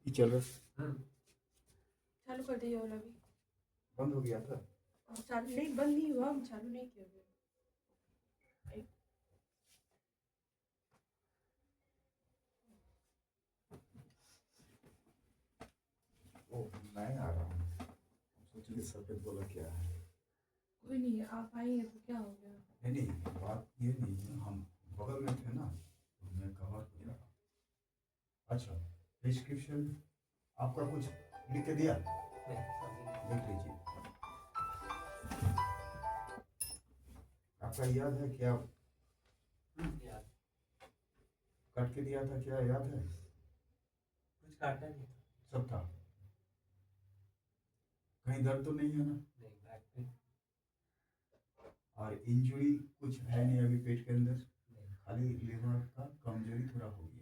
ये चल रहा है। चालू कर दिया वाला भी। बंद हो गया था। चालू नहीं, बंद नहीं हुआ, हम चालू नहीं किया अभी। ओ, मैं आ रहा हूँ। सोचिए सफेद बोला क्या है। कोई नहीं, आप आएंगे तो क्या हो गया। नहीं नहीं, बात ये नहीं है, हम बगल में थे ना, तो मैं कवर हो जा रहा। अच्छा, प्रिस्क्रिप्शन आपका कुछ लिख के दिया? देख लीजिए। आपका याद है क्या? याद कट के दिया था क्या, याद है? कुछ काटा नहीं था। सब था। कहीं दर्द तो नहीं है ना? नहीं, बैक पेन और इंजुरी कुछ है नहीं अभी पेट के अंदर? नहीं। खाली लिवर का कमजोरी थोड़ा हो गया।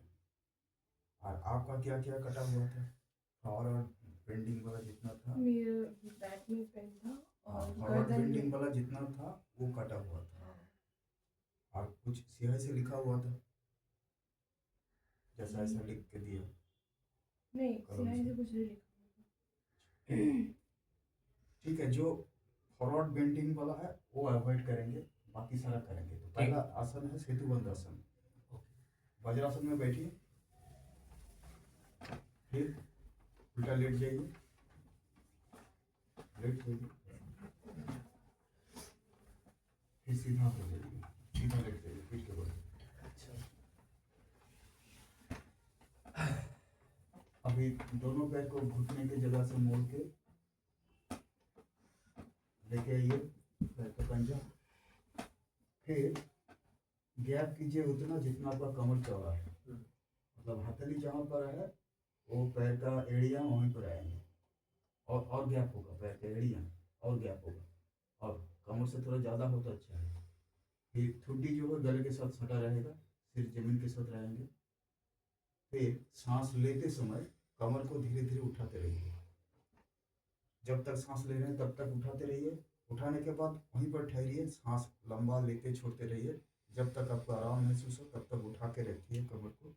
और आपका क्या क्या कटा हुआ था? और पेंडिंग वाला जितना था? मेरे बैक में पेन था और फॉरवर्ड गर्दन पेंडिंग में। वाला जितना था वो कटा हुआ था। हाँ। और कुछ स्याही से लिखा हुआ था, जैसा ऐसा लिख के दिया? नहीं, कलम सिलाई से। से कुछ नहीं लिखा। ठीक है, जो फॉरवर्ड बेंडिंग वाला है वो अवॉइड करेंगे, बाकी सारा करेंगे। तो पहला आसन है सेतुबंध आसन। वज्रासन में बैठिए, फिर उल्टा लेट जाइए, लेट जाइए, फिर सीधा हो जाइए, सीधा लेट जाइए पीठ के बल। अच्छा। अभी दोनों पैर को घुटने की जगह से मोड़ के लेके आइए पैर का पंजा। फिर गैप कीजिए उतना जितना आपका कमर चौड़ा है। मतलब हथेली जहाँ पर है वो पैर का एड़िया वहीं पर आएंगे, और गैप होगा, पैर का एड़िया और गैप होगा, और कमर से थोड़ा ज़्यादा हो तो अच्छा है। फिर ठुड्डी जो है गले के साथ सटा रहेगा, सिर जमीन के साथ रहेंगे। फिर सांस लेते समय कमर को धीरे धीरे उठाते रहिए। जब तक सांस ले रहे हैं तब तक उठाते रहिए। उठाने के बाद वहीं पर ठहरिए, सांस लंबा लेते छोड़ते रहिए। जब तक आपको आराम महसूस हो तब तक उठा के रखिए कमर को।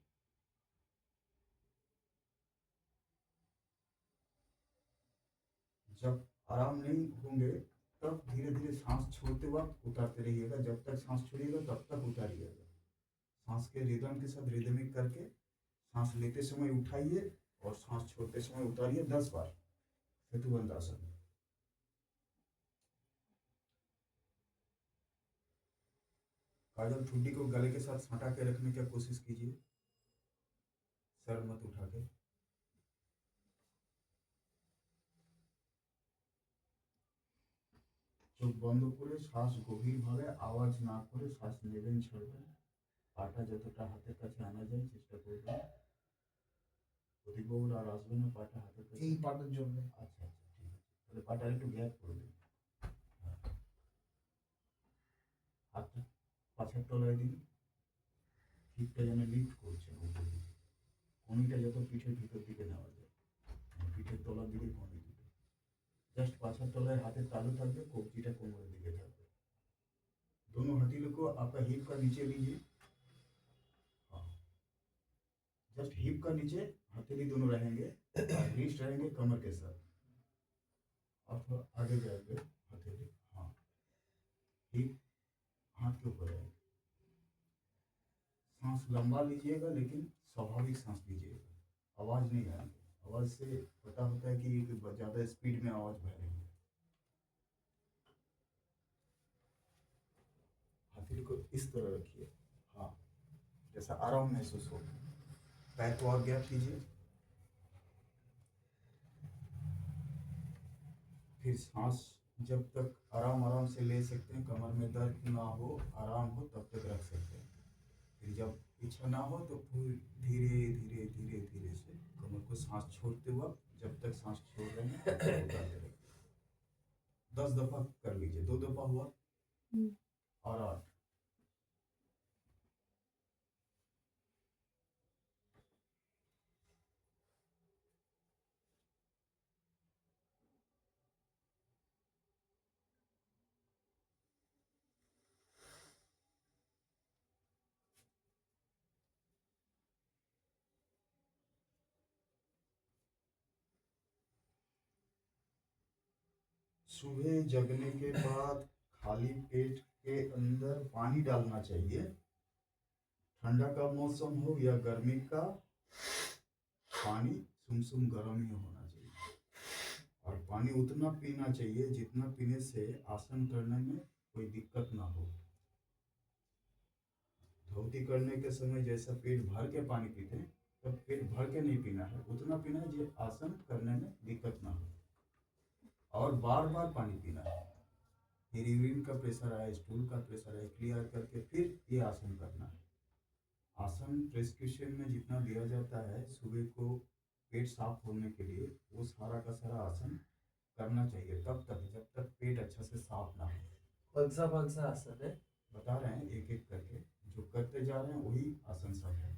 जब आराम नहीं होंगे तब धीरे धीरे सांस छोड़ते वक्त उतारते रहिएगा। जब तक सांस छोड़िएगा तब तक उतारिएगा। सांस के रिदम के साथ रिदमिक करके सांस लेते समय उठाइए और सांस छोड़ते समय उतारिए 10 बार। सेतुबंध आसन। काजल ठुड्डी को गले के साथ सटा के रखने की कोशिश कीजिए, सर मत उठा के। চোখ বন্ধ করে শ্বাস গভীরভাবে আওয়াজ না করে শ্বাস নেবেন, ছাড়বেন। পাটা যতটা হাতের কাছে আনা যায় চেষ্টা করবেন। প্রদীপবাবুর আর আসবে না পাটা হাতের কাছে? এই পাটার জন্য। আচ্ছা আচ্ছা, ঠিক আছে, তাহলে পাটা একটু গ্যাপ করবেন। হাতটা পাছের তলায় দিন, হিপটা যেন লিফট করছেন উপর দিকে। কনুইটা যত পিঠের ভিতর দিকে নেওয়া যায়, পিঠের তলার দিকে কনুই দিকে। জাস্ট পাছার তলায় हाथेर तालू থাকবে, কবজিটা কোমরের দিকে থাকবে। दोनों हथेली को आपका हिप का नीचे लीजिए। हाँ, जस्ट हिप का नीचे हथेली दोनों रहेंगे और रिस्ट रहेंगे कमर के साथ। और थोड़ा आगे जाएंगे हथेली। हाँ, हिप हाथ के ऊपर रहेंगे। सांस लंबा लीजिएगा लेकिन स्वाभाविक सांस लीजिएगा, आवाज नहीं आएगी। आवाज से पता होता है कि ज्यादा स्पीड में आवाज बह रही है। हथेली को इस तरह रखिए, हाँ, जैसा आराम महसूस हो। पैर को और गैप कीजिए। फिर सांस जब तक आराम आराम से ले सकते हैं, कमर में दर्द ना हो, आराम हो, तब तक रख सकते हैं। फिर जब इच्छा ना हो तो फिर धीरे धीरे धीरे धीरे से कमर को सांस छोड़ते वक्त जब तक सांस छोड़ रहे हैं तब तक उतारते रहिए। 10 दफा कर लीजिए। 2 दफा हुआ और 8। सुबह जगने के बाद खाली पेट के अंदर पानी डालना चाहिए। ठंडा का मौसम हो या गर्मी का, पानी सुम गर्म ही होना चाहिए। और पानी उतना पीना चाहिए जितना पीने से आसन करने में कोई दिक्कत ना हो। धोती करने के समय जैसा पेट भर के पानी पीते हैं, तब पेट भर के नहीं पीना है, उतना पीना है जो आसन करने में दिक्कत ना हो। और बार बार पानी पीना है। फिर यूरिन का प्रेशर आए, स्टूल का प्रेशर आए, क्लियर करके फिर ये आसन करना है। आसन प्रेस्क्रिप्शन में जितना दिया जाता है सुबह को पेट साफ होने के लिए, वो सारा का सारा आसन करना चाहिए तब तक जब तक पेट अच्छा से साफ ना हो। कौन सा आसन है? बता रहे हैं एक एक करके, जो करते जा रहे हैं वही आसन सब है।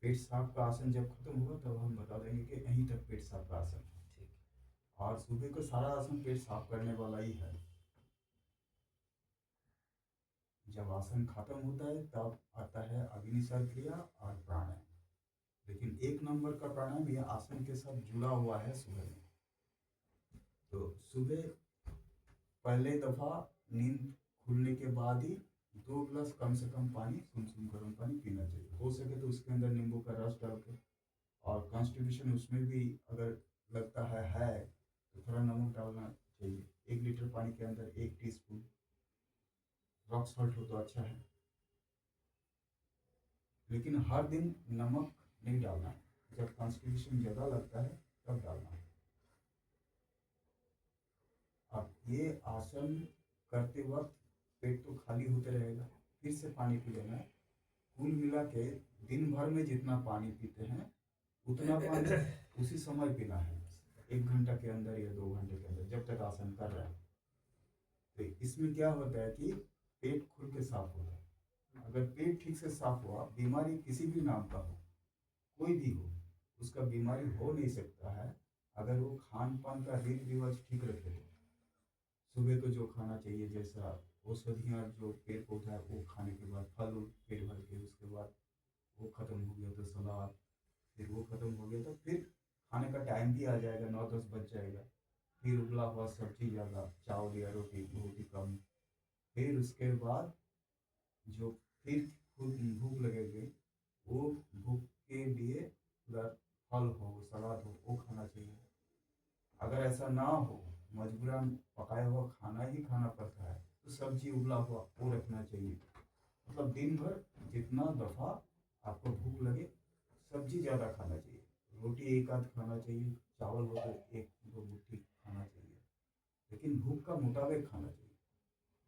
पेट साफ का आसन जब खत्म होगा तब हम बता देंगे कि यहीं तक पेट साफ का आसन है। ठीक। और सुबह को सारा आसन पेट साफ करने वाला ही है। जब आसन खत्म होता है तब आता है अग्निसर क्रिया और प्राणायाम। लेकिन एक नंबर का प्राणायाम यह आसन के साथ जुड़ा हुआ है सुबह में। तो सुबह पहले दफा नींद खुलने के बाद ही 2 गिलास कम से कम पानी, सुम गर्म पानी पीना चाहिए। हो सके तो उसके अंदर नींबू का रस डाल के, और कॉन्स्टिट्यूशन उसमें भी अगर लगता है तो थोड़ा नमक डालना चाहिए। 1 लीटर पानी के अंदर 1 टीस्पून रॉक सॉल्ट हो तो अच्छा है, लेकिन हर दिन नमक नहीं डालना है। जब कॉन्स्टिट्यूशन ज़्यादा लगता है तब डालना है। अब ये आसन करते वक्त पेट तो खाली होते रहेगा, फिर से पानी पी लेना है। कुल मिला के दिन भर में जितना पानी पीते हैं उतना पानी उसी समय पीना है, 1 घंटा के अंदर या 2 घंटे के अंदर, जब तक आसन कर रहे हैं। तो इसमें क्या होता है कि पेट खुल के साफ होता है। अगर पेट ठीक से साफ हुआ, बीमारी किसी भी नाम का हो, कोई भी हो, उसका बीमारी हो नहीं सकता है अगर वो खान पान का रीति रिवाज ठीक रखे तो। सुबह को जो खाना चाहिए, जैसा औषधियाँ जो पेड़ पौधा है वो खाने के बाद, फल पेट भर के, उसके बाद वो खत्म हो गया तो सलाद, फिर वो खत्म हो गया तो फिर खाने का टाइम भी आ जाएगा, 9-10 बज जाएगा। फिर उबला हुआ सब्जी ज़्यादा, चावल या रोटी बहुत ही कम। फिर उसके बाद जो फिर भूख लगेगी, वो भूख के लिए अगर फल हो, सलाद हो, वो खाना चाहिए। अगर ऐसा ना हो, मजबूरन पकाया हुआ खाना ही खाना पड़ता है, तो सब्जी उबला हुआ वो रखना चाहिए। मतलब दिन भर जितना दफ़ा आपको भूख लगे, सब्जी ज़्यादा खाना चाहिए, रोटी एक आध खाना चाहिए, चावल हो तो 1-2 मुट्ठी खाना चाहिए, लेकिन भूख का मुताबिक खाना चाहिए।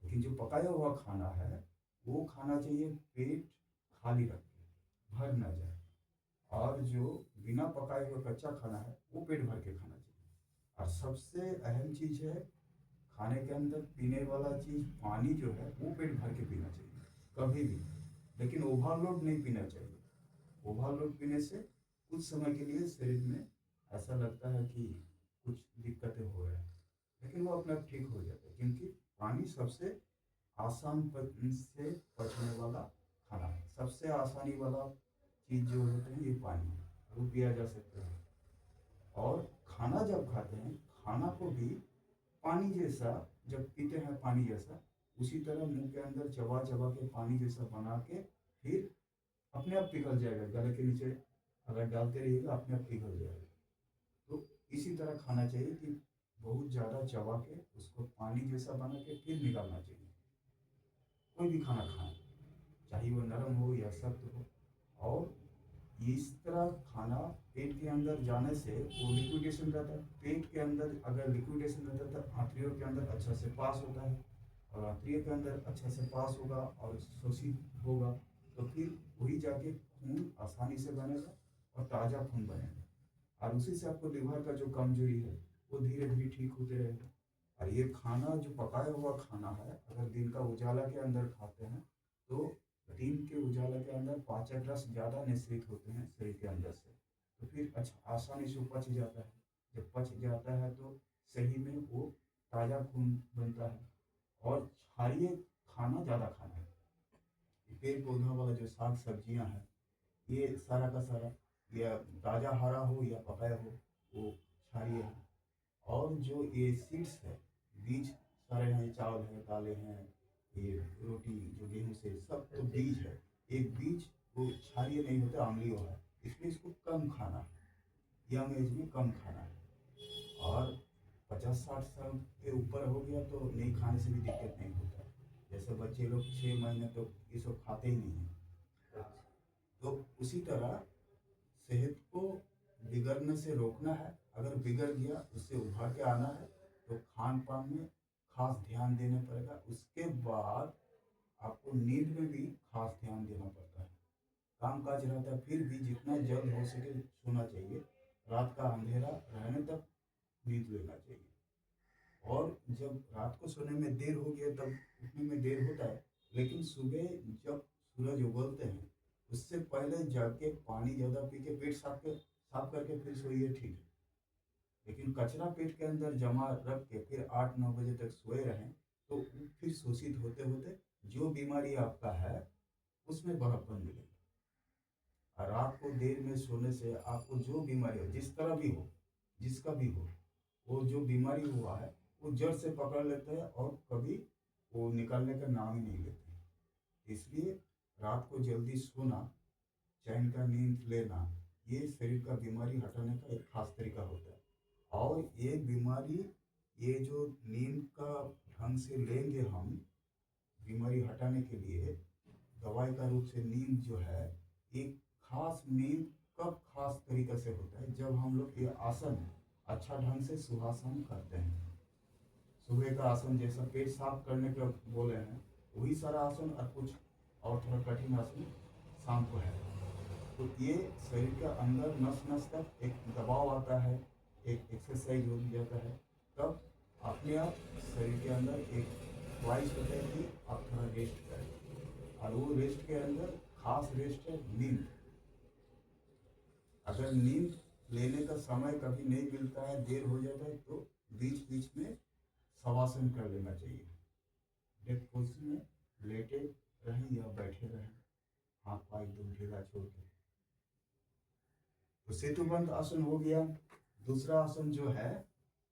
लेकिन जो पकाया हुआ खाना है वो खाना चाहिए पेट खाली रख के, भर ना जाए। और जो बिना पकाए हुए कच्चा खाना है वो पेट भर के खाना चाहिए। और सबसे अहम चीज़ है खाने के अंदर पीने वाला चीज़, पानी जो है वो पेट भर के पीना चाहिए कभी भी, लेकिन ओवरलोड नहीं पीना चाहिए। ओवरलोड पीने से कुछ समय के लिए शरीर में ऐसा लगता है कि कुछ दिक्कतें हो रही हैं, लेकिन वो अपने आप ठीक हो जाता है, क्योंकि पानी सबसे आसान से पचने वाला खाना है। सबसे आसानी वाला चीज़ जो होते हैं ये पानी, वो पिया जा सकता है। और खाना जब खाते हैं, खाना को भी पानी जैसा जब पीते हैं, पानी जैसा उसी तरह मुंह के अंदर चबा चबा के पानी जैसा बना के फिर अपने आप पिघल जाएगा। गले के नीचे अगर डालते रहिएगा अपने आप पिघल जाएगा। तो इसी तरह खाना चाहिए कि बहुत ज़्यादा चबा के उसको पानी जैसा बना के फिर निकालना चाहिए। कोई भी खाना खाएं, चाहे वो नरम हो या सख्त हो। और इस तरह खाना पेट के अंदर जाने से वो लिक्विडेशन रहता है। पेट के अंदर अगर लिक्विडेशन रहता है तो आंतड़ियों के अंदर अच्छा से पास होता है, और आंतड़ियों के अंदर अच्छा से पास होगा और शोषित होगा, तो फिर वही जाके खून आसानी से बनेगा और ताज़ा खून बनेगा। और उसी से आपको लिवर का जो कमजोरी है वो धीरे धीरे ठीक होते रहेगा। और ये खाना जो पकाया हुआ खाना है, अगर दिन का उजाला के अंदर खाते हैं तो दिन के उजाला के अंदर पाचक रस ज़्यादा निश्रित होते हैं शरीर के अंदर से, तो फिर अच्छा आसानी से पच जाता है। जब पच जाता है तो सही में वो ताज़ा खून बनता है। और क्षारीय खाना ज़्यादा खाना है। पेड़ पौधा वाला जो साग सब्जियां हैं, ये सारा का सारा या ताज़ा हरा हो या पकाया हो वो क्षारीय है। और जो ये सीड्स है बीज सारे हैं, चावल है, दालें हैं, ये रोटी जो गेहूं से, सब तो बीज है। एक बीज वो क्षारीय नहीं होता, अम्लीय है, इसलिए इसको कम खाना है, यंग एज में कम खाना है। और 50-60 साल के ऊपर हो गया तो नहीं खाने से भी दिक्कत नहीं होता। जैसे बच्चे लोग 6 महीने तो ये सब खाते ही नहीं हैं। तो उसी तरह सेहत को बिगड़ने से रोकना है। अगर बिगड़ गया उससे उभर के आना है तो खान पान में खास ध्यान देना पड़ेगा। उसके बाद आपको नींद में भी खास ध्यान देना पड़ता है। काम काज रहता है फिर भी जितना जल्द हो सके सोना चाहिए। रात का अंधेरा रहने तक नींद लेना चाहिए। और जब रात को सोने में देर हो गया तब उठने में देर होता है, लेकिन सुबह जब सूरज उगलते हैं उससे पहले जाके पानी ज़्यादा पी के पेट साफ करके फिर सोइए, ठीक है। लेकिन कचरा पेट के अंदर जमा रख के फिर 8-9 बजे तक सोए रहें तो फिर शोषित होते होते जो बीमारी आपका है उसमें बढ़तपन मिलेगा। और रात को देर में सोने से आपको जो बीमारी हो, जिस तरह भी हो, जिसका भी हो, वो जो बीमारी हुआ है वो जड़ से पकड़ लेते हैं और कभी वो निकालने का नाम ही नहीं लेते। इसलिए रात को जल्दी सोना, चैन का नींद लेना, ये शरीर का बीमारी हटाने का एक खास तरीका होता है। और ये बीमारी, ये जो नींद का ढंग से लेंगे हम बीमारी हटाने के लिए, दवाई का रूप से नींद जो है, एक खास नींद कब खास तरीके से होता है जब हम लोग ये आसन अच्छा ढंग से सुहासन करते हैं। सुबह का आसन जैसा पेट साफ करने का बोले हैं वही सारा आसन, और कुछ और थोड़ा कठिन आसन शाम को है। तो ये शरीर के अंदर नस नस तक एक दबाव आता है, एक एक्सरसाइज हो जाता है, तब अपने आप शरीर के अंदर एक ख्वाहिश होता है कि आप थोड़ा रेस्ट करें। और वो रेस्ट के अंदर खास रेस्ट है नींद। अगर नींद लेने का समय कभी नहीं मिलता है, देर हो जाता है, तो बीच बीच में शवासन कर लेना चाहिए। डेथ पोजिशन में लेटे रहें या बैठे रहें, हाथ पाँव एकदम ढीला छोड़ के। तो सेतुबंद आसन हो गया। दूसरा आसन जो है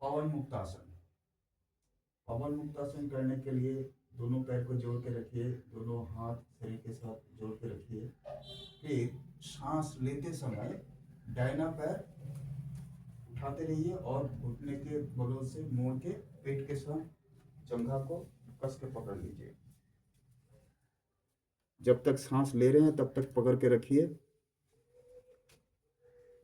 पवन मुक्त आसन। पवन मुक्त आसन करने के लिए दोनों पैर को जोड़ के रखिए, दोनों हाथ शरीर के साथ जोड़ के रखिए। फिर सांस लेते समय दाहिना पैर उठाते रहिए और घुटने के बगल से मोड़ के पेट के साथ जंघा को कस के पकड़ लीजिए। जब तक सांस ले रहे हैं तब तक पकड़ के रखिए।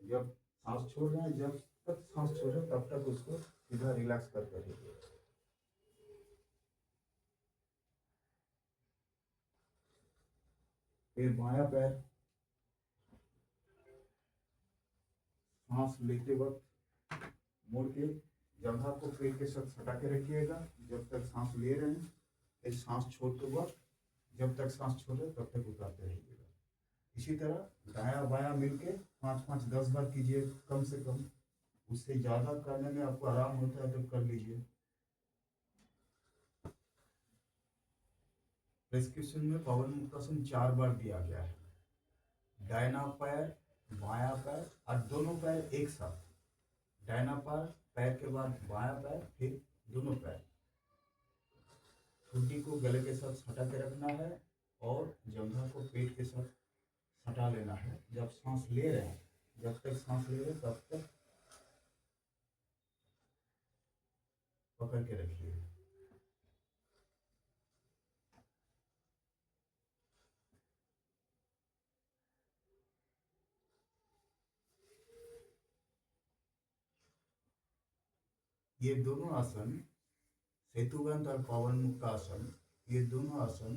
जब सांस छोड़ रहे हैं, जब तक सांस छोड़ रहे हैं तब तक उसको सीधा रिलैक्स करके रखिए। फिर बायां पैर सांस लेते वक्त मोड़ के जंघा को पेट के साथ सटा के रखिएगा जब तक सांस ले रहे हैं। फिर सांस छोड़ते वक्त जब तक सांस छोड़ रहे तब तक उतारते रहिएगा। इसी तरह दायां बायां मिलके 5-5-10 बार कीजिए कम से कम। उससे ज़्यादा करने में आपको आराम होता है तो कर लीजिए। प्रेस्क्रिप्शन में पवन मुक्त आसन 4 बार दिया गया है। दाहिना पैर, बायां पैर और दोनों पैर एक साथ। दाहिना पैर के बाद बायां पैर, फिर दोनों पैर। ठुड्डी को गले के साथ सटा के रखना है और जंघा को पेट के साथ सटा लेना है। जब सांस ले रहे हैं, जब तक सांस ले रहे हैं तब तक पकड़ के रखिए। ये दोनों आसन, सेतुबंद और पवन मुक्त आसन, ये दोनों आसन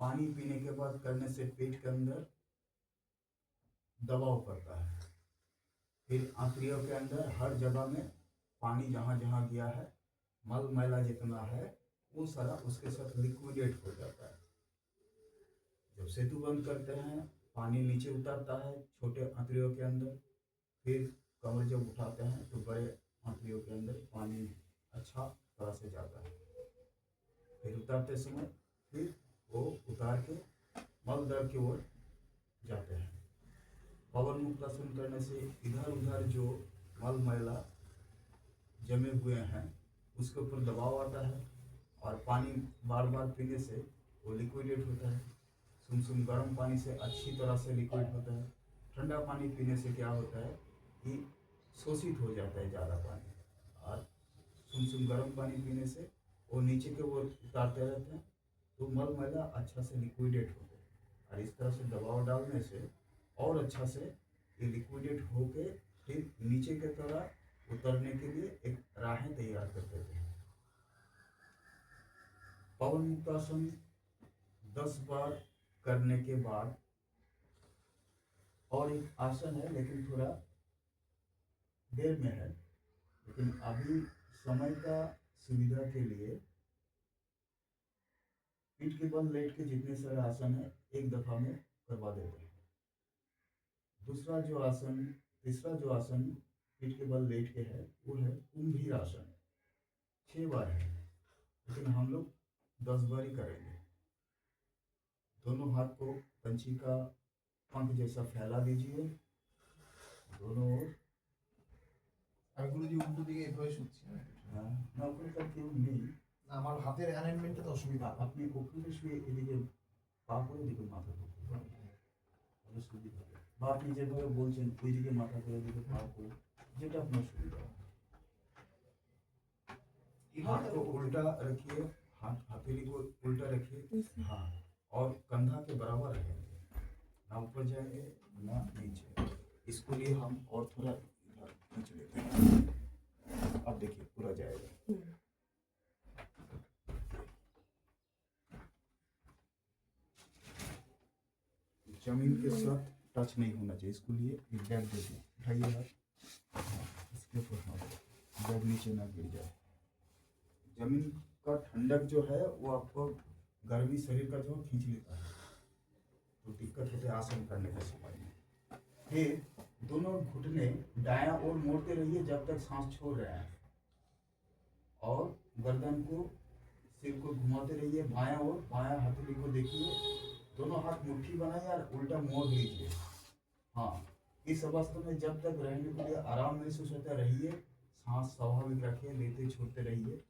पानी पीने के बाद करने से पेट के अंदर दबाव पड़ता है। फिर आंतड़ियों के अंदर हर जगह में पानी जहाँ जहाँ गया है, मल मैला जितना है वो सारा उसके साथ लिक्विडेट हो जाता है। जब सेतु बंद करते हैं पानी नीचे उतरता है छोटे आंतड़ियों के अंदर। फिर कमर जब उठाते हैं तो बड़े आंतड़ियों के अंदर पानी अच्छा तरह से जाता है। फिर उतारते समय फिर वो उतार के मल दर की ओर जाते हैं। पवन मुक्त आसन करने से इधर उधर जो मल मैला जमे हुए हैं उसके ऊपर दबाव आता है और पानी बार बार पीने से वो लिक्विडेट होता है। सुम गर्म पानी से अच्छी तरह से लिक्विड होता है। ठंडा पानी पीने से क्या होता है कि शोषित हो जाता है ज़्यादा पानी, और सुम गर्म पानी पीने से वो नीचे के वो उतारते रहते हैं, तो मल मैला अच्छा से लिक्विडेट होते हैं। और इस तरह से दबाव डालने से और अच्छा से ये लिक्विडेट होके फिर नीचे की तरह उतरने के लिए एक राहें तैयार कर देते हैं। पवन मुक्तासन 10 बार करने के बाद और एक आसन है, लेकिन थोड़ा देर में है, लेकिन अभी समय का सुविधा के लिए पीठ के बल लेट के जितने सारे आसन है एक दफा में करवा देते हैं। तीसरा जो आसन पीठ के बल लेट के है वो है कुंभीर आसन। 6 बार है, लेकिन हम लोग 10 बार ही करेंगे। दोनों हाथ को पंछी का पंख जैसा फैला दीजिए दोनों ओर। আমি গুরুজি উল্টো দিকে এভাবে শুনছি না ওখানে তার কেউ নেই, আমার হাতের অ্যালাইনমেন্টে তো অসুবিধা আপনি ওখানে শুয়ে এদিকে পা করে এদিকে মাথা করতে তাহলে সুবিধা হবে। বা আপনি যেভাবে বলছেন ওইদিকে মাথা করে এদিকে পা করে, যেটা আপনার সুবিধা হবে। हाथ को उल्टा रखिए, हाथ हथेली को उल्टा रखिए, हाँ, और कंधा के बराबर रहेंगे, ना ऊपर जाएंगे ना नीचे। इसको लिए हम और थोड़ा इधर खींच लेते हैं। अब देखिए पूरा जाएगा। जमीन के साथ टच नहीं होना चाहिए, इसको लिए एक बैग दे दिए, उठाइए हाथ, इसके ऊपर हाथ, बैग नीचे ना गिर जाए। जमीन का ठंडक जो है वो आपको गर्मी शरीर का जो खींच लेता है, तो दिक्कत होती है आसन करने के समय में। फिर दोनों घुटने दायां ओर मोड़ते रहिए जब तक सांस छोड़ रहे हैं, और गर्दन को सिर को घुमाते रहिए बायां ओर, बायां हथेली को देखिए, दोनों हाथ मुट्ठी बनाइए और उल्टा मोड़ लीजिए। हाँ, इस अवस्था में जब तक रहने के लिए आराम महसूस होता रहिए, सांस स्वाभाविक रखिए, लेते छोड़ते रहिए।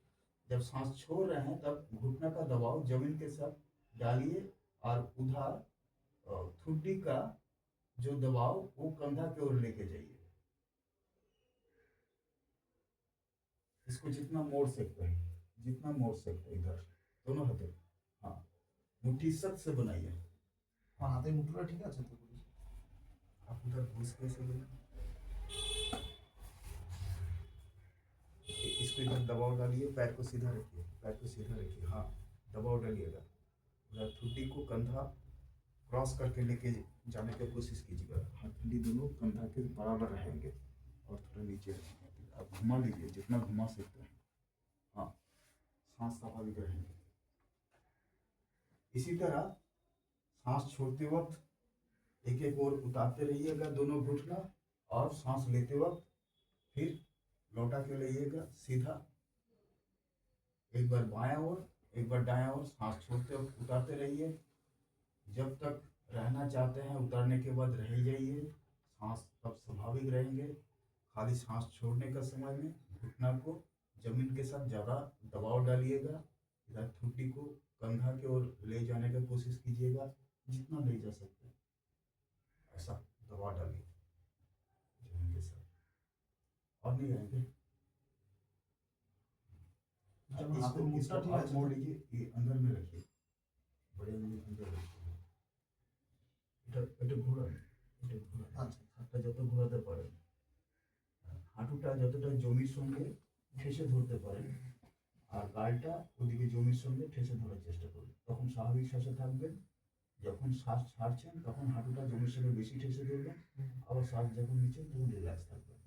जब सांस छोड़ रहे हैं तब घुटना का दबाव जमीन के साथ डालिए, और उधर ठुड्डी का जो दबाव वो कंधा की ओर लेके जाइए। इसको जितना मोड़ सकते हैं इधर दोनों हाथों, हाँ, मुट्ठी सख्त से बनाइए। আমার হাতের মুঠোটা ঠিক আছে তো গুরুজি? आप उधर घुस कैसे गए? इसको इधर दबाव डालिए, पैर को सीधा रखिए, हाँ, दबाव डालिएगा। उधर ठुड्डी को कंधा क्रॉस करके लेके जाने की कोशिश कीजिएगा। हथेली दोनों कंधा के बराबर रहेंगे और थोड़ा नीचे रहेंगे। आप घुमा लीजिए जितना घुमा सकते हैं, हाँ, सांस स्वाभाविक रहेंगे। इसी तरह सांस छोड़ते वक्त एक एक ओर उतारते रहिएगा दोनों घुटना, और सांस लेते वक्त फिर लौटा के लाइएगा सीधा, एक बार बायां ओर एक बार दायां ओर। सांस छोड़ते वक्त उतारते रहिए, जब तक रहना चाहते हैं उतारने के बाद रह जाइए, सांस तब स्वाभाविक रहेंगे। खाली सांस छोड़ने का समय में घुटना को जमीन के साथ ज़्यादा दबाव डालिएगा, इधर ठुड्डी को कंधा की ओर ले जाने की कोशिश कीजिएगा, जितना ले जा सकते हैं ऐसा दबा डालिए जमीन के साथ, और नहीं आएंगे। যেমন হাতের মুঠটা ঠিক আছে मोड़ তো? लीजिए, ये अंदर में रखिए, बड़े अंदर अंदर रखिए। এটা ঘোরান, আচ্ছা হাতটা যত ঘোরাতে পারেন, হাঁটুটা যতটা জমির সঙ্গে ঠেসে ধরতে পারেন, আর গালটা ওদিকে জমির সঙ্গে ঠেসে ধরার চেষ্টা করুন, তখন স্বাভাবিক শ্বাসে থাকবেন। যখন শ্বাস ছাড়ছেন তখন হাঁটুটা জমির সঙ্গে বেশি ঠেসে ধরবেন, আবার শ্বাস যখন নিচ্ছেন তখন রিল্যাক্স থাকবেন।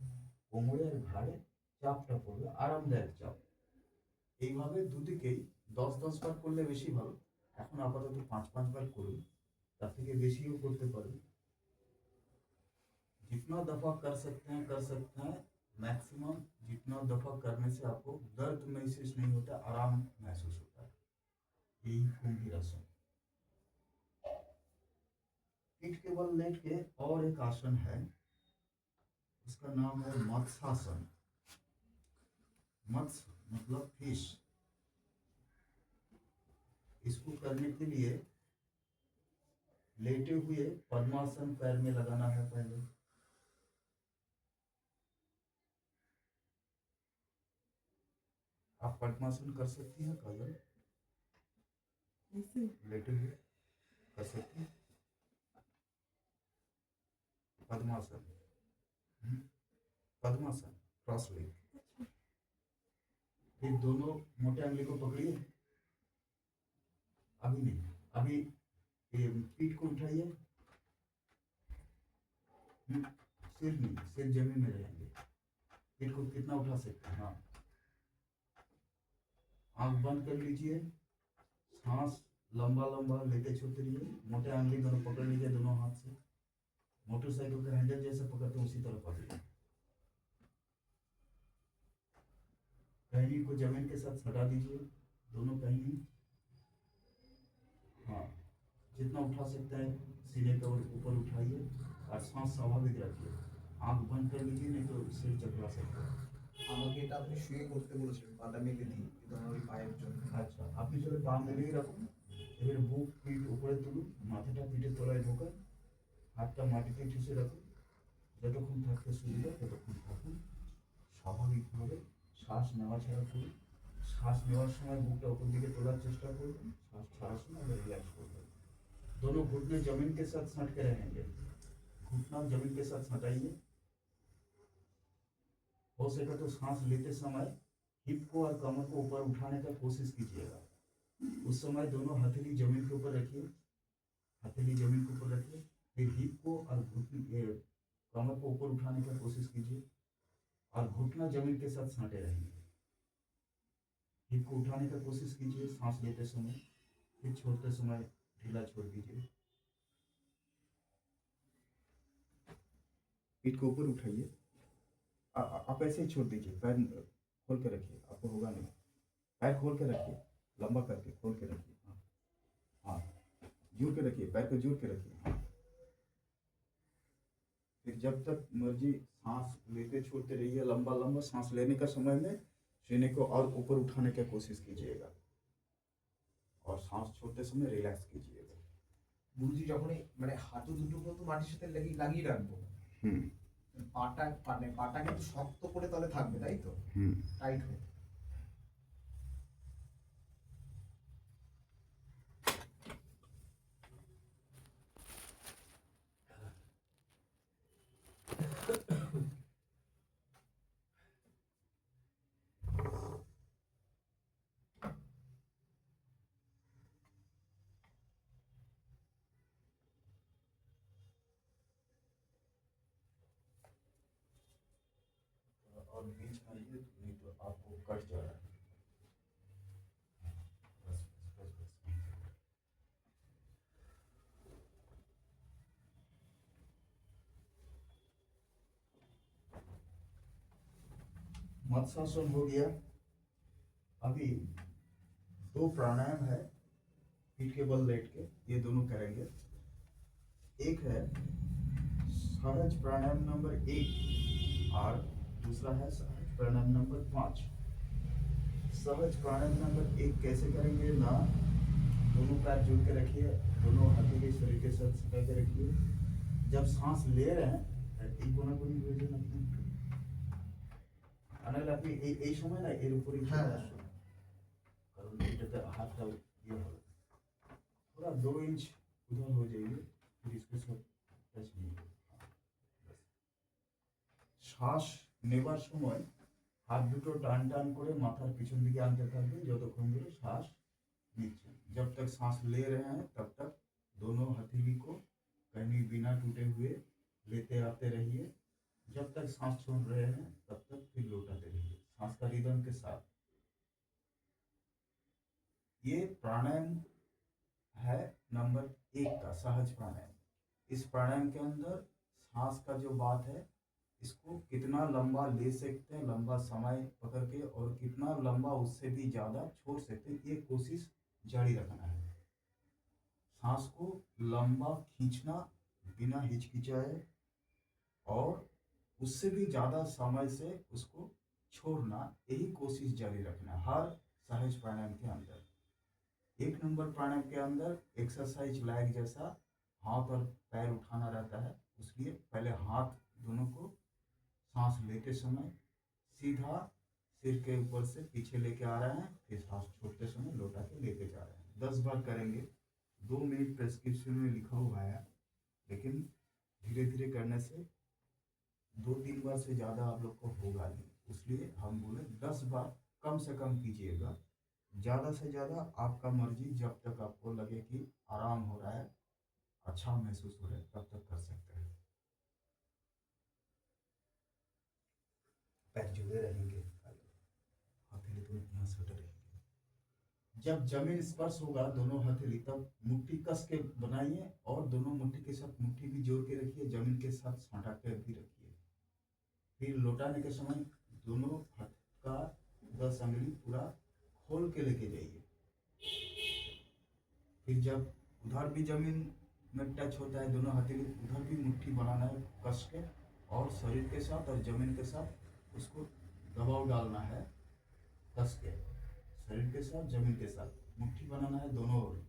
কোমরে আর ঘাড়ে চাপটা পড়বে, আরামদায়ক চাপ। এইভাবে দুদিকেই 10-10 বার করলে বেশি ভালো। এখন আপাতত 5-5 বার করুন, তার থেকে বেশিও করতে পারেন। जितना दफा कर सकते हैं, मैक्सिमम जितना दफा करने से आपको दर्द महसूस नहीं होता, आराम महसूस होता है। यही कुंभीर आसन। पीठ के बल लेट के और एक आसन है, उसका नाम है मत्स्यासन। मतलब फिश। इसको करने के लिए लेटे हुए पद्मासन पैर में लगाना है पहले। आप पद्मासन कर सकती हैं काजल? ऐसे लेटे हुए कर सकती हैं पद्मासन। पद्मासन क्रॉस लेग। फिर दोनों मोटे अंगली को पकड़िए। अभी नहीं, अभी ये पीठ को उठाइए। सिर नहीं, सिर जमीन में रहेंगे। पीठ को कितना उठा सकते हैं? हाँ, आंख बंद कर लीजिए। सांस लंबा लंबा लेते छोड़ते रहिए। मोटे अंगली दोनों पकड़ लीजिए दोनों हाथ से। मोटरसाइकिल का हैंडल जैसे पकड़ते हैं उसी तरह पकड़िए। कहनी को जमीन के साथ सटा दीजिए, दोनों कहनी। हाँ, जितना उठा सकते हैं सीने के ऊपर उठाइए और सांस स्वाभाविक रखिए। आंख बंद कर लीजिए, नहीं तो सिर चकरा सकते हैं। আমাকে এটা আপনি শুয়ে করতে বলেছিলেন, পাটা মেলে দিই, কিন্তু আমার ওই পায়ের জন্য। আচ্ছা, আপনি চলে পা মেলেই রাখুন। এবারে বুক পিঠ উপরে তুলুন, মাথাটা পিঠের তলায় ঢোকান, হাতটা মাটিতে ঠেসে রাখুন। যতক্ষণ থাকতে সুবিধা ততক্ষণ থাকুন। স্বাভাবিকভাবে শ্বাস নেওয়া ছাড়া করুন। শ্বাস নেওয়ার সময় বুকটা উপর দিকে তোলার চেষ্টা করবেন, শ্বাস ছাড়ার সময় रिलैक्स করবেন। दोनों घुटने जमीन के साथ सट के रहेंगे। घुटना जमीन के साथ सटाइए। हो सके तो सांस लेते समय हिप को और कमर को ऊपर उठाने का कोशिश कीजिएगा। उस समय दोनों हथेली जमीन के ऊपर रखिए। हथेली जमीन के ऊपर रखिए। फिर हिप को और घुटने कमर को ऊपर उठाने का कोशिश कीजिए और घुटना जमीन के साथ साटे रहेंगे। हिप को उठाने का कोशिश कीजिए सांस लेते समय, फिर छोड़ते समय ढीला छोड़ दीजिए। पीठ को ऊपर उठाइए। आप ऐसे ही छोड़ दीजिए, पैर खोल के रखिए, आपको होगा नहीं। पैर खोल के रखिए, लंबा करके खोल के रखिए। हाँ हाँ, जोड़ के रखिए, पैर को जोड़ के रखिए। हाँ, फिर जब तक मर्जी सांस लेते छोड़ते रहिए। लंबा लंबा सांस लेने का समय में सीने को और ऊपर उठाने की कोशिश कीजिएगा और सांस छोड़ते समय रिलैक्स कीजिएगा। গুরুজি যখন মানে হাঁটু দুটো কিন্তু মাটির সাথে লাগিয়ে রাখবো, পাটা কিন্তু শক্ত করে তলে থাকবে, তাই তো? টাইট হয়ে। और बीच में ये नहीं तो आपको कट जा रहा है। बस बस बस बस। मत्स्यासन हो गया। अभी दो प्राणायाम है पीठ के बल लेट के, ये दोनों करेंगे। एक है सहज प्राणायाम नंबर 1 और दूसरा है सहज प्राणायाम नंबर 5। सहज प्राणायाम नंबर 1 कैसे करेंगे ना, दोनों पैर जोड़ के रखिए, दोनों हथेली शरीर के साथ सटा के रखिए। जब सांस ले रहे हैं এই কোনা কোনি হয়ে যান আপনি একটু, আনালে আপনি এই সময় না এর উপরেই চলে আসুন, কারণ এটাতে হাতটা ইয়ে হবে। थोड़ा 2 इंच उधर हो जाइए, फिर इसके साथ टच नहीं होगा। শ্বাস নেবার সময় হাত দুটো টান টান করে মাথার পিছন দিকে আনতে থাকবেন যতক্ষণ ধরে শ্বাস নিচ্ছেন। जब तक सांस ले रहे हैं तब तक दोनों हथेली को कहीं बिना टूटे हुए लेते आते रहिए। जब तक सांस छोड़ रहे हैं तब तक फिर लौटाते रहिए सांस का रिदम के साथ। ये प्राणायाम है नंबर 1 का सहज प्राणायाम। इस प्राणायाम के अंदर सांस का जो बात है, इसको कितना लंबा ले सकते हैं लंबा समय पकड़ के, और कितना लंबा उससे भी ज़्यादा छोड़ सकते हैं, ये कोशिश जारी रखना है। सांस को लंबा खींचना बिना हिचकिचाए और उससे भी ज़्यादा समय से उसको छोड़ना, यही कोशिश जारी रखना है हर सहज प्राणायाम के अंदर। 1 नंबर प्राणायाम के अंदर एक्सरसाइज लैग जैसा हाथ और पैर उठाना रहता है। उसलिए पहले हाथ दोनों को सांस लेते समय सीधा सिर के ऊपर से पीछे लेके आ रहे हैं, फिर सांस छोड़ते समय लौटा के लेके जा रहे हैं। 10 बार करेंगे। 2 मिनट प्रेस्क्रिप्शन में लिखा हुआ है, लेकिन धीरे धीरे करने से 2-3 बार से ज़्यादा आप लोग को होगा नहीं, इसलिए हम बोले 10 बार कम से कम कीजिएगा। ज़्यादा से ज़्यादा आपका मर्जी, जब तक आपको लगे कि आराम हो रहा है, अच्छा महसूस हो रहा है, तब तक कर सकते हैं। पैर जुड़े रहेंगे, हथेली दोनों यहाँ सटे रहेंगे। जब जमीन स्पर्श होगा दोनों हथेली, तब मुट्ठी कस के बनाइए और दोनों मुट्ठी के साथ मुट्ठी भी जोड़ के रखिए, जमीन के साथ सटा के भी रखिए। फिर लौटाने के समय दोनों हाथ का 10 अंगुली पूरा खोल के लेके जाइए। फिर जब उधर भी जमीन में टच होता है दोनों हथेली, उधर भी मुट्ठी बनाना है कस के, और शरीर के साथ और जमीन के साथ उसको दबाव डालना है कस के। शरीर के साथ जमीन के साथ मुट्ठी बनाना है दोनों ओर।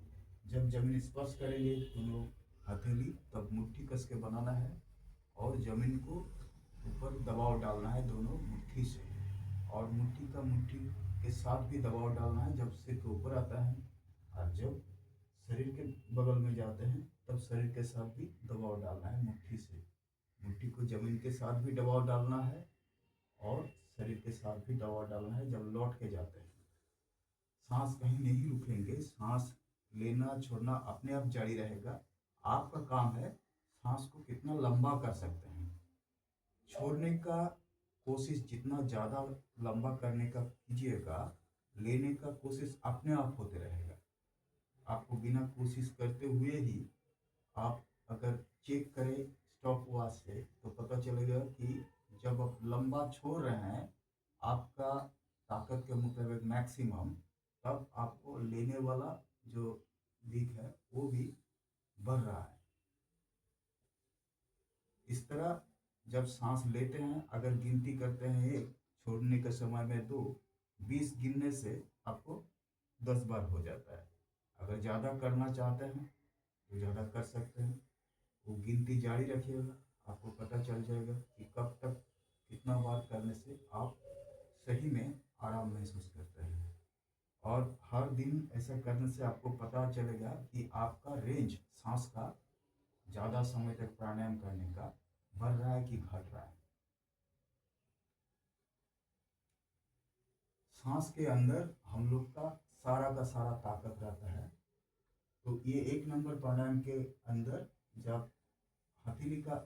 जब जमीन स्पर्श करेंगे दोनों हथेली, तब मुट्ठी कस के बनाना है और जमीन को ऊपर दबाव डालना है दोनों मुट्ठी से, और मुट्ठी का मुट्ठी के साथ भी दबाव डालना है जब सिर के ऊपर आता है, और जब शरीर के बगल में जाते हैं तब शरीर के साथ भी दबाव डालना है मुट्ठी से। मुट्ठी को जमीन के साथ भी दबाव डालना है और शरीर के साथ भी दबाव डालना है जब लौट के जाते हैं। सांस कहीं नहीं रुकेंगे, सांस लेना छोड़ना अपने आप जारी रहेगा। आपका काम है सांस को कितना लंबा कर सकते हैं। छोड़ने का कोशिश जितना ज़्यादा लंबा करने का कीजिएगा, लेने का कोशिश अपने आप होते रहेगा। आपको बिना कोशिश करते हुए ही आप अगर चेक करें स्टॉप वॉच से, तो पता चलेगा कि जब आप लंबा छोड़ रहे हैं आपका ताकत के मुताबिक मैक्सिमम, तब आपको लेने वाला जो दिख है वो भी बढ़ रहा है। इस तरह जब सांस लेते हैं, अगर गिनती करते हैं 1, छोड़ने के समय में 2, 20 गिनने से आपको 10 बार हो जाता है। अगर ज़्यादा करना चाहते हैं तो ज़्यादा कर सकते हैं। वो गिनती जारी रखिएगा, आपको पता चल जाएगा कि कब तक कितना बार करने से आप सही में आराम महसूस करते हैं। और हर दिन ऐसा करने से आपको पता चलेगा कि आपका रेंज सांस का ज़्यादा समय तक प्राणायाम करने का बढ़ रहा है कि घट रहा है। सांस के अंदर हम लोग का सारा ताकत रहता है। तो ये 1 नंबर प्राणायाम के अंदर जब हथेली का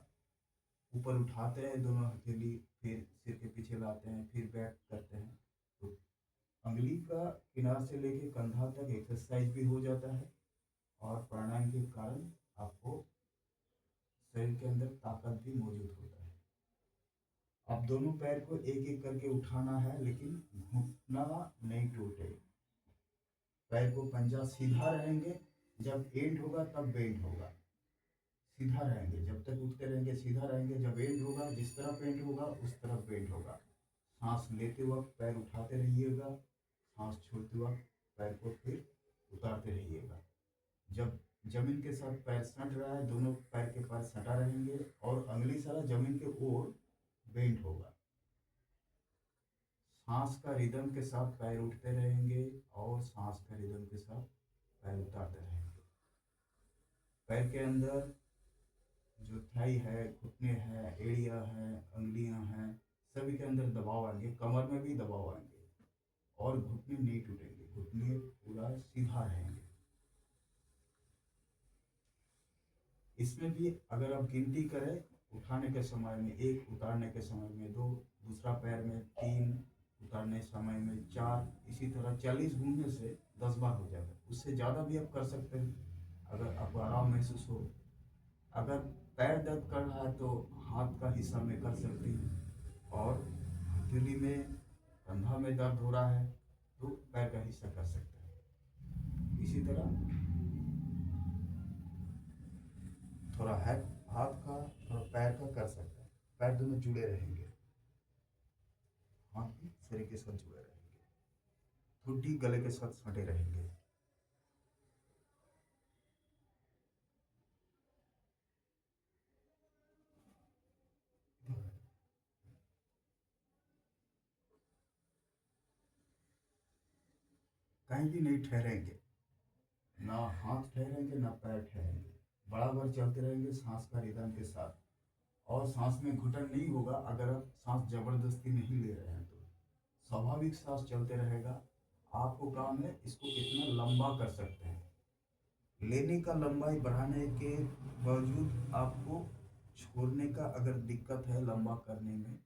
ऊपर उठाते हैं दोनों हथेली, फिर सिर के पीछे लाते हैं, फिर बैक करते हैं, तो अंगुली का किनार से लेके कंधा तक एक्सरसाइज भी हो जाता है और प्राणायाम के कारण आपको शरीर के अंदर ताकत भी मौजूद होता है। अब दोनों पैर को एक एक करके उठाना है, लेकिन घुटना नहीं टूटे। पैर को पंजा सीधा रहेंगे, जब एंड होगा तब बेंड होगा। सीधा रहेंगे, जब तक उठते रहेंगे सीधा रहेंगे, जब एंड होगा जिस तरफ एंड होगा उस तरफ बेंड होगा। सांस लेते वक्त पैर उठाते रहिएगा, सांस छोड़ते वक्त पैर को फिर उतारते रहिएगा। जब जमीन के साथ पैर सट रहा है, दोनों पैर के पैर सटा रहेंगे और अंगुली सारा जमीन के ओर बेंड होगा। सांस का रिदम के साथ पैर उठते रहेंगे और सांस का रिदम के साथ पैर उतारते रहेंगे। पैर के अंदर जो थाई है, घुटने हैं, एड़िया है, अंगुलियां हैं, सभी के अंदर दबाव आएंगे, कमर में भी दबाव आएंगे और घुटने नहीं टूटेंगे, घुटने पूरा सीधा रहेंगे। इसमें भी अगर आप गिनती करें, उठाने के समय में 1, उतारने के समय में 2, दूसरा पैर में 3, उतारने समय में 4, इसी तरह 40 घूमने से 10 बार हो जाएगा। उससे ज़्यादा भी आप कर सकते हैं अगर आपको आराम महसूस हो। अगर पैर दर्द कर रहा है तो हाथ का हिस्सा में कर सकते हैं, और हथेली में, कंधा में दर्द हो रहा है तो पैर का हिस्सा कर सकते हैं। इसी तरह थोड़ा हाथ का, थोड़ा पैर का कर सकते हैं। पैर दोनों जुड़े रहेंगे, हाथ भी शरीर के साथ जुड़े रहेंगे, ठुड्डी गले के साथ सटे रहेंगे। कहीं भी नहीं ठहरेंगे, ना हाथ ठहरेंगे ना पैर ठहरेंगे, बराबर चलते रहेंगे सांस का रिदम के साथ। और सांस में घुटन नहीं होगा अगर आप सांस जबरदस्ती नहीं ले रहे हैं तो स्वाभाविक सांस चलते रहेगा। आपको काम है इसको कितना लंबा कर सकते हैं। लेने का लंबाई बढ़ाने के बावजूद आपको छोड़ने का अगर दिक्कत है लंबा करने में,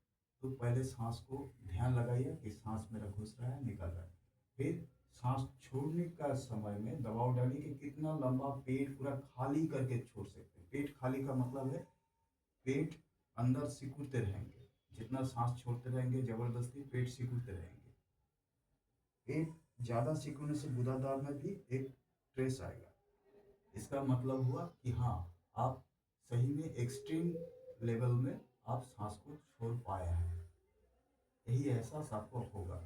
तो पहले सांस को ध्यान लगाइए कि सांस मेरा घुस रहा है निकल रहा है। फिर सांस छोड़ने का समय में दबाव डालिए कि कितना लंबा पेट पूरा खाली करके छोड़ सकते हैं। पेट खाली का मतलब है पेट अंदर सिकुड़ते रहेंगे, जितना सांस छोड़ते रहेंगे जबरदस्ती पेट सिकुड़ते रहेंगे। पेट ज़्यादा सिकुड़ने से गुदादार में भी एक स्ट्रेस आएगा। इसका मतलब हुआ कि हाँ, आप सही में एक्सट्रीम लेवल में आप सांस को छोड़ पाए हैं, यही एहसास आपको होगा।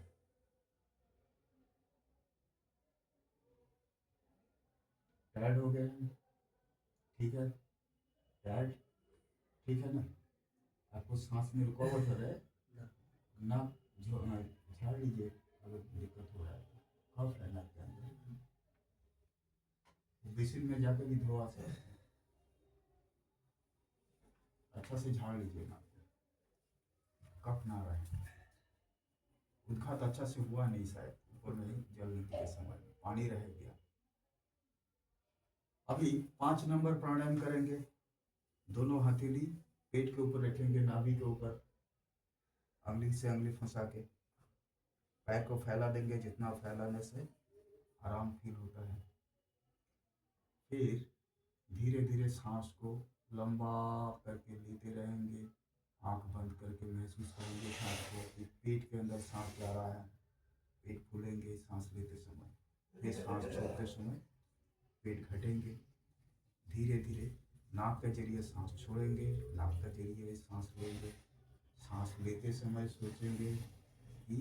टायर्ड हो गए हैं, ठीक है, टायर्ड, ठीक है ना। आपको सांस में रुकावट हो रहा है, नाक झाड़ लीजिए अगर दिक्कत हो रहा है तो। कफ है नाक के अंदर, बेसिन में जाकर भी धोआ से अच्छा से झाड़ लीजिए नाक को, कफ ना रहे। उद्घात अच्छा से हुआ नहीं शायद, ऊपर में ही जल नीति के समय में पानी रह गया। अभी 5 नंबर प्राणायाम करेंगे। दोनों हथेली पेट के ऊपर रखेंगे, नाभि के ऊपर, अंगली से अंगली फंसा के पैर को फैला देंगे, जितना फैलाने से आराम फील होता है। फिर धीरे धीरे सांस को लंबा करके लेते रहेंगे, आंख बंद करके महसूस करेंगे सांस को कि पेट के अंदर सांस जा रहा है। पेट फूलेंगे सांस लेते समय, फिर सांस छोड़ते समय पेट घटेंगे। धीरे धीरे नाक के जरिए सांस छोड़ेंगे, नाक के जरिए सांस लेंगे। सांस लेते समय सोचेंगे कि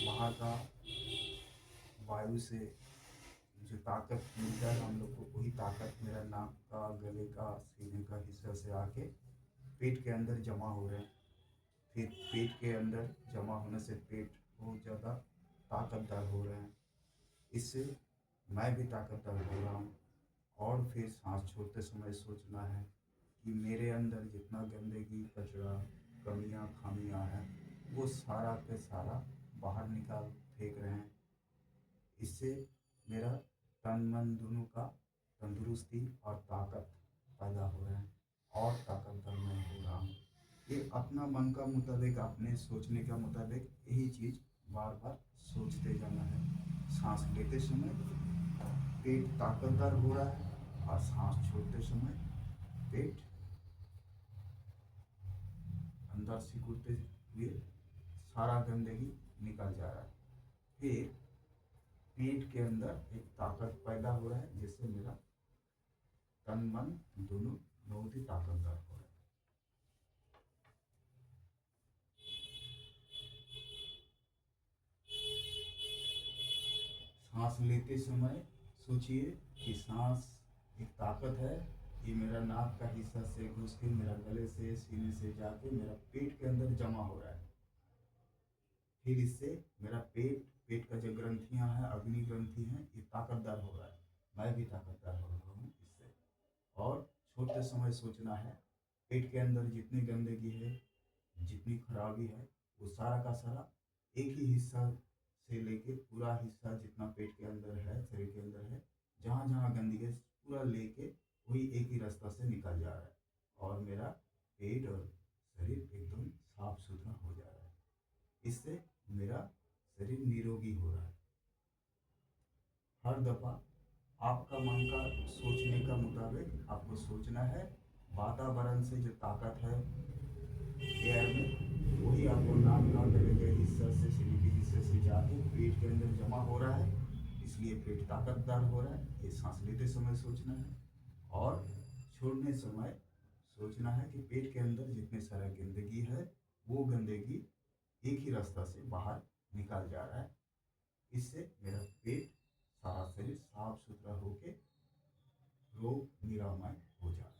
बाहर का वायु से जो ताकत मिलता है हम लोग को, वही ताकत मेरा नाक का, गले का, सीने का हिस्सा से आके पेट के अंदर जमा हो रहे हैं। फिर पेट के अंदर जमा होने से पेट बहुत ज़्यादा ताकतदार हो रहे हैं, इससे मैं भी ताकतदार हो रहा हूँ। और फिर सांस छोड़ते समय सोचना है कि मेरे अंदर जितना गंदगी, कचरा, कमियां, खामियां हैं, वो सारा के सारा बाहर निकाल फेंक रहे हैं। इससे मेरा तन मन दोनों का तंदुरुस्ती और ताकत पैदा हो रहा है और ताकतवर मैं हो रहा हूँ। ये अपना मन का मुताबिक, अपने सोचने का मुताबिक यही चीज़ बार बार सोचते जाना है। सांस लेते समय पेट ताकतदार हो रहा है और सांस छोड़ते समय पेट अंदर सिकुड़ते हुए सारा गंदगी निकल जा रहा है। फिर पेट के अंदर एक ताकत पैदा हो रहा है, जिससे मेरा तन मन दोनों बहुत ही ताकतदार हो रहा है। सांस लेते समय सोचिए कि सांस एक ताकत है, ये मेरा नाक का हिस्सा से घुस के मेरा गले से, सीने से जाके मेरा पेट के अंदर जमा हो रहा है। फिर इससे मेरा पेट का जो ग्रंथियां हैं, अग्नि ग्रंथि हैं, ये ताकतदार हो रहा है, मैं भी ताकतदार हो रहा हूँ इससे। और छोड़ते समय सोचना है पेट के अंदर जितनी गंदगी है, जितनी खराबी है, वो सारा का सारा एक ही हिस्सा से लेके पूरा हिस्सा जितना पेट के अंदर है, शरीर के अंदर है, जहाँ जहाँ गंदगी है पूरा लेके वही एक ही रास्ता से निकल जा रहा है और मेरा पेट और शरीर एकदम साफ सुथरा हो जा रहा है। इससे मेरा शरीर निरोगी हो रहा है। हर दफा आपका मन का सोचने का मुताबिक आपको सोचना है, वातावरण से जो ताकत है एयर में, वही आपको नाक का, गले के हिस्से से, शरीर के हिस्से से जाके पेट के अंदर जमा हो रहा है, इसलिए पेट ताकतदार हो रहा है। ये सांस लेते समय सोचना है और छोड़ने समय सोचना है कि पेट के अंदर जितने सारा गंदगी है, वो गंदगी एक ही रास्ता से बाहर निकल जा रहा है। इससे मेरा पेट, सारा शरीर साफ सुथरा होके रोग निरामय हो जा रहा है।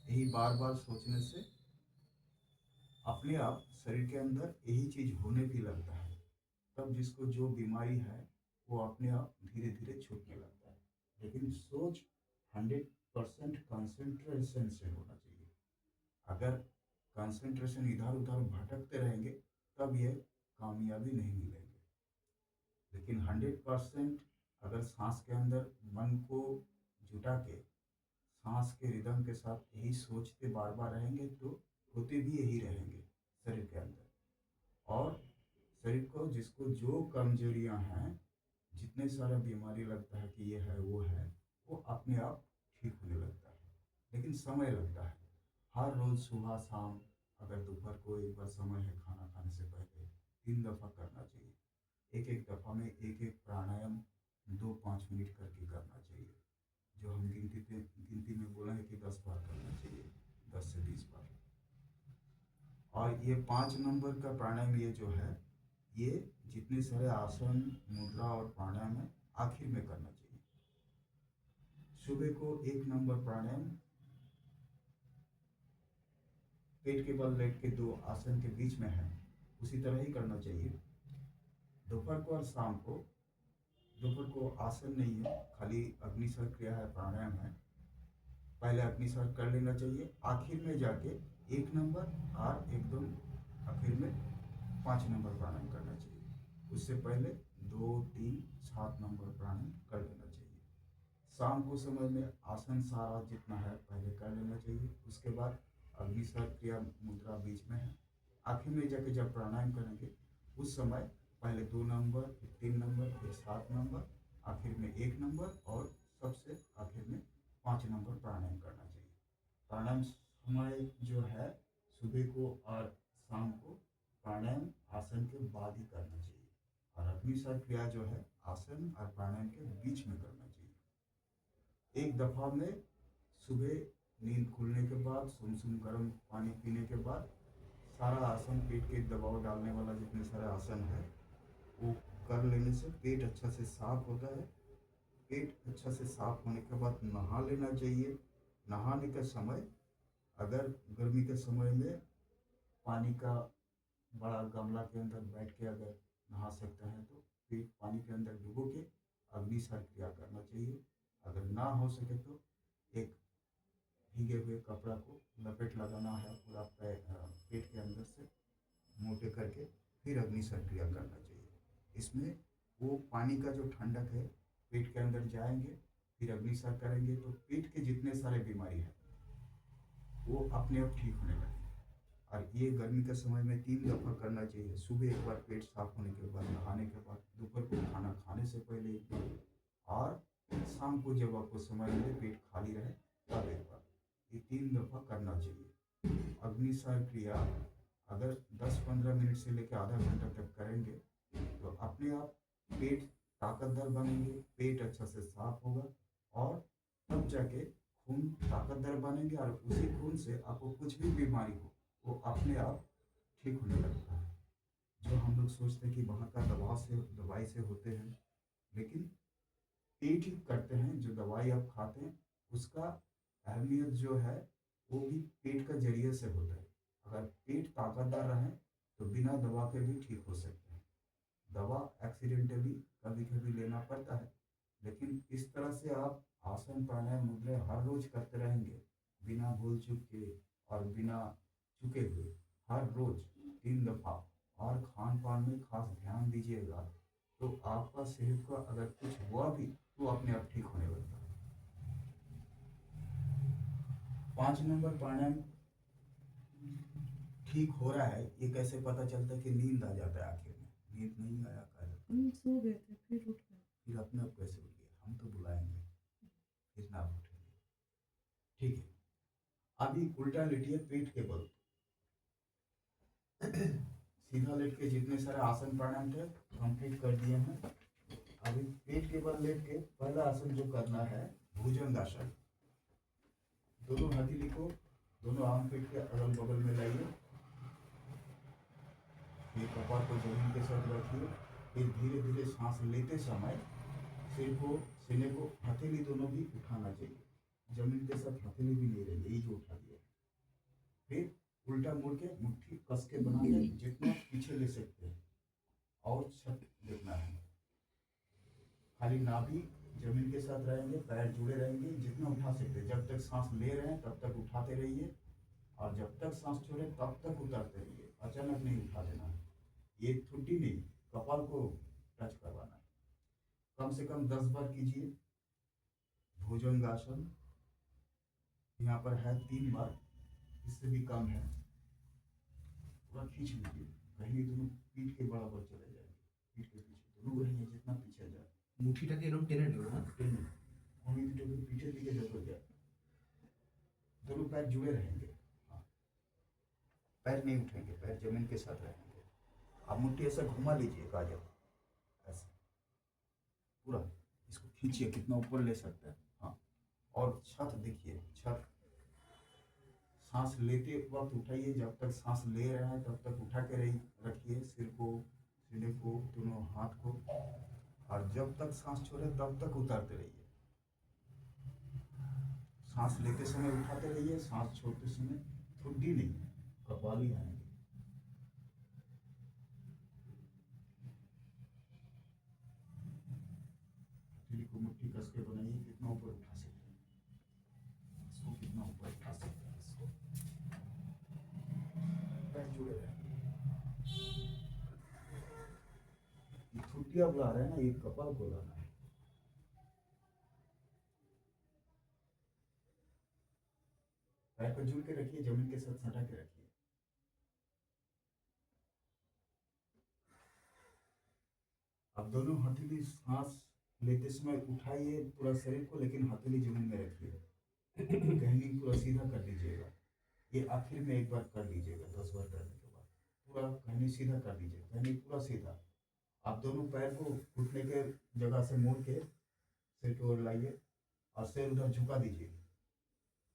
यही बार बार सोचने से अपने आप शरीर के अंदर यही चीज होने भी लगता है। तब जिसको जो बीमारी है वो अपने आप धीरे धीरे छूटने लगता है। लेकिन सोच 100% कंसंट्रेशन से होना चाहिए। अगर कंसंट्रेशन इधर उधर भटकते रहेंगे तब ये कामयाबी नहीं मिलेंगे। लेकिन 100% अगर सांस के अंदर मन को जुटा के सांस के रिदम के साथ यही सोचते बार बार रहेंगे तो होते भी यही रहेंगे शरीर के अंदर। और शरीर को जिसको जो कमजोरियां हैं, जितने सारा बीमारी लगता है कि ये है वो अपने आप ठीक होने लगता है। लेकिन समय लगता है। हर रोज सुबह शाम, अगर दोपहर को एक बार समय है खाना खाने से पहले 3 दफा करना चाहिए। एक एक दफा में एक एक प्राणायाम 2-5 मिनट करके करना चाहिए। जो हम गिनती में बोला है कि 10 बार करना चाहिए, 10 से 20 बार। और ये 5 नंबर का प्राणायाम ये जो है, ये जितने सारे आसन, मुद्रा और प्राणायाम है आखिर में करना चाहिए। सुबह को 1 नंबर प्राणायाम पेट के बल लेट के 2 आसन के बीच में है, उसी तरह ही करना चाहिए। दोपहर को और शाम को, दोपहर को आसन नहीं है, खाली अग्निसर क्रिया है, प्राणायाम है। पहले अग्निसर कर लेना चाहिए, आखिर में जाके 1 नंबर और एकदम आखिर में 5 नंबर प्राणायाम करना चाहिए। उससे पहले 2, 3, 7 नंबर प्राणायाम कर लेना चाहिए। शाम को समय में आसन सारा जितना है पहले कर लेना चाहिए। उसके बाद अग्निसर क्रिया मुद्रा बीच में है। आखिर में जाके जब प्राणायाम करेंगे उस समय पहले 2 नंबर, फिर 3 नंबर, फिर 7 नंबर, आखिर में 1 नंबर और सबसे आखिर में 5 नंबर प्राणायाम करना चाहिए। प्राणायाम समय जो है सुबह को और शाम को प्राणायाम आसन के बाद ही करना चाहिए। और अग्निसर क्रिया जो है आसन और प्राणायाम के बीच में करना चाहिए। एक दफा में सुबह नींद खुलने के बाद सुम गर्म पानी पीने के बाद सारा आसन, पेट के दबाव डालने वाला जितने सारे आसन है वो कर लेने से पेट अच्छा से साफ होता है। पेट अच्छा से साफ होने के बाद नहा लेना चाहिए। नहाने का समय, अगर गर्मी के समय में पानी का बड़ा गमला के अंदर बैठ के अगर नहा सकते हैं तो पेट पानी के अंदर डुबो के अग्निसर क्रिया करना चाहिए। अगर ना हो सके तो एक भीगे हुए कपड़ा को लपेट लगाना है पूरा पेट के अंदर से मोटे करके, फिर अग्निसर क्रिया करना चाहिए। इसमें वो पानी का जो ठंडक है पेट के अंदर जाएंगे, फिर अग्निसर करेंगे तो पेट के जितने सारे बीमारी है वो अपने आप ठीक होने लगेंगे। और ये गर्मी के समय में 3 दफा करना चाहिए। सुबह एक बार पेट साफ होने के बाद, नहाने के बाद, दोपहर को खाना खाने से पहले एक बार, और शाम को जब आपको समय मिले पेट खाली रहे तब एक बार। ये 3 दफा करना चाहिए। अग्निसर क्रिया अगर 10-15 मिनट से लेकर आधा घंटा तक करेंगे तो अपने आप पेट ताकतवर बनेंगे, पेट अच्छा से साफ होगा और तब जाके खून ताकतवर बनेंगे और उसी खून से आपको कुछ भी बीमारी हो वो अपने आप ठीक होने लगता है। जो हम लोग सोचते हैं कि बाहर का दवाई से होते हैं, लेकिन पेट ही करते हैं। जो दवाई आप खाते हैं उसका अहमियत जो है वो भी पेट का जरिए से होता है। अगर पेट ताकतवर रहे तो बिना दवा के भी ठीक हो सकते हैं। दवा एक्सीडेंटली कभी कभी लेना पड़ता है, लेकिन इस तरह से आप आसन, प्राणायाम, मुद्रा हर रोज करते रहेंगे बिना भूल चूक के और बिना चुके हुए, हर रोज 3 दफा। और खान पान में खास ध्यान दीजिएगा तो आपका सेहत का अगर कुछ हुआ भी तो अपने आप ठीक होने लगता है। 5 नंबर प्राणायाम ठीक हो रहा है ये कैसे पता चलता है कि नींद आ जाता है आखिर में? नींद नहीं आया कर सो गए थे फिर उठ गए। फिर अपने आप कैसे उठ गए? हम तो बुलाएंगे फिर ना उठेंगे। ठीक है, अभी उल्टा लेटिए पेट के बल। सीधा लेट के जितने सारे आसन प्राणायाम थे कंप्लीट कर दिए हैं। अभी पेट के बल लेट के पहला आसन जो करना है भुजंग आसन। दोनों हथेली को दोनों आर्म पेट के अगल बगल में लाइए, फिर कपाल को जमीन के साथ रखिए। फिर धीरे धीरे सांस लेते समय सिर को, सीने को, हथेली दोनों भी उठाना चाहिए। जमीन के साथ हथेली भी नहीं रहेगी, यही जो उठा दिया। फिर उल्टा मुड़ के मुट्ठी कस के बना के जितना पीछे ले सकते हैं और छत देखना है। खाली नाभि जमीन के साथ रहेंगे, पैर जुड़े रहेंगे, जितना उठा सकते हैं। जब तक सांस ले रहे हैं तब तक उठाते रहिए और जब तक सांस छोड़े तब तक उतारते रहिए। अचानक नहीं उठा देना है। ये ठुड्डी नहीं, कपाल को टच करवाना है। कम से कम 10 बार कीजिए। भुजंगासन यहाँ पर है 3 बार, इससे भी कम है। पूरा खींच लीजिए, कहीं दोनों पीठ के बराबर चले जाएंगे। पीठ के पीछे दोनों रहेंगे, जितना पीछे जाए। মুঠিটাকে এরকম টেনে নেবো না? उंगली दुटों के पीछे दिखे जब हो जाए, दोनों पैर जुड़े रहेंगे। हाँ, पैर नहीं उठेंगे, पैर जमीन के साथ रहेंगे। आप मुट्ठी ऐसा घुमा लीजिए काजल, ऐसे पूरा इसको खींचिए, कितना ऊपर ले सकते हैं। हाँ, और छत देखिए, छत सांस लेते वक्त उठाइए। जब तक सांस ले रहे हैं तब तक उठा के रखिए सिर को, सीने को, दोनों हाथ को। और जब तक सांस छोड़े तब तक उतारते रहिए। सांस लेते समय उठाते रहिए, सांस छोड़ते समय ठुड्डी नहीं, कपाल ही आएंगे। हथेली को मुट्ठी कस के बनाइए, कितना ऊपर उठा सकते हैं इसको, कितना ऊपर उठा सकते हैं इसको। पैर जुड़े रहेंगे। ये ठुड्डी अब ला रहे हैं ना, ये कपाल को लाना है। पैर को जुड़ के रखिए, जमीन के साथ सटा के रखिए। अब दोनों हथेली सांस लेते समय उठाइए पूरा शरीर को, लेकिन हथेली जमीन में रखिए। कहनी पूरा सीधा कर दीजिएगा। ये आखिर में एक बार कर लीजिएगा, 10 बार करने के बाद पूरा कहनी सीधा कर दीजिए, कहनी पूरा सीधा। आप दोनों पैर को घुटने के जगह से मोड़ के सिर की ओर लाइए और सिर उधर झुका दीजिए।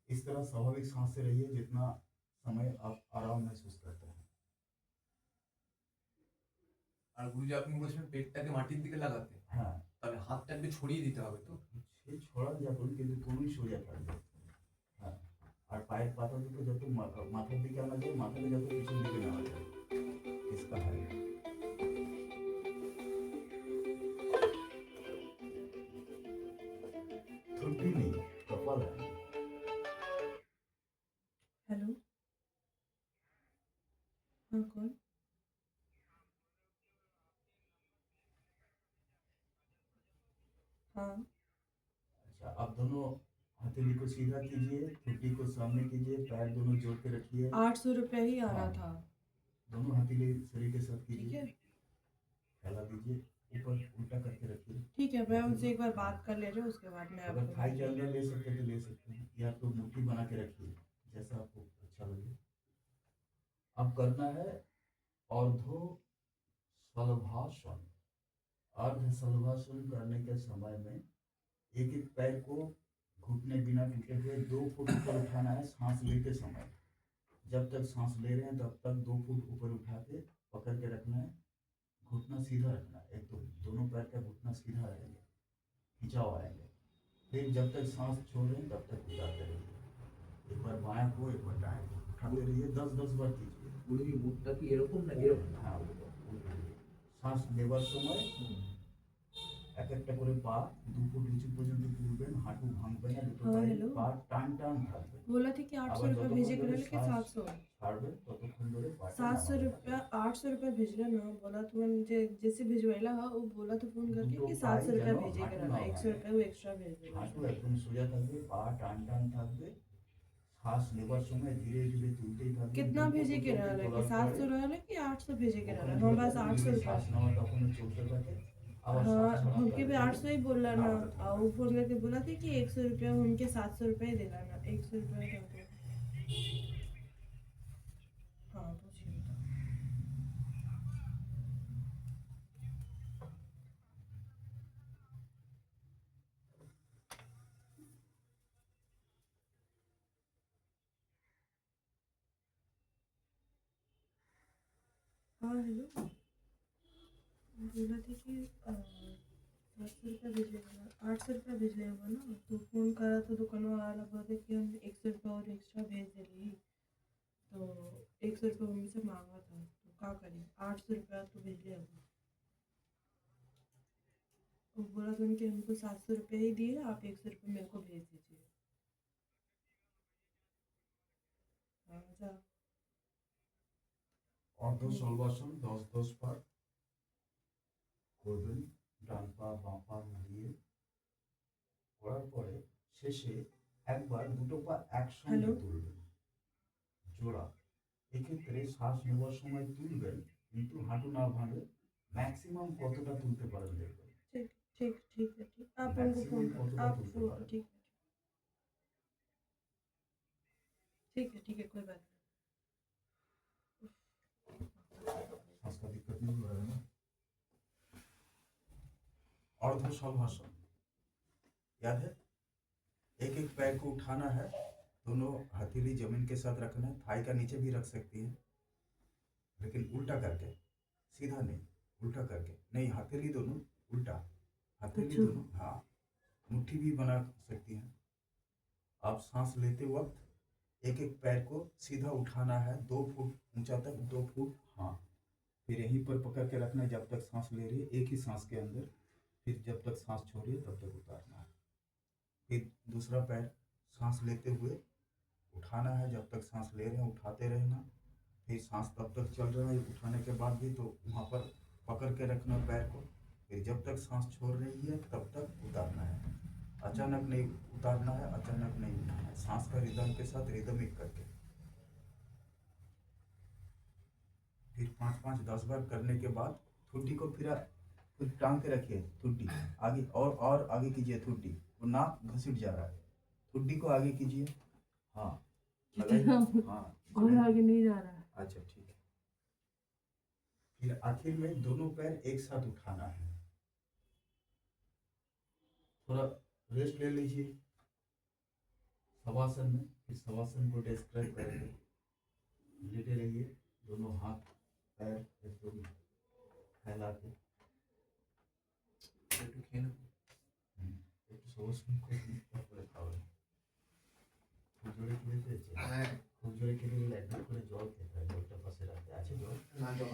इस तरह स्वाभाविक सांस से रहिए जितना समय आप आराम महसूस करते हैं। আর গুরুজি আপনি বলছেন পেটটাকে মাটির দিকে লাগাতে, হ্যাঁ, তাহলে হাতটা একটু ছড়িয়ে দিতে হবে তো? সে ছড়ান যাবেন কিন্তু কোনোই সোজা থাকবে। হ্যাঁ, আর পায়ের পাতা দুটো যত মাথার দিকে আনা যায়, মাথাটা যত পিছন দিকে নেওয়া যায়, इसका है। ठुड्डी नहीं, कपाल है। हेलो, हाँ कौन? हाँ, अच्छा, आप दोनों हथेली को सीधा कीजिए, ठुड्डी को सामने कीजिए, पैर दोनों जोड़ के रखिए। 800 रुपया ही आ रहा हाँ। था। दोनों हथेली शरीर के साथ ठीक कीजिए, है, फैला दीजिए, ऊपर उल्टा करके रखिए। ठीक है, मैं उनसे एक बार बात कर ले रही हूँ, उसके बाद मैं अगर आपको थाई चल रहा ले सकते हैं तो ले सकते हैं, या तो मुट्ठी बना के रखिए, जैसा आपको अच्छा लगे। अब करना है अर्धो सलभासन। अर्ध सलभासन करने के समय में एक एक पैर को घुटने बिना टूटे हुए 2 फुट ऊपर उठाना है सांस लेते समय। जब तक सांस ले रहे हैं तब तक 2 फुट ऊपर उठा के पकड़ के रखना है। घुटना सीधा रखना है, एक तो दोनों पैर का घुटना सीधा रहेंगे, खिंचाव आएंगे। फिर जब तक सांस छोड़ रहे हैं तब तक उठाते रहिए। एक बार बायां को, एक बार दाएं को उठाते रहिए, 10-10 बार कीजिए। গুরুজি মুখটা কি এরকম না এরকম? हाँ, শ্বাস নেবার সময় এক একটা করে পা 2 ফুট উঁচু পর্যন্ত তুলবেন, হাঁটু ভাঙবেন না, দুটো हाँ, পায়ে हेलो। পা টান টান থাকবে। बोला था कि 800 আবার रुपया যতক্ষণ भेजे ধরে कर कि শ্বাস 700? ছাড়বেন ততক্ষণ ধরে পাটা 700 নামাতে रुपया, থাকবেন। 800 रुपया भेजना ना, बोला तो मुझे जैसे भिजवाइला हाँ, वो बोला तो फोन करके দুটো कि পায়ে 700 रुपया যেন भेजे হাঁটু कर না 100 ভাঙে। रुपया वो एक्स्ट्रा भेज देना। হাঁটু একদম সোজা থাকবে, পা টান টান থাকবে। শ্বাস নেবার সময় ধীরে ধীরে তুলতেই থাকবেন। कितना দুটো भेजे के পর্যন্ত रहना कि তোলার 700 পরে रहना कि 800 भेजे के रहना? ওখানে हम ধরে बस থাকবেন, 800 যদি रुपया। শ্বাস নেওয়া তখনও চলতে থাকে। আবার শ্বাস हाँ, ছাড়া हमके भी তাহলে 800 ही बोल रहा ना, नामाते थाकबे। और वो फोन करके बोला था कि 100 रुपया उनके 700 रुपया ही देना ना, 100 रुपया कर दो। हाँ, पूछिए बताओ। हाँ हेलो, बोला था कि 700 रुपया भेजेगा ना, 800 रुपया भेजेगा ना, तो फ़ोन करा तो दुकानवा वाला बोले कि हम 100 रुपया और एक्स्ट्रा भेज दे रही, तो 100 रुपया मम्मी से मांगा था, तो क्या करें, 800 रुपया तो भेज लिया अभी। वो बोला था कि हमको 700 रुपया ही दिए, आप 100 रुपया मेरे को भेज दीजिए। हाँ जा। অর্ধ সলবাসন 10-10 বার করবেন, ডান পা বাঁ পা মিলিয়ে করার পরে শেষে একবার দুটো পা একসঙ্গে হ্যালো? তুলবেন জোড়া। এক্ষেত্রে শ্বাস নেওয়ার সময় তুলবেন, কিন্তু হাঁটু না ভাঙে। ম্যাক্সিমাম কতটা তুলতে পারেন দেখবেন। ठीक ठीक ठीक है, ठीक आप हमको मैक्सिमम फ़ोन कर, कतटा आप तुलते पारेन। ठीक है, कोई बात नहीं। सांस का दिक्कत नहीं हो रहा है ना। अर्ध शवासन याद है, एक एक पैर को उठाना है, दोनों हथेली जमीन के साथ रखना है, थाई का नीचे भी रख सकती है, लेकिन उल्टा करके, सीधा नहीं, उल्टा करके नहीं, हथेली दोनों उल्टा, हथेली अच्छा। दोनों, हाँ, मुट्ठी भी बना सकती हैं। आप सांस लेते वक्त एक एक पैर को सीधा उठाना है, 2 फुट ऊंचा तक, 2 फुट, हाँ, फिर यहीं पर पकड़ के रखना है जब तक सांस ले रही है, एक ही सांस के अंदर, फिर जब तक सांस छोड़ रही है तब तक उतारना है। फिर दूसरा पैर सांस लेते हुए उठाना है, जब तक सांस ले रहे हैं उठाते रहना, फिर सांस तब तक चल रहा है उठाने के बाद भी, तो वहाँ पर पकड़ के रखना पैर को, फिर जब तक सांस छोड़ रही है तब तक उतारना है। अचानक नहीं उतारना है, अचानक नहीं उठाना है, सांस का रिदम के साथ रिदमिक करके। फिर 5-5 10 बार करने के बाद ठुड्डी को फिर टांग के रखिए, ठुड्डी आगे और आगे कीजिए, ठुड्डी, वो नाक घसीट जा रहा है, ठुड्डी को आगे कीजिए, हाँ लगाइए, हाँ और आगे नहीं जा रहा है। अच्छा ठीक है। फिर आखिर में दोनों पैर एक साथ उठाना है, थोड़ा रेस्ट ले लीजिए शवासन में, फिर शवासन को डिस्क्राइब करेंगे। लेटे रहिए, दोनों हाथ पैर एकदम फैला के, একটু শবাসন করে তারপরে খাবেন। খুব জোরে খেলে পেয়েছে, খুব জোরে খেলে গেলে একবার করে জল খেতে হয়, জলটা পাশে রাখতে আছে জল। राजा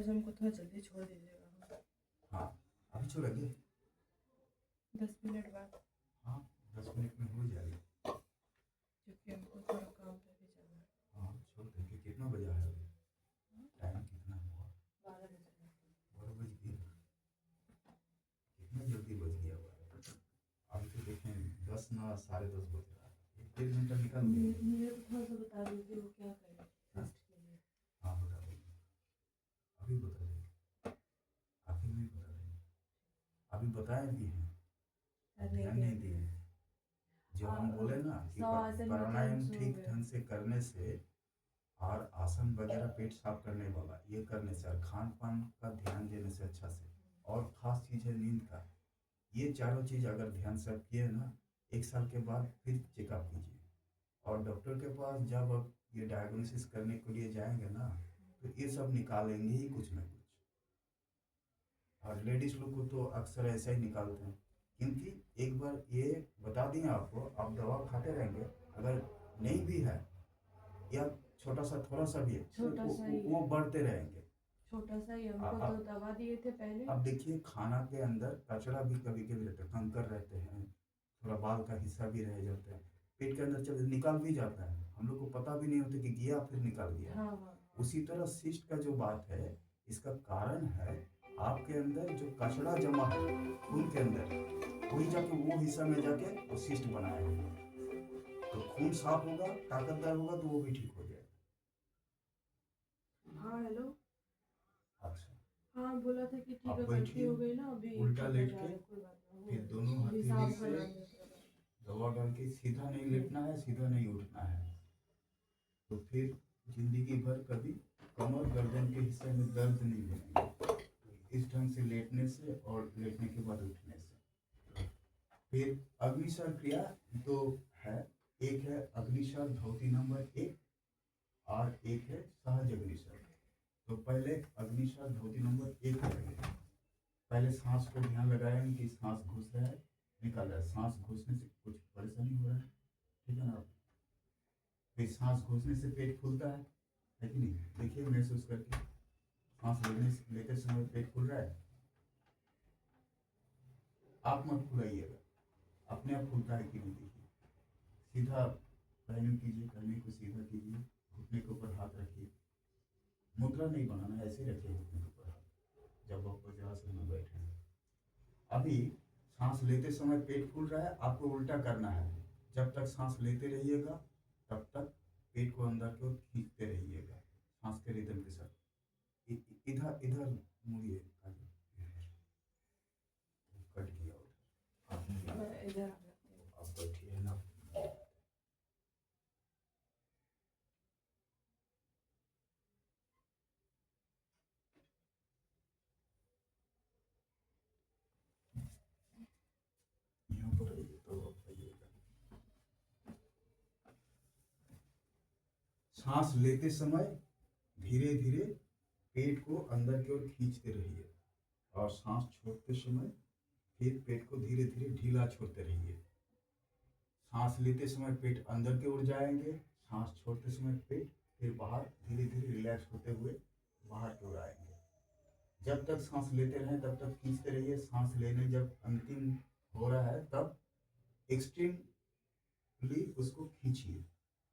जी हमको थोड़ा जल्दी छोड़ दीजिएगा। हाँ अभी छोड़ेंगे, 10 मिनट बाद, हाँ 10 मिनट में हो जाएगा। क्योंकि हमको थोड़ा काम पे भी जाना है। हाँ छोड़ देंगे। कितना बजा है अभी, टाइम कितना हुआ, 12 बजे। 12 बज गया, कितना जल्दी बज गया हुआ। अभी तो देखें 10 ना 10:30 बज रहा है, 1-1.5 घंटा निकल गया। मेरे को थोड़ा सा बता दीजिए वो क्या करें टेस्ट के लिए। हाँ बता देंगे, अभी बता देंगे, आखिर में बता देंगे। अभी बताए भी हैं, ध्यान नहीं दिए। जो हम बोले ना कि प्राणायाम ठीक ढंग से करने से और आसन वगैरह पेट साफ करने वाला, ये करने से और खान पान का ध्यान देने से अच्छा से, और खास चीज़ है नींद का, ये चारों चीज़ अगर ध्यान से आप किए ना, 1 साल के बाद फिर चेकअप कीजिए, और डॉक्टर के पास जब आप ये डायग्नोसिस करने के लिए जाएंगे ना, तो ये सब निकालेंगे ही कुछ ना कुछ। और लेडीज लोग को तो अक्सर ऐसा ही निकालते हैं, क्योंकि एक बार ये बता दिए आपको, आप दवा खाते रहेंगे, अगर नहीं भी है या छोटा सा थोड़ा सा भी है, छोटा सा ही वो बढ़ते रहेंगे। छोटा सा ही हमको तो दवा दिए थे पहले। अब देखिए खाना के अंदर कचरा भी कभी कभी रहता है, कंकर रहते हैं, थोड़ा बाल का हिस्सा भी रह जाता है, पेट के अंदर चल निकाल भी जाता है, हम लोग को पता भी नहीं होता कि गया फिर निकाल गया। हाँ हाँ उसी तरह सिस्ट का जो बात है, इसका कारण है आपके अंदर जो कचरा जमा है खून के अंदर, वही जाके वो हिस्सा में जाके वो सिस्ट बनाया है, तो खून साफ होगा, ताकतदार होगा, तो वो भी ठीक हो जाएगा। हाँ हेलो, अच्छा हाँ बोला था कि ठीक आप है गलती बैठिए, हो गई ना, अभी उल्टा ठीक हो लेट जा रहा के, है, कोई बात नहीं, फिर दोनों अभी हथेली साफ से कर लेंगे। दवा डाल के सीधा नहीं लेटना है, सीधा नहीं उठना है, तो फिर जिंदगी भर कभी कमर गर्दन के हिस्से में दर्द नहीं होगा इस ढंग से लेटने से और लेटने के बाद उठने से। फिर अग्निशर क्रिया तो है, एक है अग्निशर धौती नंबर 1, और एक है सहज अग्निशर। तो पहले अग्निशर धोती नंबर 1 करेंगे। पहले सांस को ध्यान लगाएंगे कि सांस घुस रहा है निकल रहा है। सांस घुसने से कुछ परेशानी हो रहा है, ठीक है ना। फिर सांस घुसने से पेट फूलता है कि नहीं, देखिए महसूस करके। सांस लेते समय पेट फूल रहा है, आप मत फुलाइएगा, अपने आप फूलता है कि नहीं देखिए। सीधा पैनिंग कीजिए, पैनिंग को सीधा कीजिए, घुटने के ऊपर हाथ रखिए। मुद्रा नहीं बनाना, ऐसे रखिए घुटने के ऊपर हाथ जब आप वज्रासन में बैठे हैं। अभी सांस लेते समय पेट फूल रहा है, आपको उल्टा करना है। जब तक सांस लेते रहिएगा तब तक पेट को अंदर की ओर खींचते रहिएगा सांस के रिदम के साथ। इधर इधर मुड़िए, कट गया उधर। मैं इधर आ जाती हूँ। आप बैठिए ना। यहाँ पर आइए तो आप आइएगा। सांस लेते समय धीरे धीरे पेट को अंदर की ओर खींचते रहिए और सांस छोड़ते समय फिर पेट को धीरे धीरे ढीला छोड़ते रहिए। सांस लेते समय पेट अंदर की ओर जाएंगे, सांस छोड़ते समय पेट फिर बाहर धीरे धीरे रिलैक्स होते हुए बाहर की ओर आएंगे। जब तक सांस लेते रहें तब तक खींचते रहिए। सांस लेने जब अंतिम हो रहा है तब एक्सट्रीमली उसको खींचिए,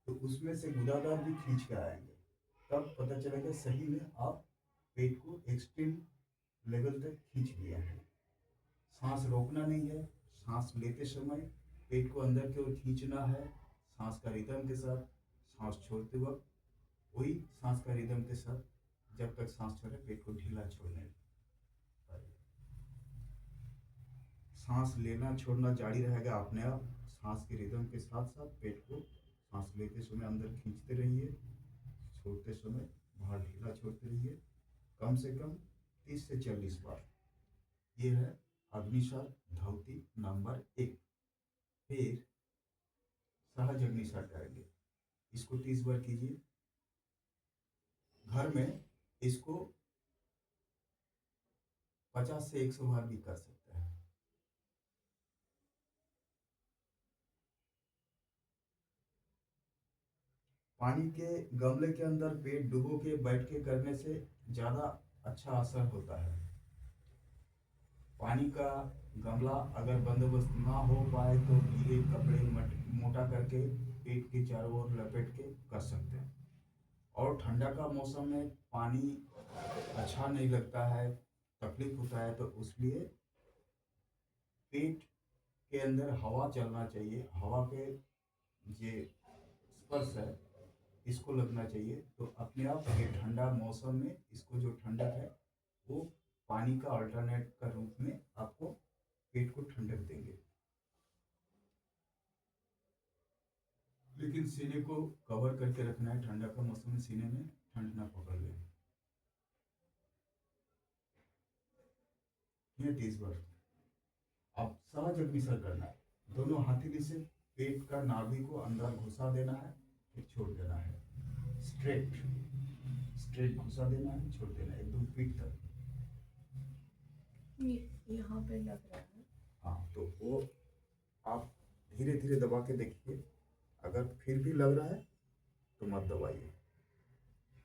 तो उसमें से गुदादार भी खींच के आएंगे। तब पता चलेगा सही में आप पेट को एक्सट्रीम लेवल तक खींच लिया है। सांस रोकना नहीं है, सांस लेते समय पेट को अंदर की ओर खींचना है सांस का रिदम के साथ। सांस छोड़ते वक्त वही सांस का रिदम के साथ, जब तक सांस छोड़े पेट को ढीला छोड़ने। सांस लेना छोड़ना जारी रहेगा अपने आप। सांस के रिदम के साथ साथ पेट को सांस लेते समय अंदर खींचते रहिए, छोड़ते समय बाहर ढीला छोड़ते रहिए, कम से कम 30 से 40 बार। ये है अग्निशर धौती नंबर 1। फिर सहज अग्निशर करेंगे, इसको 30 बार कीजिए। घर में इसको 50 से 100 बार भी कर सकते हैं। पानी के गमले के अंदर पेट डुबो के बैठ के करने से ज़्यादा अच्छा असर होता है। पानी का गमला अगर बंदोबस्त ना हो पाए तो गीले कपड़े मोटा करके पेट के चारों ओर लपेट के कर सकते हैं। और ठंडा का मौसम में पानी अच्छा नहीं लगता है, तकलीफ होता है, तो इसलिए पेट के अंदर हवा चलना चाहिए। हवा के जे स्पर्श है इसको लगना चाहिए, तो अपने आप ये ठंडा मौसम में इसको जो ठंडक है वो पानी का अल्टरनेट का रूप में आपको पेट को ठंडक देंगे। लेकिन सीने को कवर करके रखना है, ठंडा का मौसम में सीने में ठंड ना पकड़ ले। ये 30 बार। अब सहज अग्निशर करना है, दोनों हथेली से पेट का नाभि को अंदर घुसा देना है, फिर छोड़ देना है। स्ट्रेट स्ट्रेट घुसा देना है, छोड़ देना है एकदम पीठ तक। यहाँ पे लग रहा है। हाँ, तो वो आप धीरे धीरे दबा के देखिए। अगर फिर भी लग रहा है तो मत दबाइए।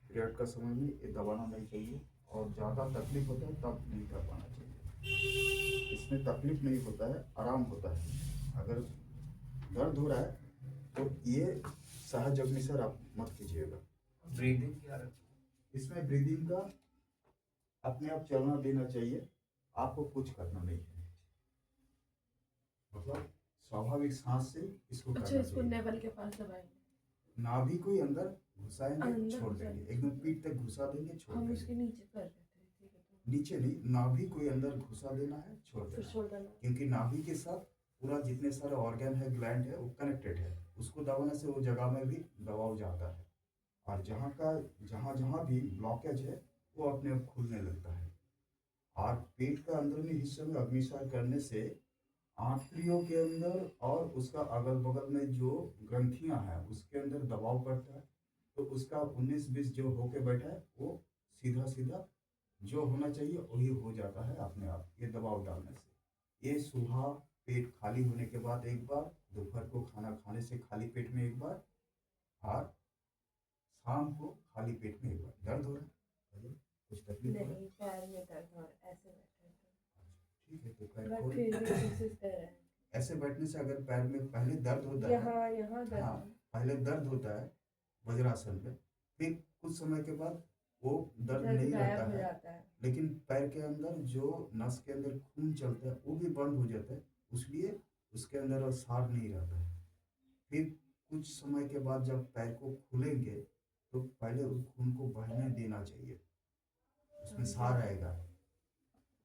पीरियड का समय में ये दबाना नहीं चाहिए, और ज़्यादा तकलीफ होता है तब नहीं कर पाना चाहिए। इसमें तकलीफ नहीं होता है, आराम होता है। अगर दर्द हो रहा है तो ये सहज अग्निशर आप मत कीजिएगा। ब्रीदिंग क्या रखना? इसमें ब्रीदिंग का अपने आप चलना देना चाहिए, आपको कुछ करना नहीं है। मतलब स्वाभाविक सांस से इसको अच्छा, करना इसको चाहिए। नेवल के पास दबाएंगे, नाभि को ही अंदर घुसाएंगे, अंदर छोड़ घुसाएंगे। देंगे, एकदम पीठ तक घुसा देंगे, छोड़ हम देंगे। उसके नीचे कर रहे थे, ठीक है, तो नीचे नहीं, नाभि को ही अंदर घुसा देना है, छोड़ फिर देना है। छोड़ देना। क्योंकि नाभि के साथ पूरा जितने सारे ऑर्गन है, ग्लैंड है, वो कनेक्टेड है। उसको दबाने से वो जगह में भी दबाव जाता है, और जहाँ जहाँ भी ब्लॉकेज है वो अपने आप खुलने लगता है। और पेट का अंदरूनी हिस्से में अग्निशर करने से आंतड़ियों के अंदर और उसका अगल बगल में जो ग्रंथियां हैं उसके अंदर दबाव पड़ता है, तो उसका 19-20 जो होके बैठा है वो सीधा सीधा जो होना चाहिए वही हो जाता है अपने आप, ये दबाव डालने से। ये सुबह पेट खाली होने के बाद एक बार, दोपहर को खाना खाने से खाली पेट में एक बार, और शाम को खाली पेट में एक बार। दर्द हो रहा है अजय? कुछ तकलीफ हो रहा है? नहीं, पैर में दर्द हो रहा है, ऐसे बैठे हैं ठीक है, तो पैर बट खोल। फिर भी कोशिश कर रहे हैं। ऐसे बैठने से अगर पैर में पहले दर्द होता है, यहाँ यहाँ दर्द हाँ है। पहले दर्द होता है वज्रासन में, फिर कुछ समय के बाद वो दर्द दर्द नहीं गायब रहता हो है, जाता है। लेकिन पैर के अंदर जो नस के अंदर खून चलता है वो भी बंद हो जाता है, इसलिए उसके अंदर सार नहीं रहता है। फिर कुछ समय के बाद जब पैर को खुलेंगे तो पहले उस खून को बहने देना चाहिए, उसमें सार आएगा,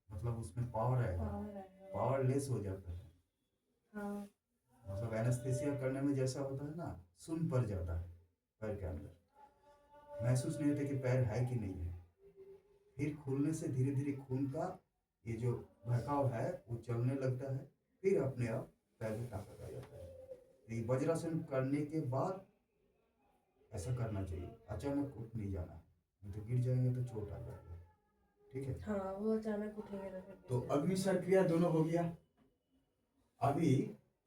मतलब उसमें पावर आएगा, पावर आएगा। पावरलेस हो जाता है। हाँ मतलब एनेस्थेसिया करने में जैसा होता है ना, सुन पड़ जाता है पैर के अंदर, महसूस नहीं होता कि पैर है कि नहीं है। फिर खुलने से धीरे धीरे खून का ये जो बहकाव है वो चलने लगता है, फिर अपने आप पैर में ताकत आ जाता है। तो ये वज्रासन करने के बाद ऐसा करना चाहिए, अचानक उठ नहीं जाना है, नहीं तो गिर जाएंगे तो चोट आ जाएगा। ठीक है, हाँ, वो अचानक उठेंगे तो फिर तो गिर जाएंगे। अग्निशर क्रिया दोनों हो गया। अभी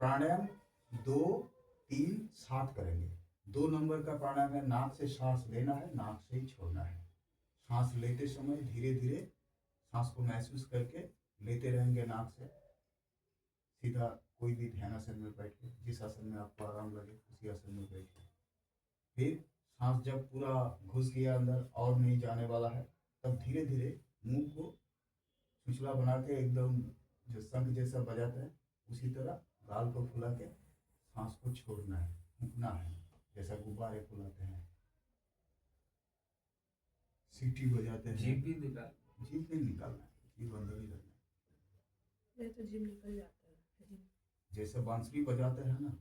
प्राणायाम 2, 3, 7 करेंगे। 2 नंबर का प्राणायाम है, नाक से सांस लेना है, नाक से ही छोड़ना है। सांस लेते समय धीरे धीरे सांस को महसूस करके लेते रहेंगे नाक से। सीधा कोई भी ध्यान आसन में बैठ के, जिस आसन में आपको आराम लगे उसी आसन में बैठ के, फिर सांस जब पूरा घुस गया अंदर और नहीं जाने वाला है, तब धीरे धीरे मुंह को छुछला बना के एकदम जो शंख जैसा बजाता है उसी तरह गाल को फुला के सांस को छोड़ना है, फूंकना है, जैसा गुब्बारे फुलाते हैं, सीटी बजाते हैं। जीभ भी निकाल। जीभ नहीं निकालना है, जीभ अंदर ही रखना है। नहीं तो जिम निकल जाता है जिम। जैसे बांसुरी बजाते हैं ना,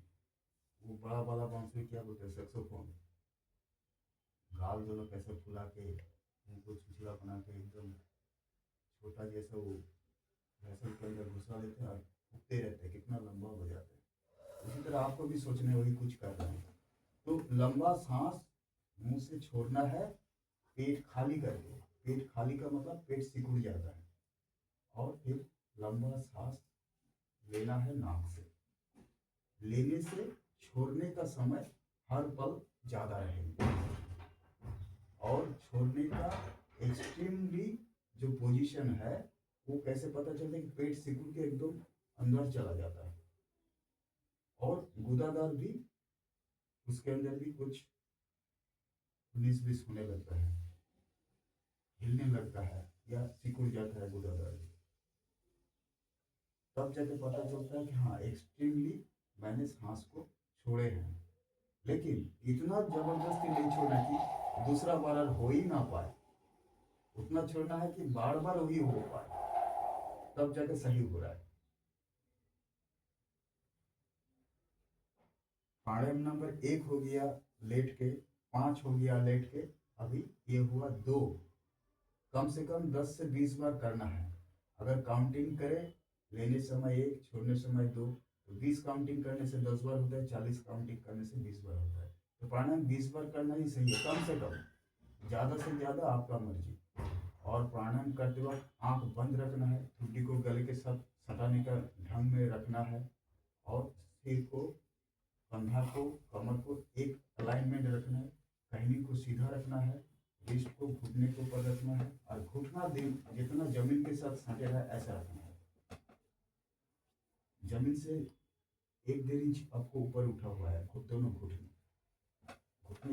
वो बड़ा वाला बांसुरी क्या बोलते हैं, सैक्सोफोन, गाल दोनों कैसे फुला के मुंह को छुछला बना के एकदम छोटा जैसा वो भैंसल के अंदर घुसा देते हैं और फूकते रहते हैं, कितना लंबा बजाते हैं। उसी तरह आपको भी सोचने वही कुछ कर रहे हैं। तो लंबा सांस मुंह से छोड़ना है, पेट खाली करके। पेट खाली का मतलब पेट सिकुड़ जाता है, और फिर लंबा सांस लेना है नाक से। लेने से छोड़ने का समय हर पल ज़्यादा रहेगा, और छोड़ने का एक्सट्रीमली जो पोजीशन है वो कैसे पता चलता है कि पेट सिकुड़ के एकदम अंदर चला जाता है, और गुदादार भी उसके अंदर भी कुछ 19-20 होने लगता है, हिलने लगता है या सिकुड़ जाता है गुदादार भी। तब जाके पता चलता है कि हाँ एक्सट्रीमली मैंने सांस को छोड़े हैं। लेकिन इतना जबरदस्ती नहीं छोड़ना कि दूसरा बार हो ही ना पाए, उतना छोड़ना है कि बार बार वही हो पाए, तब जाके सही हो रहा है। प्राणायाम नंबर 1 हो गया लेट के, 5 हो गया लेट के, अभी ये हुआ 2। कम से कम 10 से 20 बार करना है। अगर काउंटिंग करें, लेने समय 1, छोड़ने समय 2, तो 20 काउंटिंग करने से 10 बार होता है, 40 काउंटिंग करने से 20 बार होता है। तो प्राणायाम 20 बार करना ही सही है, कम से कम, ज़्यादा से ज़्यादा आपका मर्जी। और प्राणायाम करते वक्त आंख बंद रखना है, ठुड्डी को गले के साथ सटाने का ढंग में रखना है, और सिर को, कंधा को, कमर को एक अलाइनमेंट रखना है, कहनी को सीधा रखना है, रिस्ट को घुटने के ऊपर रखना है, और घुटना जितना जमीन के साथ सटे रहा ऐसा रखना है। जमीन से 1-1.5 इंच आपको ऊपर उठा हुआ है, दोनों घुटने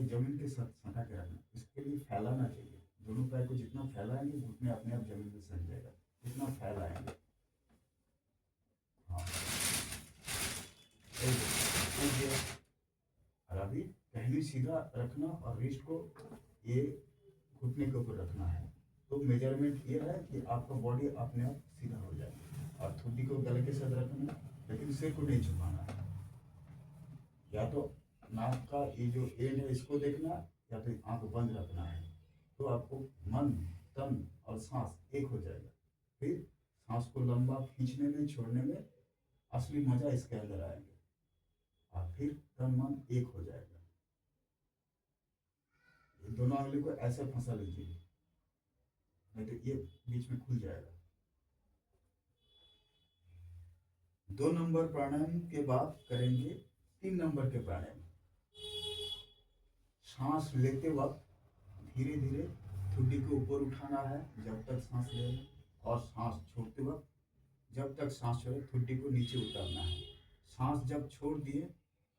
जमीन के साथ सटा के रखना। इसके लिए फैलाना चाहिए, दोनों पैर को जितना फैलाएंगे घुटने अपने आप जमीन में सट जाएगा, जितना फैलाएंगे। हाँ, और अभी कहनी सीधा रखना और रिस्ट को ये घुटने के ऊपर रखना है। तो मेजरमेंट ये है कि आपका बॉडी अपने आप सीधा हो जाए, और ठुड्डी को गले के साथ रखना, लेकिन सिर को नहीं झुकाना है। या तो नाक का ये जो एंड है इसको देखना, या फिर आंख बंद रखना है, तो आपको मन, तन और सांस एक हो जाएगा। फिर सांस को लंबा खींचने में, छोड़ने में असली मजा इसके अंदर आएगा, और फिर तन मन एक हो जाएगा। ये दोनों उंगली को ऐसे फंसा लीजिए, नहीं तो ये बीच में खुल जाएगा। 2 नंबर प्राणायाम के बाद करेंगे 3 नंबर के प्राणायाम। सांस लेते वक्त धीरे धीरे ठुड्डी को ऊपर उठाना है जब तक सांस ले रहे, और सांस छोड़ते वक्त जब तक सांस छोड़े ठुड्डी को नीचे उतारना है। सांस जब छोड़ दिए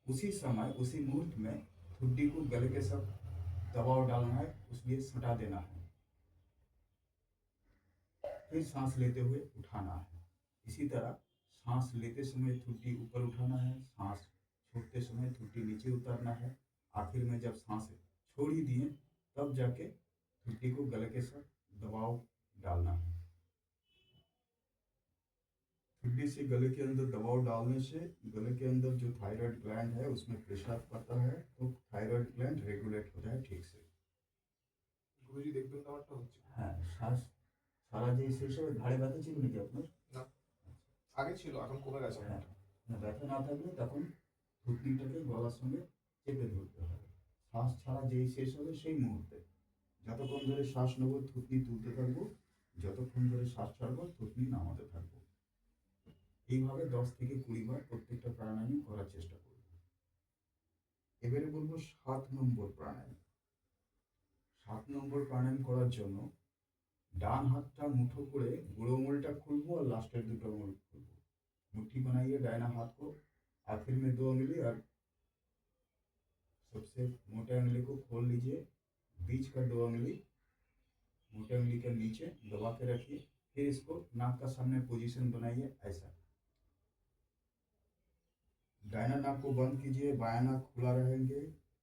उसी समय उसी मुहूर्त में ठुड्डी को गले के साथ दबाव डालना है, उसलिए सटा देना है। फिर सांस लेते हुए उठाना है। इसी तरह सांस लेते समय ठुड्डी ऊपर उठाना है, सांस छोड़ते समय ठुड्डी नीचे उतारना है। आखिर में जब सांस छोड़ ही दिए तब जाके ठुड्डी को गले के साथ दबाव डालना है। ठुड्डी से गले के अंदर दबाव डालने से गले के अंदर जो थायराइड ग्लैंड है उसमें प्रेशर पड़ता है, तो थायराइड ग्लैंड रेगुलेट हो जाए ठीक से। গুরুজি দেখবেন ব্যাপারটা হচ্ছে হ্যাঁ, শ্বাস ছাড়া যে শেষ হবে, ঘাড়ে ব্যথা ছিল নাকি আপনার? না আগে ছিল এখন কমে গেছে হ্যাঁ, অনেকটা। না ব্যথা না থাকলে তখন থুতনিটাকে গলার সঙ্গে চেপে ধরতে হবে। শ্বাস ছাড়া যেই শেষ হবে সেই মুহূর্তে যতক্ষণ ধরে শ্বাস নেবো থুতনি তুলতে থাকবো, যতক্ষণ ধরে শ্বাস ছাড়বো থুতনি নামাতে থাকবো। এইভাবে 10 থেকে 20 বার প্রত্যেকটা প্রাণায়ামই করার চেষ্টা করব। এবারে বলবো 7 নম্বর প্রাণায়াম। 7 নম্বর প্রাণায়াম করার জন্য ডান হাতটা मुठो করে बुढ़ो उंगलीটা খুলবো और लास्टेर দুটো उंगली খুলবো। मुट्ठी बनाइए डायना हाथ को, आखिर में 2 उंगली और सबसे मोटे उंगली को खोल लीजिए। बीच का 2 उंगली मोटे उंगली के नीचे दबा के रखिए। फिर इसको नाक का सामने पोजीशन बनाइए ऐसा। दाहिना नाक को बंद कीजिए, बायां नाक खुला रहेंगे,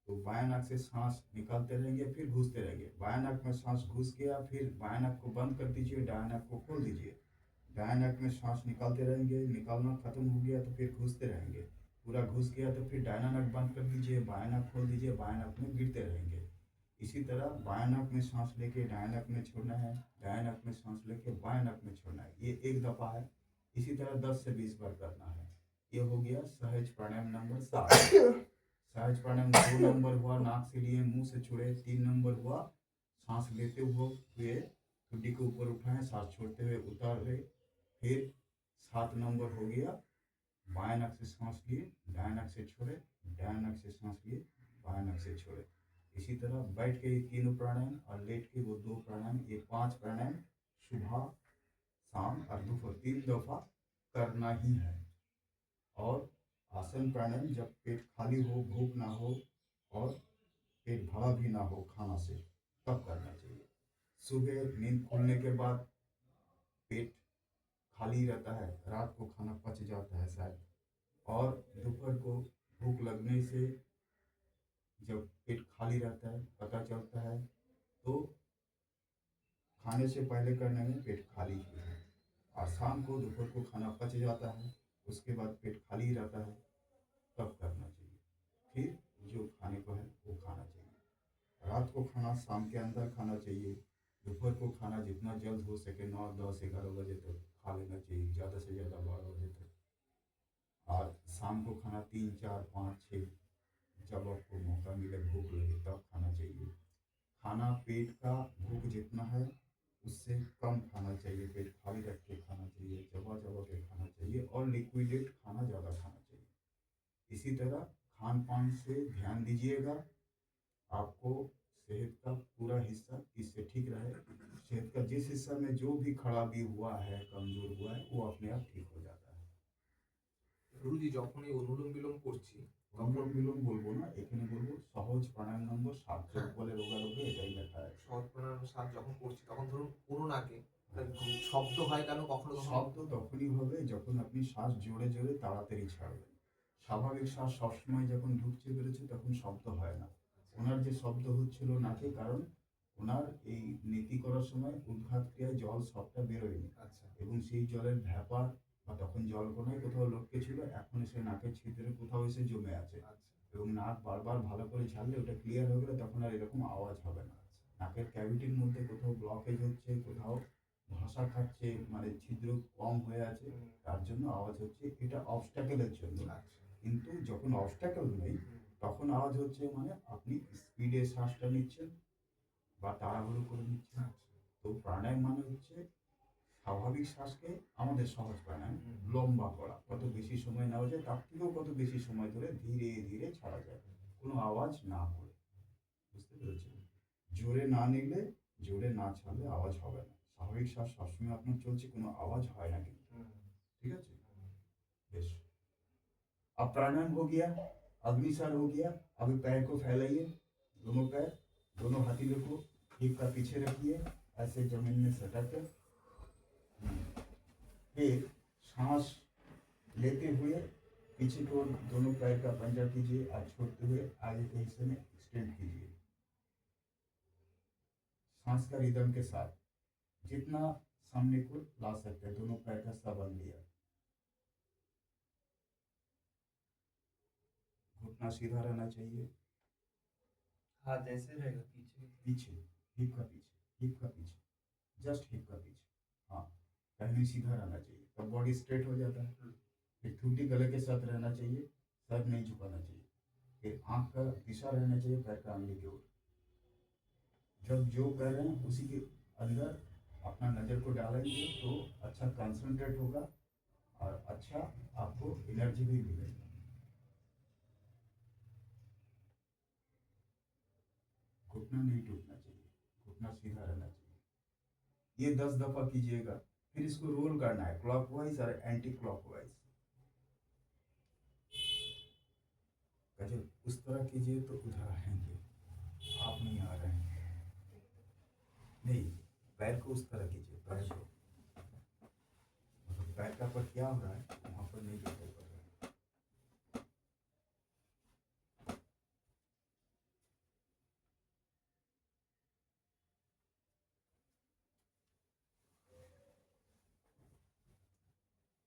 तो बायां नाक से सांस निकालते रहेंगे फिर घुसते रहेंगे। बायां नाक में सांस घुस गया फिर बायां नाक को बंद कर दीजिए, दायां नाक को खोल दीजिए। दायां नाक में सांस निकालते रहेंगे, निकालना खत्म हो गया तो फिर घुसते रहेंगे। पूरा घुस गया तो फिर दायां नाक बंद कर दीजिए, बायां नाक खोल दीजिए, बायां नाक में गिरते रहेंगे। इसी तरह बायां नाक में सांस लेके दायां नाक में छोड़ना है, दायां नाक में सांस लेके बायां नाक में छोड़ना है। ये एक दफ़ा है। इसी तरह 10 से 20 बार करना है। ये हो गया सहज प्राणायाम नंबर 7। सहज प्राणायाम 2 नंबर हुआ नाक से लिए मुंह से छोड़े, 3 नंबर हुआ सांस लेते हुए ठुड्डी को ऊपर उठाएं, सांस छोड़ते हुए उतारे। फिर 7 नंबर हो गया बाएं नाक से सांस लिए दाएं नाक से छोड़े, दाएं नाक से सांस लिए बाएं नाक से छोड़े। इसी तरह बैठ के ये तीनों प्राणायाम और लेट के वो 2 प्राणायाम, ये 5 प्राणायाम सुबह शाम और दोपहर 3 दफ़ा करना ही है। और आसन प्राणायाम जब पेट खाली हो, भूख ना हो और पेट भरा भी ना हो खाना से, तब करना चाहिए। सुबह नींद खुलने के बाद पेट खाली रहता है, रात को खाना पच जाता है शायद, और दोपहर को भूख लगने से जब पेट खाली रहता है पता चलता है, तो खाने से पहले करने में पेट खाली ही है। और शाम को दोपहर को खाना पच जाता है, उसके बाद पेट खाली रहता है, तब करना चाहिए। फिर जो खाने को है वो खाना चाहिए। रात को खाना शाम के अंदर खाना चाहिए। दोपहर को खाना जितना जल्द हो सके 9, 10, 11 बजे तक खा लेना चाहिए, ज़्यादा से ज़्यादा 12 बजे तक। और शाम को खाना 3, 4, 5, 6 जब आपको मौका मिले भूख लगे तब खाना चाहिए। खाना पेट का भूख जितना है उससे कम खाना चाहिए, पेट खाली रख के खाना चाहिए, चबा चबा के खाना चाहिए और लिक्विडेट खाना ज़्यादा खाना चाहिए। इसी तरह खान पान से ध्यान दीजिएगा, आपको सेहत का पूरा हिस्सा इससे ठीक रहे। सेहत का जिस हिस्सा में जो भी खराबी हुआ है, कमज़ोर हुआ है, वो अपने आप ठीक हो जाता है। গুরুজি যখন এই অনুলোম বিলোম করছি অনুলোম বিলোম বলবো না, এখানে বলবো সহজ প্রাণায়াম নম্বর 7। চোখ বলে রোগা রোগে এটাই লেখা আছে। সহজ প্রাণায়াম সাত যখন করছি তখন ধরুন পুরো নাকে শব্দ হয় কেন কখনো কখনো শব্দ তখনই হবে যখন আপনি শ্বাস জোরে জোরে তাড়াতাড়ি ছাড়বেন। স্বাভাবিক শ্বাস সবসময় যখন ঢুকছে বেরোচ্ছে তখন শব্দ হয় না। ওনার যে শব্দ হচ্ছিল নাকে, কারণ ওনার এই নীতি করার সময় উদ্ঘাত ক্রিয়ায় জল সবটা বেরোয়নি, আচ্ছা এবং সেই জলের ভ্যাপার বা তখন জলকণায় কোথাও লটকে ছিল, এখন এসে নাকের ছিদ্রে কোথাও এসে জমে আছে। আচ্ছা এবং নাক বারবার ভালো করে ছাড়লে ওটা ক্লিয়ার হয়ে গেলে তখন আর এরকম আওয়াজ হবে না। নাকের ক্যাভিটির মধ্যে কোথাও ব্লকেজ হচ্ছে, কোথাও ভাষা খাচ্ছে, মানে ছিদ্র কম হয়ে আছে, তার জন্য আওয়াজ হচ্ছে। এটা অবস্ট্যাকেলের জন্য। আচ্ছা কিন্তু যখন অবস্ট্যাকেল নেই তখন আওয়াজ হচ্ছে, মানে আপনি স্পিডে শ্বাসটা নিচ্ছেন বা তাড়াহুড়ো করে নিচ্ছে না। আচ্ছা। তো প্রাণায়াম মানে হচ্ছে স্বাভাবিক শ্বাসকে আমাদের সহজ প্রাণায়াম হুম। লম্বা করা, কত বেশি সময় নেওয়া যায় তার থেকেও কত বেশি সময় ধরে ধীরে ধীরে ছাড়া যায়, কোনো আওয়াজ না করে। বুঝতে পেরেছেন? জোরে না নিলে, জোরে না ছাড়লে আওয়াজ হবে না। স্বাভাবিক শ্বাস সবসময় আপনার চলছে, কোনো আওয়াজ হয় না কিন্তু। হুম। ঠিক আছে? बेश। अब प्राणायाम हो गया, अग्निसार हो गया। अभी पैर को फैलाइए, दोनों पैर, दोनों हथेलियों को हिप का पीछे रखिए, ऐसे जमीन में सटा कर। फिर सांस लेते हुए पीछे को दोनों पैर का पंजा कीजिए और छोड़ते हुए आगे के हिस्से में एक्सटेंड कीजिए। सांस का रिदम के साथ जितना सामने को ला सकते हैं, दोनों पैर का सबल लिया। घुटना सीधा रहना चाहिए, हाथ ऐसे रहेगा पीछे। पीछे, हिप का पीछे, हिप का पीछे, जस्ट हिप का पीछे। हाँ, पहले सीधा रहना चाहिए, तब बॉडी स्ट्रेट हो जाता है। फिर ठुड्डी गले के साथ रहना चाहिए, सर नहीं झुकाना चाहिए। फिर आंख का दिशा रहना चाहिए पैर का अंगली की ओर। जब जो कर रहे हैं उसी के अंदर अपना नज़र को डालेंगे तो अच्छा कंसंट्रेट होगा और अच्छा आपको एनर्जी भी मिलेगा। घुटना नहीं टूटना चाहिए, घुटना सीधा रहना चाहिए। ये 10 दफा कीजिएगा। फिर इसको रोल करना है क्लॉकवाइज और एंटी क्लॉकवाइज। गजब उस तरह कीजिए तो उधर आएंगे, आप नहीं आ रहे हैं। नहीं, पैर को उस तरह कीजिए, पैर को मतलब पैर का पर क्या हो रहा है वहां पर नहीं दिखाई पड़ रहा है।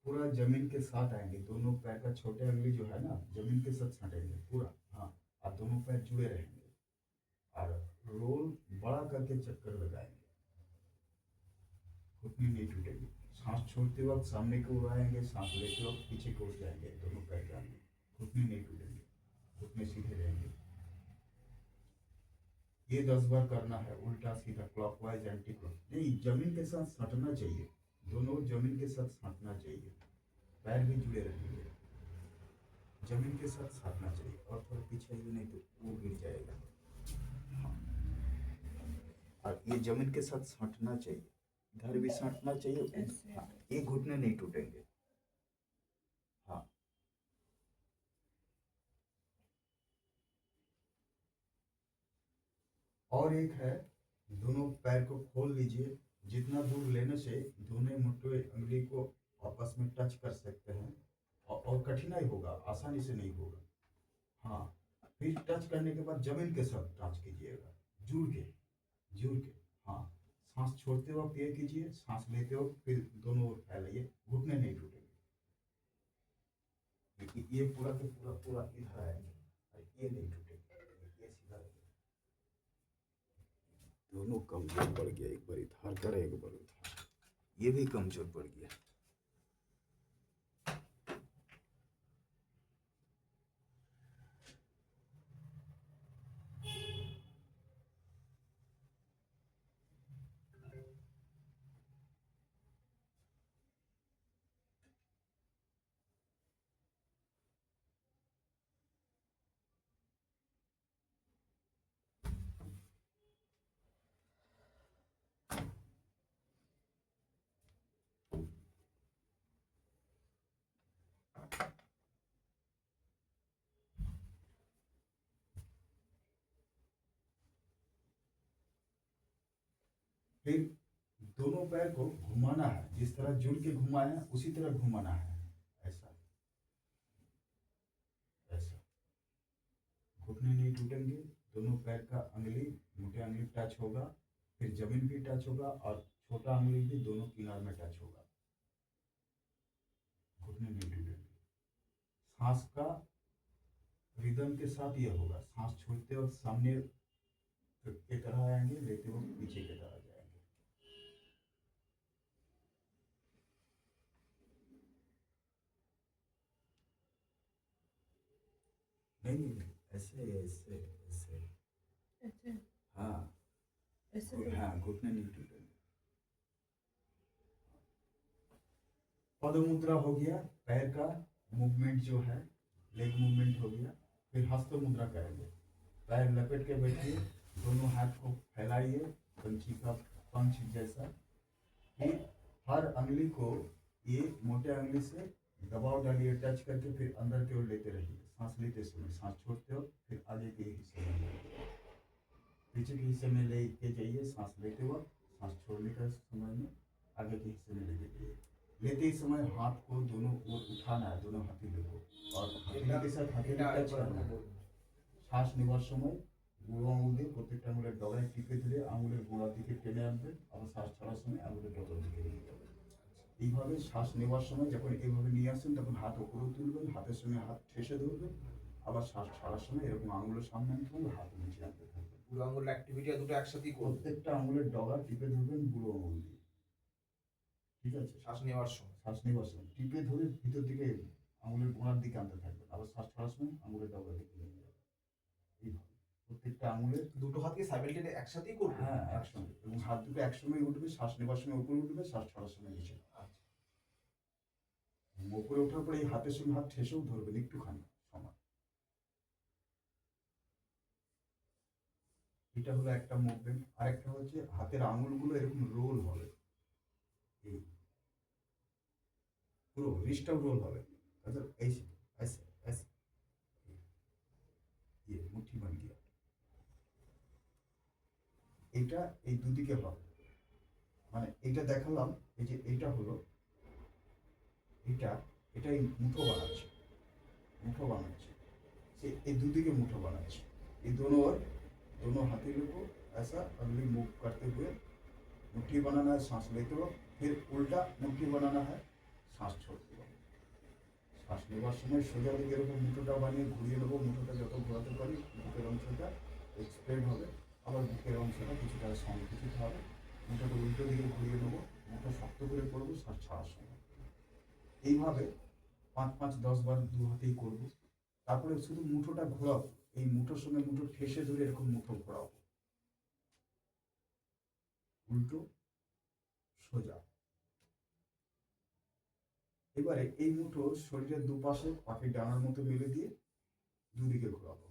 पूरा जमीन के साथ आएंगे, दोनों पैर का छोटे अंगली जो है ना जमीन के साथ सटेंगे पूरा। हाँ, और दोनों पैर जुड़े रहेंगे और रोल बड़ा करके चक्कर लगाएंगे। घुटने नहीं टूटेंगे। सांस छोड़ते वक्त सामने को ओर आएंगे, सांस लेते वक्त पीछे को ओर जाएंगे, दोनों पैर के आगे। घुटने नहीं टूटेंगे, घुटने सीधे रहेंगे। ये 10 बार करना है, उल्टा सीधा क्लॉकवाइज एंटी क्लॉक नहीं, जमीन के साथ सटना चाहिए, दोनों जमीन के साथ सटना चाहिए, पैर भी जुड़े रहेंगे, जमीन के साथ सटना चाहिए। और थोड़ा पीछे ही नहीं तो वो गिर जाएगा। हाँ, और ये जमीन के साथ सटना चाहिए, इधर भी सटना चाहिए। ऐसे। हाँ, ये घुटने नहीं टूटेंगे। हाँ, और एक है, दोनों पैर को खोल लीजिए, जितना दूर लेने से दोनों मुट्ठे अंगुली को आपस में टच कर सकते हैं। और कठिनाई होगा, आसानी से नहीं होगा। हाँ, फिर टच करने के बाद जमीन के साथ टच कीजिएगा, जुड़ के, जुड़ के। हाँ, सांस छोड़ते वक्त ये कीजिए, सांस लेते वक्त फिर दोनों ओर फैलाइए, घुटने नहीं टूटेंगे। ये पूरा के पूरा पूरा इधर आएंगे और ये नहीं टूटेंगे, ये सीधा रहेगा। दोनों कमजोर पड़ गया, एक बार इधर कर एक बार उधर, ये भी कमजोर पड़ गया। फिर दोनों पैर को घुमाना है, जिस तरह जुड़ के घुमाए हैं उसी तरह घुमाना है, ऐसा ऐसा। घुटने नहीं टूटेंगे, दोनों पैर का अंगली, मोटे अंगली टच होगा, फिर जमीन भी टच होगा और छोटा अंगली भी दोनों किनार में टच होगा। घुटने नहीं टूटेंगे। सांस का रिदम के साथ ये होगा, सांस छोड़ते वक्त सामने की तरह आएंगे, लेते वक्त पीछे की तरह जाएंगे। नहीं नहीं नहीं, ऐसे ऐसे ऐसे। ऐसे। हाँ, ऐसे तो हाँ घुटने नहीं टूटेंगे। पद मुद्रा हो गया, पैर का मूवमेंट जो है, लेग मूवमेंट हो गया। फिर हस्त मुद्रा करेंगे, पैर लपेट के बैठिए, दोनों हाथ को फैलाइए पंछी का पंख जैसा। फिर हर अंगुली को ये मोटे अंगुली से दबाव डालिए, टच करके फिर अंदर की ओर लेते रहिए। सांस लेते समय सांस छोड़ते हो, फिर आगे के हिस्से में लेते हो। पीछे के हिस्से में लेके जाइए सांस लेते हुआ, सांस छोड़ने का समय में आगे के हिस्से में लेके जाइए। लेते ही समय हाथ को दोनों ओर उठाना है, दोनों हथेली को, और हथेली के साथ हथेली टच करना है। শ্বাস নেওয়ার সময় বুড়ো আঙুল দিয়ে প্রত্যেকটা আঙুলের ডগায় টিপে ধরে আঙুলের গোড়ার দিকে টেনে আনবেন, আবার শ্বাস ছাড়ার সময় আঙুলের ডগার দিকে নিয়ে যাবেন। এইভাবে শ্বাস নেওয়ার সময় যখন এইভাবে নিয়ে আসেন তখন হাত উপরেও তুলবেন, হাতের সঙ্গে হাত ঠেসে ধরবেন, আবার শ্বাস ছাড়ার সময় এরকম আঙুলের সামনে আনতে হবে, হাত নিচে আনতে থাকবেন। বুড়ো আঙুল অ্যাক্টিভিটি দুটো একসাথেই করবো প্রত্যেকটা আঙুলের ডগা টিপে ধরবেন বুড়ো আঙুল দিয়ে, ঠিক আছে? শ্বাস নেওয়ার সময়। শ্বাস নেওয়ার সময় টিপে ধরে ভিতর দিকে আঙুলের গোড়ার দিকে আনতে থাকবেন, আবার শ্বাস ছাড়ার সময় আঙুলের ডগার দিকে নিয়ে যাবেন। এইভাবে প্রত্যেকটা আঙুলের দুটো হাতকে সাইমেলটেনিয়াস একসাথেই করবো। হ্যাঁ একসঙ্গে, এবং হাত দুটো একসঙ্গে উঠবে, শ্বাস নেওয়ার সময় উপরে উঠবে, শ্বাস ছাড়ার সময় নিচে। আচ্ছা। উপরে ওঠার পরে এই হাতের সঙ্গে হাত ঠেসেও ধরবেন একটুখানি সময়। এটা হলো একটা মুভমেন্ট। আরেকটা হচ্ছে হাতের আঙুলগুলো এরকম রোল হবে, এই পুরো রিস্টটাও রোল হবে, मतलब ऐसे ऐसे ऐसे, ये मुट्ठी बन गया। এটা এই দুদিকে হবে, মানে এটা দেখালাম, এই যে এটা হলো, এটা এটা এই মুঠো বানাচ্ছে, मुठो बनाচ্ছে, से ये दूधी मुठो बनाচ্ছে। ये दोनों हथेली को ऐसा अगली मूव करते हुए मुट्ठी बनाना है, सांस लेते हुए, फिर उल्टा मुट्ठी बनाना है, सांस छोड़ते हुए। শ্বাস নেওয়ার সময় সোজা দিকে এরকম মুঠোটা বানিয়ে ঘুরিয়ে নেবো, মুঠোটা যত ঘোরাতে পারি বুকের অংশটা এক্সপ্রেড হবে, আবার বুকের অংশটা কিছুটা সংকুচিত হবে। মুঠোটা উল্টো দিকে ঘুরিয়ে নেবো, মুঠো শক্ত করে করবো শ্বাস ছাড়ার সময়। এইভাবে 5-5-10 বার দু হাতেই করবো। তারপরে শুধু মুঠোটা ঘোরাবো, এই মুঠোর সঙ্গে মুঠো ঠেসে ধরে এরকম মুঠো ঘোরাবো, উল্টো সোজা। এবারে এই মুঠো শরীরের দুপাশে পাখির ডানার মতো মেলে দিয়ে দুদিকে घुराबो।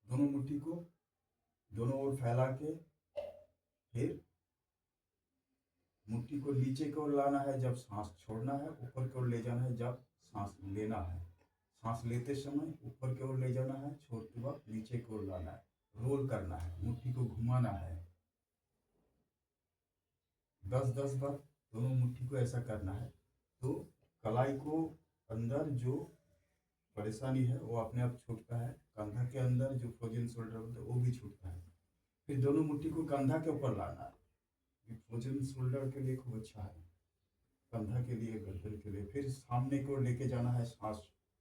दोनों मुट्ठी को दोनों ओर फैला के फिर मुट्ठी को नीचे की ओर लाना है जब सांस छोड़ना है, ऊपर की ओर ले जाना है जब सांस लेना है। सांस लेते समय ऊपर की ओर ले जाना है, छोड़ते वक्त नीचे की ओर लाना है, रोल करना है, मुट्ठी को घुमाना है। 10-10 बार दोनों मुट्ठी को ऐसा करना है, तो कलाई को अंदर जो परेशानी है वो अपने आप छूटता है। कंधा के अंदर जो फ्रोजन शोल्डर होता है वो भी छूटता है। फिर दोनों मुट्ठी को कंधा के ऊपर लाना है, फ्रोजन शोल्डर के लिए खूब अच्छा है, कंधा के लिए, गर्दन के लिए। फिर सामने की ओर लेके जाना है, सांस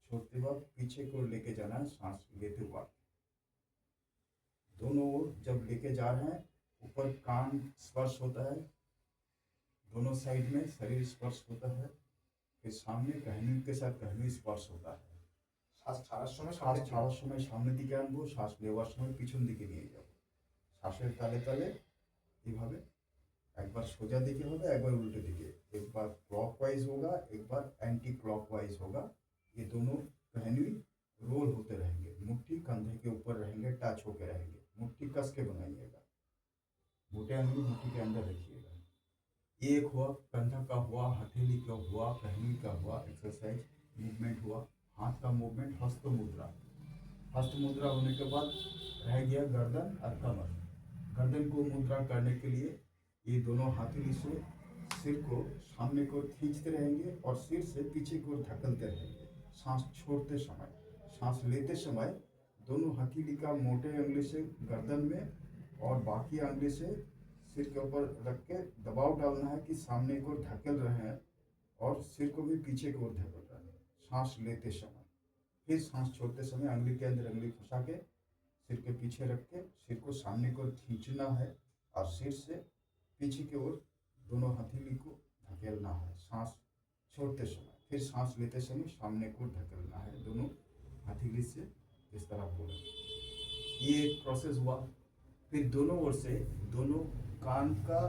छोड़ते वक्त पीछे की ओर लेके जाना है, सांस लेते वक्त। दोनों ओर जब लेके जा रहे हैं, ऊपर कान स्पर्श होता है, दोनों साइड में शरीर स्पर्श होता है, फिर सामने कहनी के साथ कहनी स्पर्श होता है। শ্বাস ছাড়ার সময় শ্বাস ছাড়ার সময় সামনের দিকে আনবো, শ্বাস নেওয়ার সময় পিছন দিকে নিয়ে যাবো। শ্বাসের তালে তালে এইভাবে একবার সোজা দিকে হবে, একবার उल्टे दिखे, एक बार क्लॉकवाइज होगा, एक बार एंटी क्लॉकवाइज होगा। ये दोनों कहनी रोल होते रहेंगे, मुट्ठी कंधे के ऊपर रहेंगे, टच होके रहेंगे। मुट्ठी कस के बनाइएगा, मोटे अंगुली मुट्ठी के अंदर रखिएगा। एक हुआ कंधा का, हुआ हथेली का, हुआ कहनी का, हुआ एक्सरसाइज मूवमेंट हुआ। हाथ का मूवमेंट हस्त मुद्रा। हस्त मुद्रा होने के बाद रह गया गर्दन और कमर। गर्दन को मुद्रा करने के लिए ये दोनों हथेली से सिर को सामने को खींचते रहेंगे और सिर से पीछे को धकेलते रहेंगे। सांस छोड़ते समय, सांस लेते समय दोनों हथेली का मोटे अंगुली से गर्दन में और बाकी अंगुली से सिर के ऊपर रख के दबाव डालना है कि सामने को धकेल रहे हैं और सिर को भी पीछे की ओर धकेल रहे हैं सांस लेते समय। फिर सांस छोड़ते समय अंगुली के अंदर अंगुली फंसा के सिर के पीछे रख के सिर को सामने को खींचना है और सिर से पीछे की ओर दोनों हथेली को धकेलना है सांस छोड़ते समय। फिर सांस लेते समय सामने को धकेलना है दोनों हथेली से, इस तरह बोला। ये एक प्रोसेस हुआ। फिर दोनों ओर से, दोनों कान का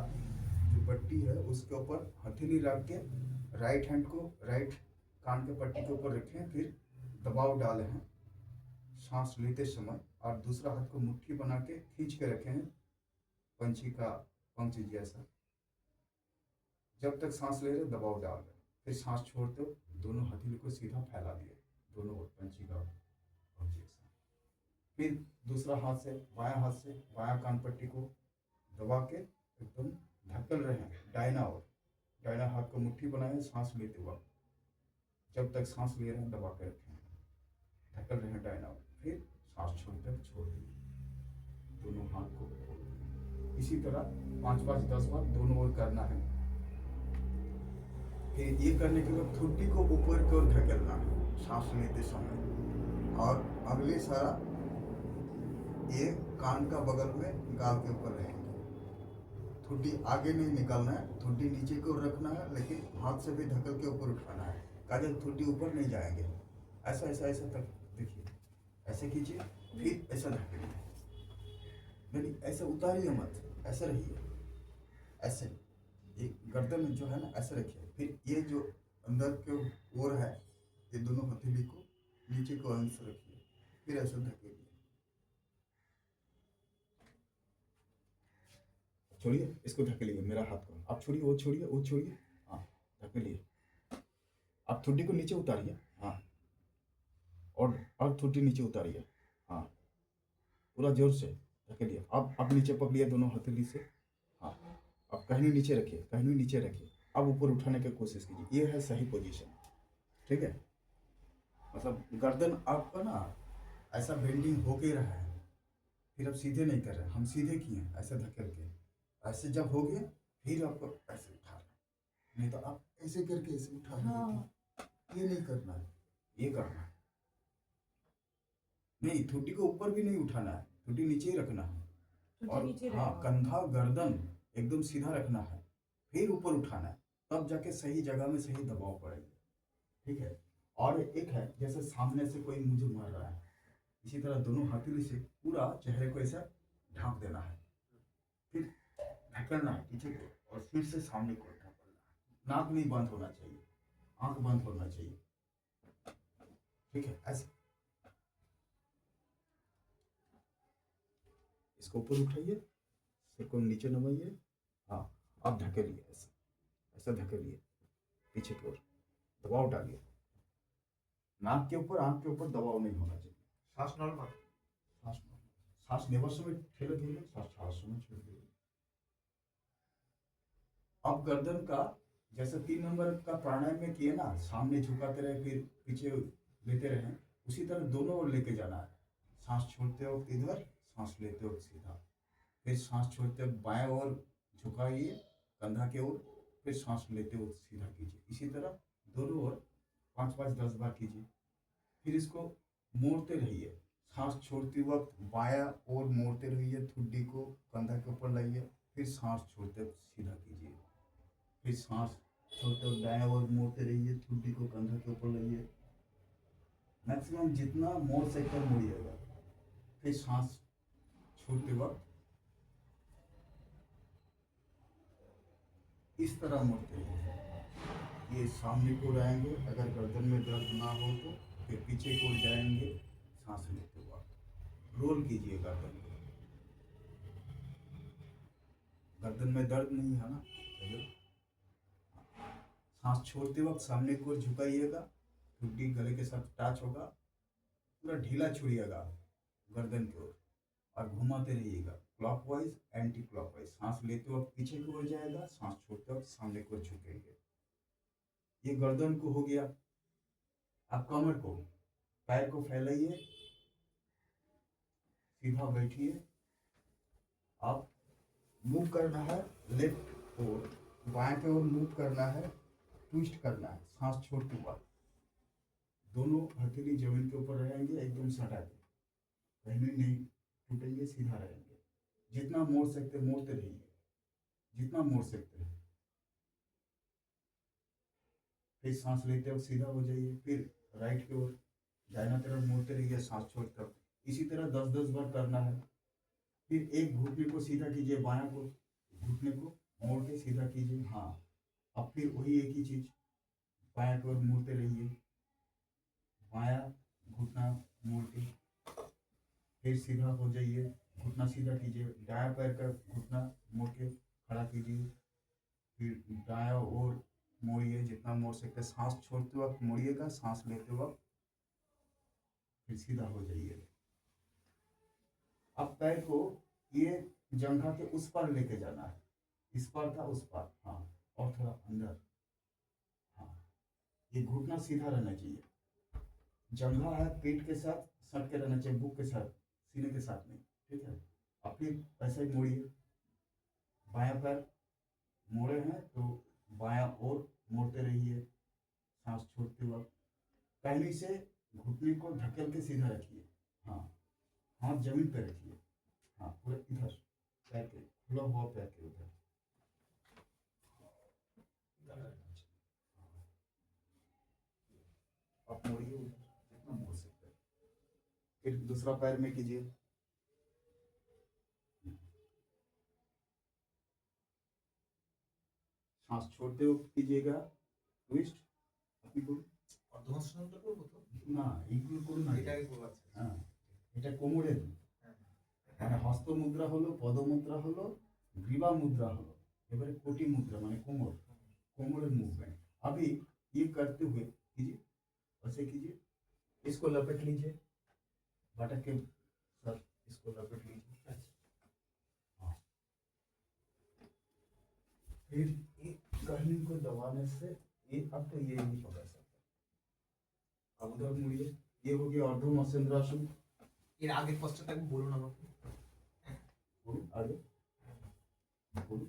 जो पट्टी है उसके ऊपर हथेली रख के राइट हैंड को राइट कान के पट्टी के ऊपर रखें, फिर दबाव डाले हैं सांस लेते समय, और दूसरा हाथ को मुट्ठी बना के खींच के रखे हैं पंछी का पंख जैसा। जब तक सांस ले रहे दबाव डाल रहे, फिर सांस छोड़ते हो दोनों हथेली को सीधा फैला दिए दोनों ओर पंछी का पंख जैसा। फिर दूसरा हाथ से, बायां हाथ से बायां कान पट्टी को दबा के एकदम धक्कल रहे हैं दाहिना ओर, दाहिना हाथ को मुट्ठी बनाए सांस लेते वक्त, जब तक सांस ले रहे हैं दबा के रखें, धक्कल रहे हैं दाहिना ओर, फिर सांस छोड़ते हुए छोड़ दिए दोनों हाथ को। इसी तरह 5-5-10 बार दोनों ओर करना है। फिर ये करने के बाद ठुड्डी को ऊपर की ओर धकेलना है सांस लेते समय, और अगले सारा ये कान का बगल में गाल के ऊपर रहेंगे। ठुड्डी आगे नहीं निकालना है, ठुड्डी नीचे की ओर रखना है, लेकिन हाथ से भी धकेल के ऊपर उठाना है, काजल ठुड्डी ऊपर नहीं जाएंगे। ऐसा ऐसा ऐसा तक देखिए, ऐसे कीजिए, फिर ऐसा धकेलिए, नहीं ऐसे उतारिए मत, ऐसे रहिए, ऐसे एक गर्दन जो है ना ऐसे रखिए। फिर ये जो अंदर के ओर है ये दोनों हथेली को नीचे को अंश रखिए, फिर ऐसे धकेलिए। छोड़िए इसको, धकेलिए मेरा हाथ को, आप छोड़िए, वो छोड़िए, वो छोड़िए, हाँ धकेलिए। आप ठुड्डी को नीचे उतारिए, हाँ, और ठुड्डी नीचे उतारिए, हाँ पूरा जोर से धकेलिए। अब नीचे पकड़िए दोनों हथेली से, हाँ अब कहनी नीचे रखिए, कहनी नीचे रखिए, अब ऊपर उठाने की कोशिश कीजिए, ये है सही पोजीशन, ठीक है। मतलब गर्दन आपका ना ऐसा बेंडिंग होके रहा है, फिर अब सीधे नहीं कर रहे, हम सीधे किए ऐसे धकेल के, ऐसे जब हो गया फिर आपको ऐसे उठा रहे, नहीं तो आप ऐसे करके ऐसे उठा रहे हाँ। ये नहीं करना है, ये करना है। नहीं ठुड्डी को ऊपर भी नहीं उठाना है, ठुड्डी नीचे ही रखना है, और नीचे हाँ रहेगा। कंधा गर्दन एकदम सीधा रखना है, फिर ऊपर उठाना है, तब जाके सही जगह में सही दबाव पड़ेगा, ठीक है। और एक है जैसे सामने से कोई मुझे मार रहा है, इसी तरह दोनों हथेली से पूरा चेहरे को ऐसा ढांक देना है, फिर धकेलना है पीछे को, और फिर से सामने को धकेलना है। नाक नहीं बंद होना चाहिए, आंख बंद होना चाहिए, ठीक है। ऐसे इसको ऊपर उठाइए, सिर को नीचे नवाइए, हाँ अब धकेलिए, ऐसे ऐसा धकेलिए पीछे की ओर, दबाव डालिए, नाक के ऊपर आंख के ऊपर दबाव नहीं होना चाहिए। श्वास नॉर्मल, सांस लेवर समय ठेले धीरे, सांस छोड़ते समय छोड़ दीजिए। अब गर्दन का जैसे 3 नंबर का प्राणायाम में किए ना, सामने झुकाते रहे फिर पीछे लेते रहे, उसी तरह दोनों ओर लेके जाना है। सांस छोड़ते वक्त इधर, सांस लेते वक्त सीधा, फिर सांस छोड़ते वक्त बाएं ओर झुकाइए कंधा के ओर, फिर सांस लेते वक्त सीधा कीजिए। इसी तरह दोनों ओर 5-5-10 बार कीजिए। फिर इसको मोड़ते रहिए, सांस छोड़ते वक्त बायां ओर मोड़ते रहिए, ठुड्डी को कंधा के ऊपर लाइए, फिर सांस छोड़ते वक्त सीधा कीजिए, फिर सांस छोड़ते वक्त दाएं ओर मोड़ते रहिए, ठुड्डी को कंधा के ऊपर लाइए, मैक्सिमम जितना मोड़ सकते मोड़िएगा। फिर सांस छोड़ते वक्त इस तरह मोड़ते रहिए, ये सामने को रहेंगे, अगर गर्दन में दर्द ना हो तो फिर पीछे को जाएंगे, सांस लेते वक्त रोल कीजिए गर्दन को। गर्दन में दर्द नहीं है ना, चलो सांस छोड़ते वक्त सामने को झुकाइएगा, ठुड्डी गले के साथ टच होगा, पूरा ढीला छोड़िएगा गर्दन की ओर, और घुमाते रहिएगा क्लॉकवाइज एंटी क्लॉकवाइज। सांस लेते वक्त पीछे की ओर जाएगा, सांस छोड़ते वक्त सामने को झुकेंगे। ये गर्दन को हो गया। आप कमर को, पैर को फैलाइए, सीधा बैठिए, आप मूव करना है लेफ्ट ओर, बाएं की ओर मूव करना है, ट्विस्ट करना है सांस छोड़ते वक्त। दोनों हथेली जमीन के ऊपर रहेंगे एकदम सटा के, कहीं नहीं टूटेंगे, सीधा रहेंगे। जितना मोड़ सकते मोड़ते रहिए, जितना मोड़ सकते हैं। फिर सांस लेते वक्त सीधा हो जाइए, फिर राइट की ओर दाहिना तरफ मोड़ते रहिए सांस छोड़ते वक्त। इसी तरह 10-10 बार करना है। फिर एक घुटने को सीधा कीजिए, बायां को घुटने को मोड़ के सीधा कीजिए। हाँ, अब फिर वही एक ही चीज, बायां की ओर मुड़ते रहिए, बायां घुटना मोड़ के फिर सीधा हो जाइए, घुटना सीधा कीजिए, दायां पैर का घुटना मोड़ के खड़ा कीजिए, फिर दायां ओर मोड़िए जितना मोड़ सकते, सांस छोड़ते वक्त मोड़िएगा, सांस लेते वक्त फिर सीधा हो जाइए। अब पैर को ये जंघा के उस पर लेके जाना है, इस पर था उस पर, हाँ, और थोड़ा अंदर, हाँ, ये घुटना सीधा रहना चाहिए, जंघा है पीठ के साथ सट के रहना चाहिए, बुक के साथ, सीने के साथ नहीं, ठीक है। अब फिर ऐसे ही मोड़िए, बायां पैर मोड़े हैं तो बायां ओर मोड़ते रहिए, सांस छोड़ते वक्त पहले से घुटने को ढकेल के सीधा रखिए, हाँ, हाथ जमीन पे रखिए, हाँ, पूरे इधर पैर के खुला हुआ पैर के उधर, आप मोड़िए उधर जितना मोड़ सकते हैं। फिर दूसरा पैर में कीजिए, सांस छोड़ते हुए कीजिएगा, ट्विस्ट আপনি করুন, অর্ধহস্তান্তর করবো তো? না এইগুলো করুন না, এটাই করবো, আচ্ছা। হ্যাঁ, এটা কোমরের, মানে হস্ত মুদ্রা হলো, পদ মুদ্রা হলো, গ্রীবা মুদ্রা হলো, এবারে কোটি মুদ্রা মানে কোমর, कोमर मूवमेंट। अभी ये करते हुए कीजिए, ऐसे कीजिए, इसको लपेट लीजिए, बटक के साथ इसको लपेट लीजिए, हाँ, फिर ये कहनी को दबाने से ये अब तो ये नहीं पकड़ सकता। अब उधर मुड़िए, ये हो गया अर्धो मत्स्येंद्रासन। এর আগের পোস্টারটা একটু বলুন আমাকে। बोलो आगे, बोलो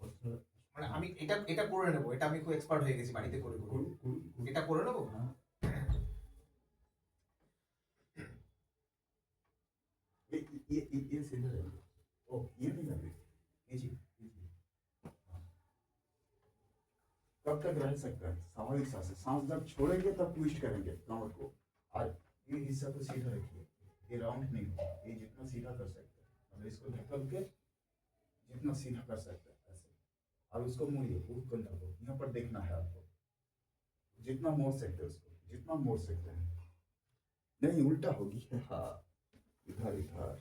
posture, মানে আমি এটা এটা করে নেব, এটা আমি খুব এক্সপার্ট হয়ে গেছি বাড়িতে করে করে। बोलो बोलो, এটা করে নেব। हाँ, ये सीधा रहेगा, ओ ये नहीं लगे, कीजिए कीजिए, कब तक रह सकता है, स्वाभाविक सांस है, सांस जब छोड़ेंगे तब ट्विस्ट करेंगे कमर को, और ये हिस्सा को सीधा रखिए, ये राउंड नहीं होगा, ये जितना सीधा कर सकते हैं, मतलब इसको ढकल के जितना सीधा कर सकते हैं ऐसे, और उसको मोड़िए, उस कंधा को यहाँ पर देखना है आपको, जितना मोड़ सकते हैं उसको, जितना मोड़ सकते हैं, नहीं उल्टा होगी, हाँ, इधर इधर,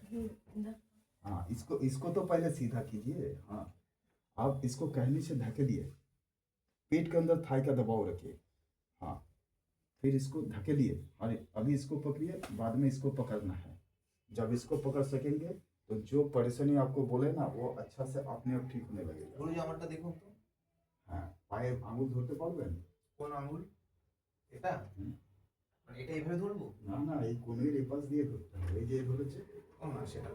हाँ, इसको इसको तो पहले सीधा कीजिए, हाँ, आप इसको कहने से धकेलिए, पेट के अंदर थाई का दबाव रखिए, हाँ, फिर इसको धकेलिए, और अभी इसको पकड़िए, बाद में इसको पकड़ना है, जब इसको पकड़ सकेंगे तो जो परेशानी आपको बोले ना वो अच्छा से अपने आप ठीक होने लगेगा। গুরুজি আমারটা দেখুন তো। হ্যাঁ, পায়ে আঙুল ধরতে পারবেন? কোন আঙ্গুল? এটা? হুম। মানে এটা এইভাবে ধরবো? না না, এই কোণের এপাশ দিয়ে ধরতে হবে, এই যে ধরেছে, ও না, সেটা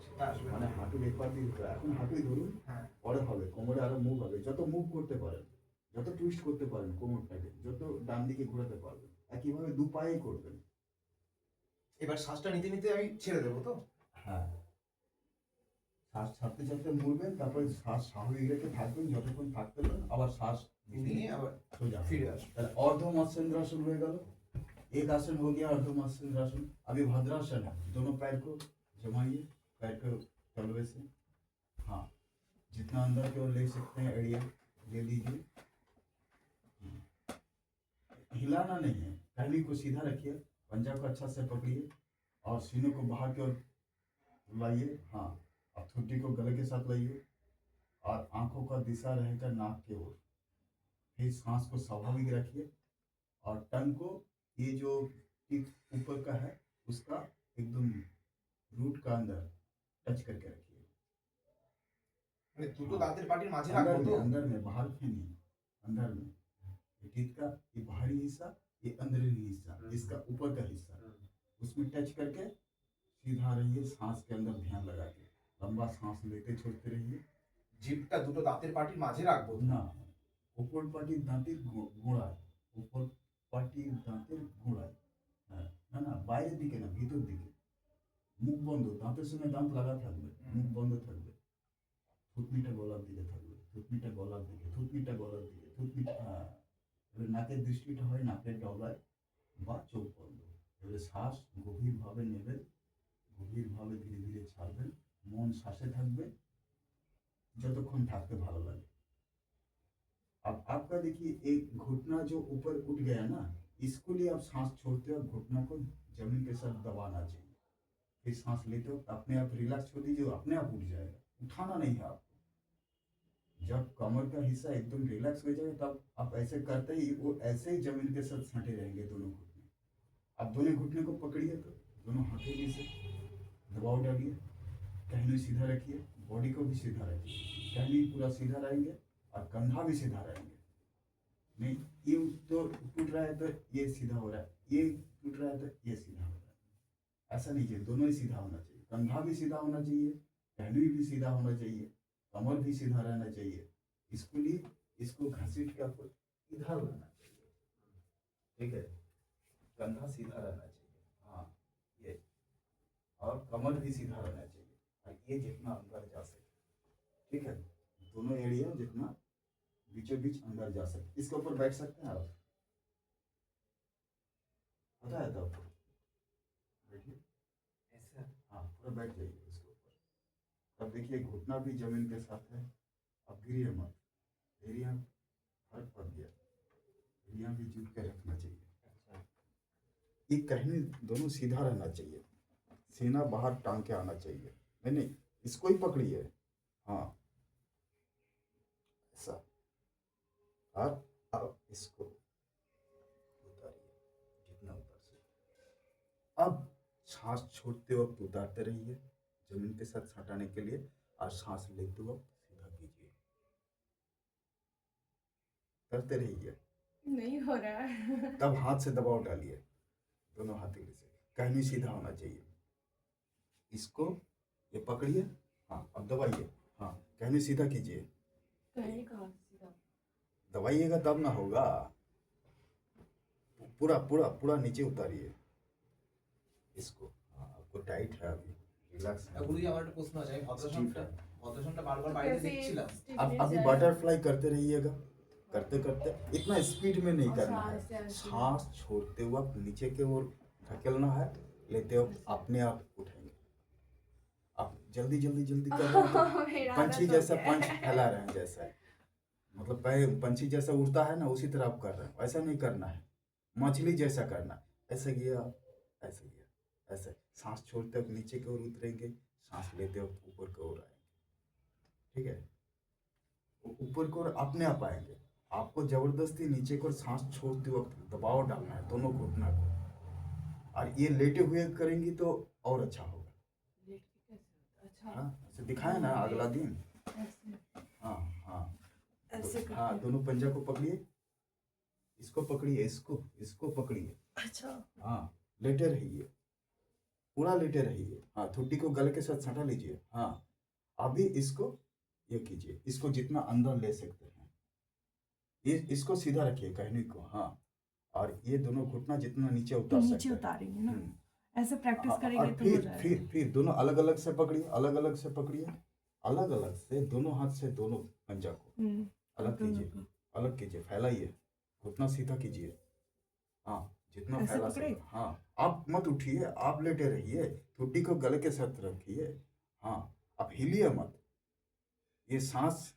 সেটা আসবে মানে না। হাঁটুর এপাশ দিয়ে ধরতে হবে। এখন হাঁটুই ধরুন, হ্যাঁ। পরে হবে, কোমরে আরো মুভ হবে, যত মুভ করতে পারেন, যত টুইস্ট করতে পারেন কোমরটাকে, যত ডান দিকে ঘোরাতে পারবেন, একইভাবে দু পায়েই করবেন। এবার শ্বাসটা নিতে নিতে আমি ছেড়ে দেবো তো? হ্যাঁ, শ্বাস ছাড়তে ছাড়তে মুড়বেন, তারপরে শ্বাস স্বাভাবিক রেখে থাকবেন, যতক্ষণ থাকতে পারেন, আবার শ্বাস নিয়ে আবার সোজা ফিরে আসবো। তাহলে अर्ध मत्स्येंद्रासन हो गया, एक आसन हो गया अर्ध मत्स्येंद्रासन। अभी भद्रासन है, दोनों पैर को जमाइए, पैर को तलवे से, हाँ, जितना अंदर की ओर ले सकते हैं एड़िया ले लीजिए, हिलाना नहीं है, पहली को सीधा रखिए, पंजा को अच्छा से पकड़िए और सीने को बाहर की ओर लाइए, हाँ, अब ठुड्डी को गले के साथ लाइए और आंखों का दिशा रहेगा नाक की ओर, फिर सांस को स्वाभाविक रखिए और टंग को ये जो टिप ऊपर का है उसका एकदम रूट का अंदर टच करके रखिए, মানে দুটো দাঁতের পাটির মাঝে अंदर রাখবো में, তো? अंदर में, बाहर में नहीं, अंदर में, ये टीथ का ये बाहरी हिस्सा, ये अंदरूनी हिस्सा, इसका ऊपर का हिस्सा, उसमें टच करके सीधा रहिए, सांस के अंदर ध्यान लगा के लंबा सांस लेते छोड़ते रहिए, জিভটা দুটো দাঁতের পাটির মাঝে রাখবো তো? না উপর পাটির দাঁতের গোড়ায়, উপর পাটির দাঁতের গোড়ায়, হ্যাঁ, না না বাইরের দিকে না, ভিতর দিকে, মুখ বন্ধ, দাঁতের সঙ্গে দাঁত লাগা থাকবে, মুখ বন্ধ থাকবে, থুতনিটা গলার দিকে থাকবে, থুতনিটা গলার দিকে, থুতনিটা গলার দিকে, থুতনিটা, হ্যাঁ, এবার নাকের দৃষ্টিটা হয় নাকের ডগায় বা চোখ বন্ধ, এবারে শ্বাস গভীরভাবে নেবেন, গভীরভাবে ধীরে ধীরে ছাড়বেন, মন শ্বাসে থাকবে যতক্ষণ থাকতে ভালো লাগে। अब आपका देखिए एक घुटना जो ऊपर उठ गया ना, इसको लिए आप सांस छोड़ते हो घुटना को जमीन के साथ दबाना चाहिए। फिर सांस लेते हो अपने आप रिलैक्स छोड़ दीजिए, वो अपने आप उठ जाएगा, उठाना नहीं है आपको। जब कमर का हिस्सा एकदम रिलैक्स हो जाएगा तब आप ऐसे करते ही वो ऐसे ही जमीन के साथ सटे रहेंगे दोनों घुटने। आप दोनों घुटने को पकड़िए, तो दोनों हथेली से दबाव डालिए, टहनी सीधा रखिए, बॉडी को भी सीधा रखिए, टहनी पूरा सीधा रहेंगे और कंधा भी सीधा रहेंगे। नहीं ये तो टूट रहा है तो ये सीधा हो रहा है, ये टूट रहा है तो ये सीधा हो रहा है, ऐसा नहीं चाहिए, दोनों ही सीधा होना चाहिए। कंधा भी सीधा होना चाहिए, टहनी भी सीधा होना चाहिए, कमर भी सीधा रहना चाहिए। इसके लिए इसको घसीट के आपको इधर लाना चाहिए, ठीक है। कंधा सीधा रहना चाहिए, हाँ ये, और कमर भी सीधा रहना चाहिए, और ये जितना अंदर जा सके, ठीक है। दोनों एरिया जितना बीचों बीच अंदर जा सके। इसके ऊपर बैठ सकते हैं आप, पता है तो आपको, बैठिए, ऐसा हाँ पूरा बैठ जाइए इसके ऊपर। अब देखिए घुटना भी जमीन के साथ है, अब गिरिए मत, एरिया फर्क पड़ गया, एरिया भी जुट के रखना चाहिए। अच्छा ये कहनी दोनों सीधा रहना चाहिए, सीना बाहर टांग के आना चाहिए, नहीं नहीं इसको ही पकड़िए, हाँ ऐसा, और अब इसको उतारिए जितना उतार सकते। अब सांस छोड़ते वक्त उतारते रहिए जमीन के साथ हटाने के लिए, और सांस लेते वक्त सीधा कीजिए, करते रहिए। नहीं हो रहा है। तब हाथ से दबाव डालिए दोनों हथेली से, कहनी सीधा होना चाहिए। इसको ये पकड़िए, हाँ अब दबाइए, हाँ कहनी सीधा कीजिए, कहीं कहाँ सीधा? दबाइएगा तब ना होगा, पूरा पूरा पूरा नीचे उतारिए इसको, हाँ आपको टाइट है अभी, रिलैक्स है। গুরুজি আমার একটা প্রশ্ন আছে, আমি ভদ্রাসনটা বারবার বাইরে দেখছিলাম। अब अभी बटरफ्लाई करते रहिएगा, करते करते इतना स्पीड में नहीं करना है, सांस छोड़ते वक्त नीचे की ओर धकेलना है, लेते वक्त अपने आप उठेंगे। आप जल्दी जल्दी जल्दी कर रहे हैं तो पंछी जैसा पंख फैला रहे हैं, जैसा मतलब पंछी जैसा उड़ता है ना उसी तरह आप कर रहे हैं, ऐसा नहीं करना है, मछली जैसा करना है, ऐसे गया ऐसे गया, ऐसे सांस छोड़ते वक्त नीचे की ओर उतरेंगे, सांस लेते वक्त ऊपर की ओर आएंगे, ठीक है। ऊपर की ओर अपने आप आएंगे, आपको जबरदस्ती नीचे की ओर सांस छोड़ते वक्त दबाव डालना है दोनों घुटना को, और ये लेटे हुए करेंगी तो और अच्छा होगा। लेट के कैसे होता? अच्छा हाँ ऐसे दिखाए ना अगला दिन, ऐसे हाँ हाँ ऐसे हाँ करके। दोनों पंजा को पकड़िए, इसको पकड़िए, इसको पकड़िए, अच्छा हाँ लेटे रहिए, पूरा लेटे रहिए, हाँ ठुड्डी को गले के साथ सटा लीजिए, हाँ अभी इसको ये कीजिए, इसको जितना अंदर ले सकते हैं, ये इसको सीधा रखिए कहनी को, हाँ और ये दोनों घुटना जितना नीचे उतार नीचे सकते हैं। उतारेंगे ना, हम्म। ऐसे प्रैक्टिस हाँ, करेंगे और तो हो फिर जाएगा। फिर दोनों अलग अलग से पकड़िए, अलग अलग से पकड़िए, अलग अलग से दोनों हाथ से दोनों पंजा को अलग दोनों कीजिए, को। अलग कीजिए, फैलाइए, घुटना सीधा कीजिए, हाँ जितना ऐसे फैला पकड़े? सके, हाँ आप मत उठिए, आप लेटे रहिए, ठुड्डी को गले के साथ रखिए, हाँ आप हिलिए मत, ये सांस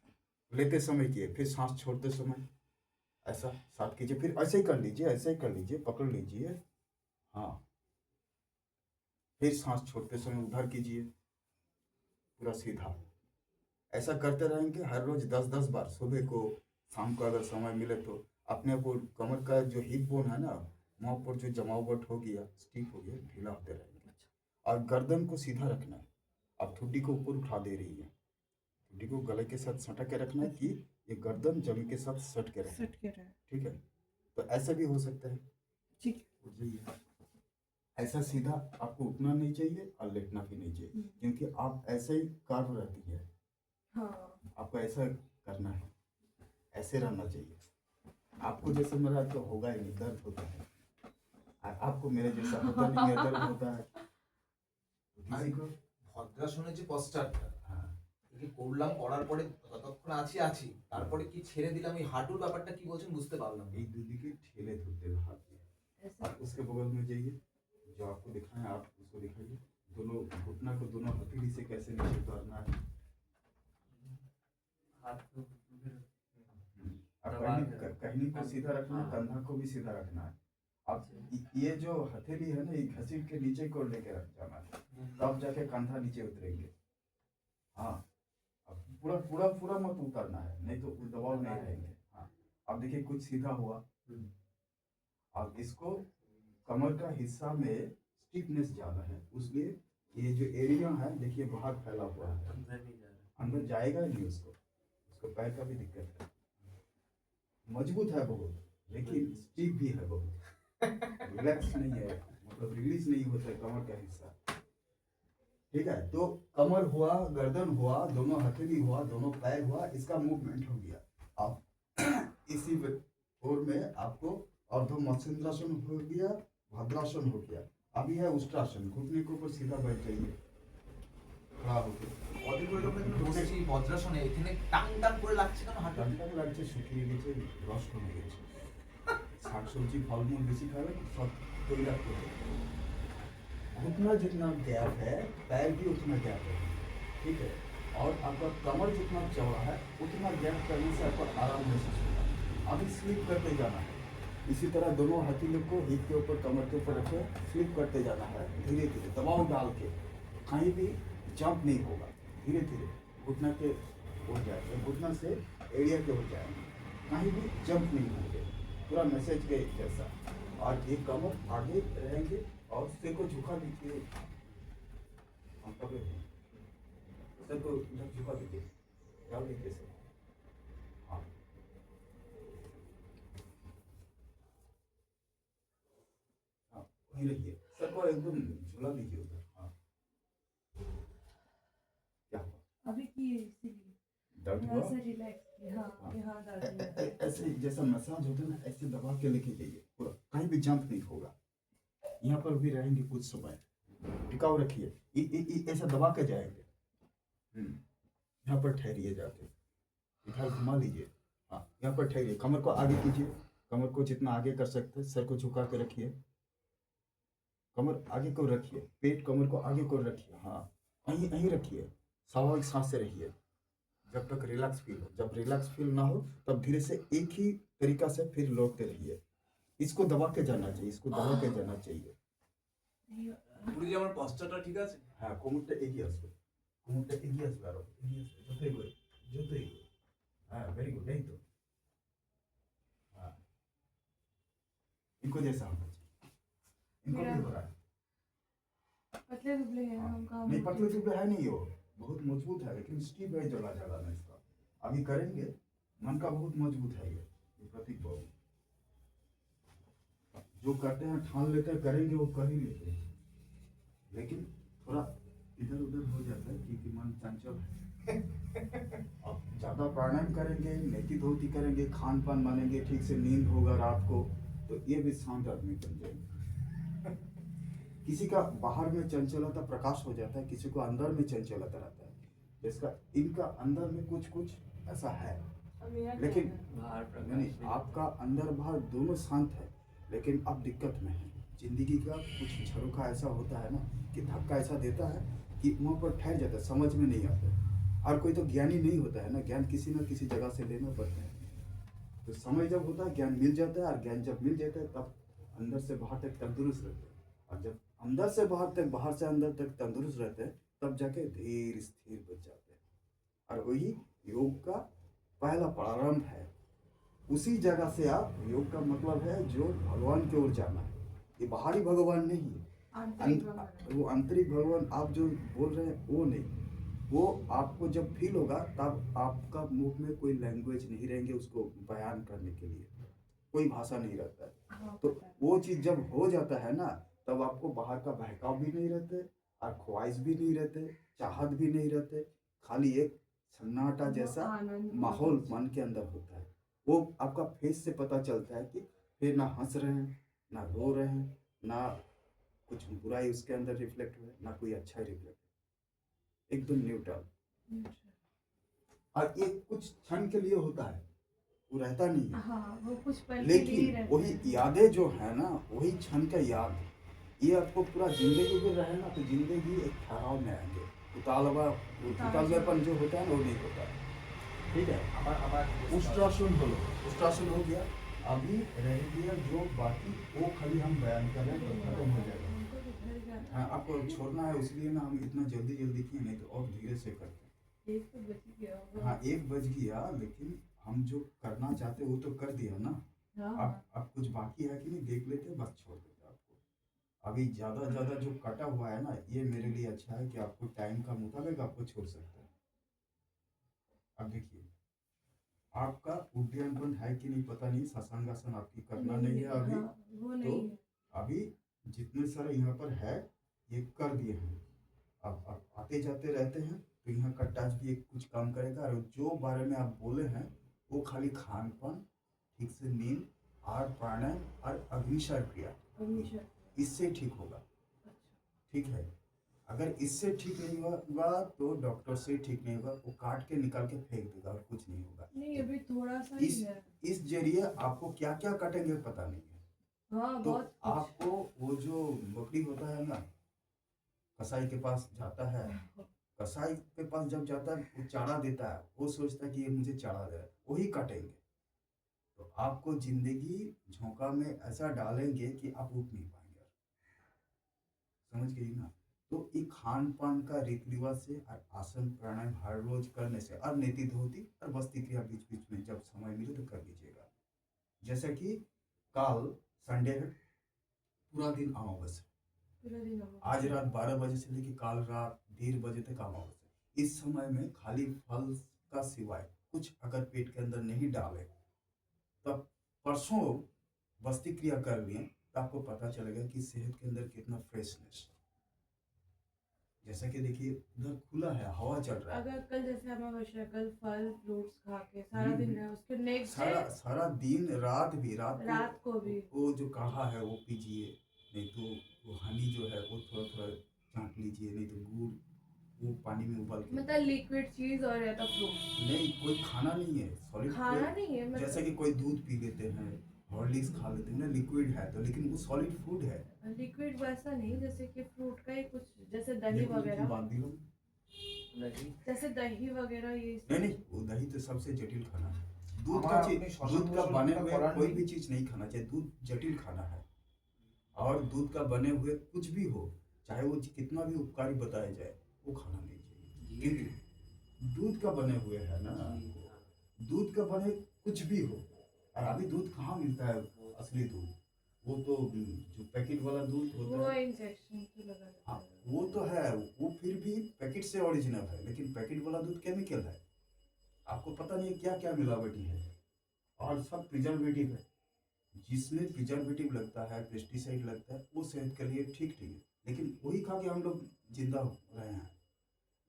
लेते समय किए, फिर सांस छोड़ते समय ऐसा साथ कीजिए, फिर ऐसे ही कर लीजिए, ऐसे ही कर लीजिए, पकड़ लीजिए, हाँ फिर सांस छोड़ते समय उधर कीजिए, पूरा सीधा, ऐसा करते रहेंगे हर रोज 10-10 बार, सुबह को शाम को अगर समय मिले तो। अपने को कमर का जो हिप बोन है ना, वहाँ पर जो जमावट हो गया, स्टिफ हो गया, ढीला होते रहेंगे, और गर्दन को सीधा रखना है। अब ठुड्डी को ऊपर उठा दे रही है, ठुड्डी को गले के साथ सटक के रखना है कि ये गर्दन जमीन के साथ सट के रहे, सट के रहे। ठीक है। तो ऐसा भी हो सकता है, ठीक है। उठ जाइए, ऐसा सीधा आपको उठना नहीं चाहिए और लेटना भी नहीं चाहिए, क्योंकि आप ऐसे ही कार्व रहती है, हाँ आपको ऐसा करना है, ऐसे रहना चाहिए। आपको जैसे मेरा तो होगा ही नहीं, दर्द होता है, आपको मेरे जैसा होता नहीं है, दर्द होता है किसी को। ভদ্রাসনের যে পশ্চাৎটা हाँ কি করলাম, করার পরে ততক্ষণ আছি তারপরে কি ছেড়ে দিলাম, এই হাঁটুর ব্যাপারটা কি বলছেন বুঝতে পারলাম না। एक दूसरे के ठेले धरते हुए हाथ में, ऐसे और उसके बगल में जाइए, जो आपको दिखाएं आप उसको दिखाइए, दोनों घुटना को दोनों हथेली से कैसे नीचे उतारना है। हाथ को फिर अब दबा कहनी के कहनी को सीधा रखना है, हाँ। कंधा को भी सीधा रखना है। अब ये जो हथेली है ना, ये घसीट के नीचे को लेके रख जाना है, तब जाके कंधा नीचे उतरेंगे। हाँ, अब पूरा पूरा पूरा मत उतरना है, नहीं तो दबाव नहीं रहेंगे। हाँ, अब देखिए कुछ सीधा हुआ। अब इसको कमर का हिस्सा में स्टिफनेस ज़्यादा है, उसलिए ये जो एरिया है देखिए बाहर फैला हुआ है, अंदर नहीं जा रहा। अंदर जाएगा नहीं। उसको पैर का भी दिक्कत है। मजबूत है बहुत, लेकिन स्टिफ भी है बहुत, रिलैक्स नहीं है, मतलब रिलीज नहीं होता है कमर का हिस्सा। ठीक है, तो कमर हुआ, गर्दन हुआ, दोनों हथेली हुआ, दोनों पैर हुआ, इसका मूवमेंट हो गया। अब इसी ओर में आपको अर्धो मत्स्येंद्रासन हो गया, भद्रासन हो गया। अभी है उष्ट्रासन, घुटने के ऊपर सीधा बैठ जाइए, खड़ा होकर। কতগুলো লোক এখানে বসেছি বজ্রাসনে, এখানে টান টান করে লাগছে কেন হাঁটু? ঘন্টা লাগছে, শুকিয়ে গেছে, রস কমে গেছে। শাকসবজি ফলমূল বেশি খাবেন, সব তৈলাক্ত হবে। घुटना जितना गैप है, पैर भी उतना गैप है। ठीक है, और आपका कमर जितना चौड़ा है, उतना गैप करने से आपको आराम महसूस होगा। अभी स्लिप करते जाना है। इसी तरह दोनों हथेलियों को हिप के ऊपर, कमर के ऊपर रखे, स्लिप करते जाना है धीरे धीरे, दबाव डाल के। कहीं भी जंप नहीं होगा, धीरे धीरे घुटना के हो जाएगा, घुटना से एरिया के हो जाएगा, कहीं भी जंप नहीं होंगे, पूरा मैसेज के जैसा। और ये कमर आगे रहेंगे और सिर को झुका दीजिए, हम पकड़े हैं। सर को इधर झुका दीजिए, डाल दीजिए सर। हाँ, हाँ, वहीं रखिए, सर को एकदम झुला दीजिए उधर। हाँ, क्या हुआ? अभी किए इसीलिए दर्द यहाँ हुआ? से रिलैक्स किया। हाँ, हाँ। यहाँ दर्द है। ऐसे जैसा मसाज होता है ना, ऐसे दबा के लेके जाइए, पूरा कहीं भी जंप नहीं होगा। यहाँ पर भी रहेंगे कुछ समय, टिकाऊ रखिए, ऐसा दबा के जाएंगे। यहाँ पर ठहरिए, जाके इधर घुमा लीजिए। हाँ, यहाँ पर ठहरिए, कमर को आगे कीजिए, कमर को जितना आगे कर सकते हैं, सर को झुका के रखिए, कमर आगे को रखिए, पेट कमर को आगे को रखिए। हाँ, यहीं यहीं रखिए, स्वाभाविक सांस से रहिए जब तक रिलैक्स फील हो। जब रिलैक्स फील ना हो तब धीरे से एक ही तरीका से फिर लौटते रहिए। इसको दबा के जाना चाहिए, इसको दबा के जाना चाहिए। গুরুজি আমার পশ্চাৎটা ঠিক আছে? হ্যাঁ, কোমরটা এগিয়ে আসবে, কোমরটা এগিয়ে আসবে, আরো এগিয়ে আসবে, যতই এগোয়, যতই এগোয়। হ্যাঁ, ভেরি গুড, এই তো। हाँ, इनको जैसा होना चाहिए, इनको भी हो रहा है। पतले दुबले हैं हाँ, हम कहाँ नहीं पतले दुबले है नहीं, हो बहुत मजबूत है, लेकिन स्टीप है जला जला ना इसका। अभी करेंगे, मन का बहुत मजबूत है ये प्रतीक बाबू। जो करते हैं ठान लेते हैं, करेंगे वो कर ही लेते हैं, लेकिन थोड़ा इधर उधर हो जाता है क्योंकि मन चंचल है। अब ज़्यादा प्राणायाम करेंगे, नेति धोती करेंगे, खान पान मानेंगे, ठीक से नींद होगा रात को, तो ये भी शांत आदमी बन जाएंगे। किसी का बाहर में चंचलता प्रकाश हो जाता है, किसी को अंदर में चंचलता रहता है। जिसका इनका अंदर में कुछ कुछ ऐसा है, लेकिन बाहर नहीं, आपका अंदर बाहर दोनों शांत है, लेकिन अब दिक्कत में है। जिंदगी का कुछ झरोखा ऐसा होता है ना कि धक्का ऐसा देता है कि वहाँ पर ठहर जाता है, समझ में नहीं आता है। हर कोई तो ज्ञानी नहीं होता है ना, ज्ञान किसी न किसी जगह से लेना पड़ता है। तो समय जब होता है ज्ञान मिल जाता है, और ज्ञान जब मिल जाता है तब अंदर से बाहर तक तंदुरुस्त रहते हैं। और जब अंदर से बाहर तक, बाहर से अंदर तक तंदुरुस्त रहते हैं, तब जाके धीर स्थिर बच जाते हैं। और वही योग का पहला प्रारंभ है। उसी जगह से आप, योग का मतलब है जो भगवान की ओर जाना है, ये बाहरी भगवान नहीं, वो आंतरिक भगवान आप जो बोल रहे हैं वो नहीं। वो आपको जब फील होगा तब आपका मुंह में कोई लैंग्वेज नहीं रहेंगे उसको बयान करने के लिए, कोई भाषा नहीं रहता है। तो वो चीज़ जब हो जाता है ना, तब आपको बाहर का बहकाव भी नहीं रहते, और ख्वाहिश भी नहीं रहते, चाहत भी नहीं रहते, खाली एक सन्नाटा जैसा माहौल मन के अंदर होता है। वो आपका फेस से पता चलता है कि फिर ना हंस रहे हैं, ना रो रहे हैं, ना कुछ बुराई उसके अंदर रिफ्लेक्ट हुआ है, ना कोई अच्छा रिफ्लेक्ट, एकदम न्यूट्रल। और ये कुछ क्षण के लिए होता है, वो रहता नहीं है। हाँ, वो कुछ पल के लिए लेकिन रहता वही है। यादें जो है ना, वही क्षण का याद, ये आपको पूरा जिंदगी भी रहे ना, तो जिंदगी एक ठहराव में आएंगे। उतावलापन जो होता है ना, वो नहीं होता है। ठीक है, আবার उष्ट्रासन बोलो, उष्ट्रासन हो गया। अभी रह गया जो बाकी, वो खाली हम बयान कर रहे हैं, तो खत्म हो जाएगा। हमको तो घर जाना हाँ, आपको छोड़ना है, इसलिए ना हम इतना जल्दी जल्दी किए, नहीं तो और धीरे से करते हैं। एक तो बच ही गया होगा। हाँ, 1 बज गया, लेकिन हम जो करना चाहते वो तो कर दिया ना। हाँ अब कुछ बाकी है कि नहीं देख लेते, बस छोड़ देते आपको। अभी ज़्यादा जो कटा हुआ है ना, ये मेरे लिए अच्छा है कि आपको टाइम का मुताबिक आपको छोड़ सकते हैं। अब देखिए, आपका उड्डयन बंद है कि नहीं पता नहीं, सासांगासन आपकी करना नहीं है अभी। हाँ, वो तो नहीं है। अभी जितने सारे यहाँ पर है, ये कर दिए हैं। अब आते जाते रहते हैं, तो यहाँ का टच भी एक कुछ काम करेगा। और जो बारे में आप बोले हैं, वो खाली खान पान, ठीक से नींद और प्राणायाम और अग्निशर क्रिया, हमेशा। इससे ठीक होगा। अच्छा। ठीक है, अगर इससे ठीक नहीं होगा तो डॉक्टर से ठीक नहीं होगा, वो काट के निकाल के फेंक देगा और कुछ नहीं होगा। नहीं, अभी थोड़ा सा ही इस है। इस जरिए आपको क्या क्या काटेंगे पता नहीं है। हाँ, तो बहुत कुछ। आपको वो जो बकरी होता है ना, कसाई के पास जाता है, कसाई के पास जब जाता है, वो चारा देता है, वो सोचता है कि ये मुझे चारा दे रहा है, वही काटेंगे। तो आपको जिंदगी झोंका में ऐसा डालेंगे कि आप उठ नहीं पाएंगे। समझ गई ना? तो ये खान पान का रीति रिवाज से और आसन प्राणायाम हर रोज करने से, और नीति धोती और बस्ती क्रिया बीच बीच में जब समय मिले तो कर लीजिएगा। जैसे कि काल संडे है, पूरा दिन अमावस्या, पूरा दिन होगा। आज रात 12 बजे से लेकर काल रात 1:30 बजे तक अमावस्या। इस समय में खाली फल का सिवाय कुछ अगर पेट के अंदर नहीं डाले, तब परसों बस्ती क्रिया कर लिए, तो आपको पता चलेगा कि सेहत के अंदर कितना फ्रेशनेस। जैसा कि देखिए, उधर खुला है, हवा चल रहा है। अगर कल जैसे अमावस्या, कल फल फ्रूट्स खा के सारा दिन रहे, उसके नेक्स्ट सारा डे सारा दिन, रात भी, रात को भी वो जो काढ़ा है वो पीजिए, नहीं तो वो हनी जो है वो थोड़ा थोड़ा चाट लीजिए, नहीं तो गुड़ वो पानी में उबाल के। मतलब लिक्विड चीज और या तो फ्रूट। नहीं, कोई खाना नहीं है, सॉलिड। खाना नहीं है जैसे मतलब। कि कोई दूध पी लेते हैं, हॉर्लिक्स खा लेते हैं ना, लिक्विड है तो, लेकिन वो सॉलिड फूड है। लिक्विड वैसा नहीं, जैसे कि फ्रूट का ही कुछ, जैसे दही देखो, वगैरह, बात दी हम। नहीं जैसे दही वगैरह ये सब। नहीं, वो दही तो सबसे जटिल खाना है। दूध हमारा का चीज, अपने श्वसन दूध का पोषण बने का हुए करार कोई नहीं। भी चीज नहीं खाना चाहिए। दूध जटिल खाना है, और दूध का बने हुए कुछ भी हो, चाहे वो कितना भी उपकारी बताया जाए, वो खाना नहीं चाहिए। क्योंकि दूध का बने हुए है ना, दूध का बने कुछ भी हो। और अभी दूध कहाँ मिलता है असली दूध? वो तो जो पैकेट वाला दूध होता वो है। इंजेक्शन तो लगा देता हाँ, है। वो तो है, वो फिर भी पैकेट से ओरिजिनल है, लेकिन पैकेट वाला दूध केमिकल है। आपको पता नहीं क्या क्या मिलावटी है, और सब प्रिजर्वेटिव है। जिसमें प्रिजर्वेटिव लगता है, पेस्टिसाइड लगता है, वो सेहत के लिए ठीक है, लेकिन वही खा के हम लोग जिंदा हो रहे हैं।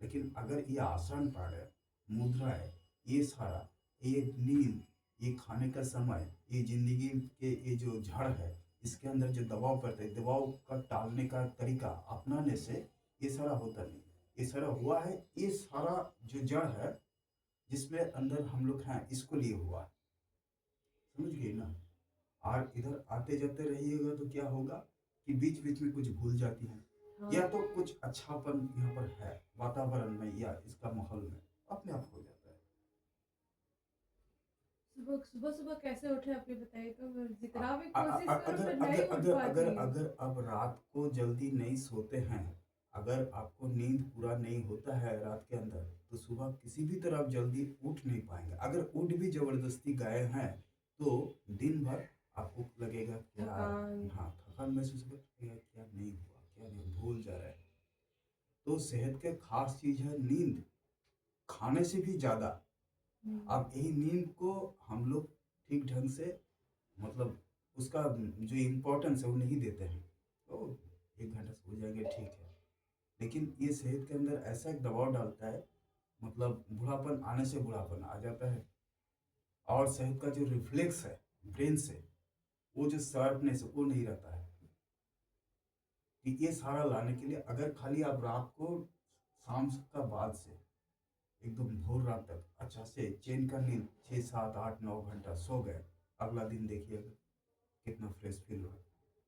लेकिन अगर ये आसन प्राणायाम, मुद्रा है, ये सारा, ये नींद, ये खाने का समय, ये जिंदगी के ये जो जड़ है, इसके अंदर जो दबाव पड़ता है, दबाव का टालने का तरीका अपनाने से ये सारा होता नहीं। ये सारा हुआ है, ये सारा जो जड़ है जिसमें अंदर हम लोग हैं, इसको लिए हुआ है। समझ गए ना? और इधर आते जाते रहिएगा तो क्या होगा कि बीच बीच में कुछ भूल जाती हैं, हाँ। या तो कुछ अच्छापन यहाँ पर है वातावरण में या इसका माहौल में, अपने आप हो जाता है। सुबह सुबह सुबह कैसे उठे आप ये बताइए, तो मैं जितना भी अ- कोशिश अ- करूं अगर तो नहीं अगर उठ अगर पाती अगर हूँ। अगर अब रात को जल्दी नहीं सोते हैं, अगर आपको नींद पूरा नहीं होता है रात के अंदर, तो सुबह किसी भी तरह आप जल्दी उठ नहीं पाएंगे। अगर उठ भी जबरदस्ती गए हैं, तो दिन भर आपको लगेगा क्या, थकान। हाँ, थकान महसूस होगा, क्या नहीं हुआ, क्या नहीं, भूल जा रहा है। तो सेहत के खास चीज है नींद, खाने से भी ज्यादा। अब यही नींद को हम लोग ठीक ढंग से, मतलब उसका जो इम्पोर्टेंस है वो नहीं देते हैं। तो 1 घंटा सो जाएंगे ठीक है, लेकिन ये सेहत के अंदर ऐसा एक दबाव डालता है, मतलब बुढ़ापन आने से बुढ़ापन आ जाता है। और सेहत का जो रिफ्लेक्स है ब्रेन से, वो जो शार्पनेस है वो नहीं रहता है। कि ये सारा लाने के लिए अगर खाली आप रात को, शाम का बाद से एकदम भोर रात तक अच्छा से चैन का नींद 6, 7, 8, 9 घंटा सो गए, अगला दिन देखिएगा कितना फ्रेश फील हो।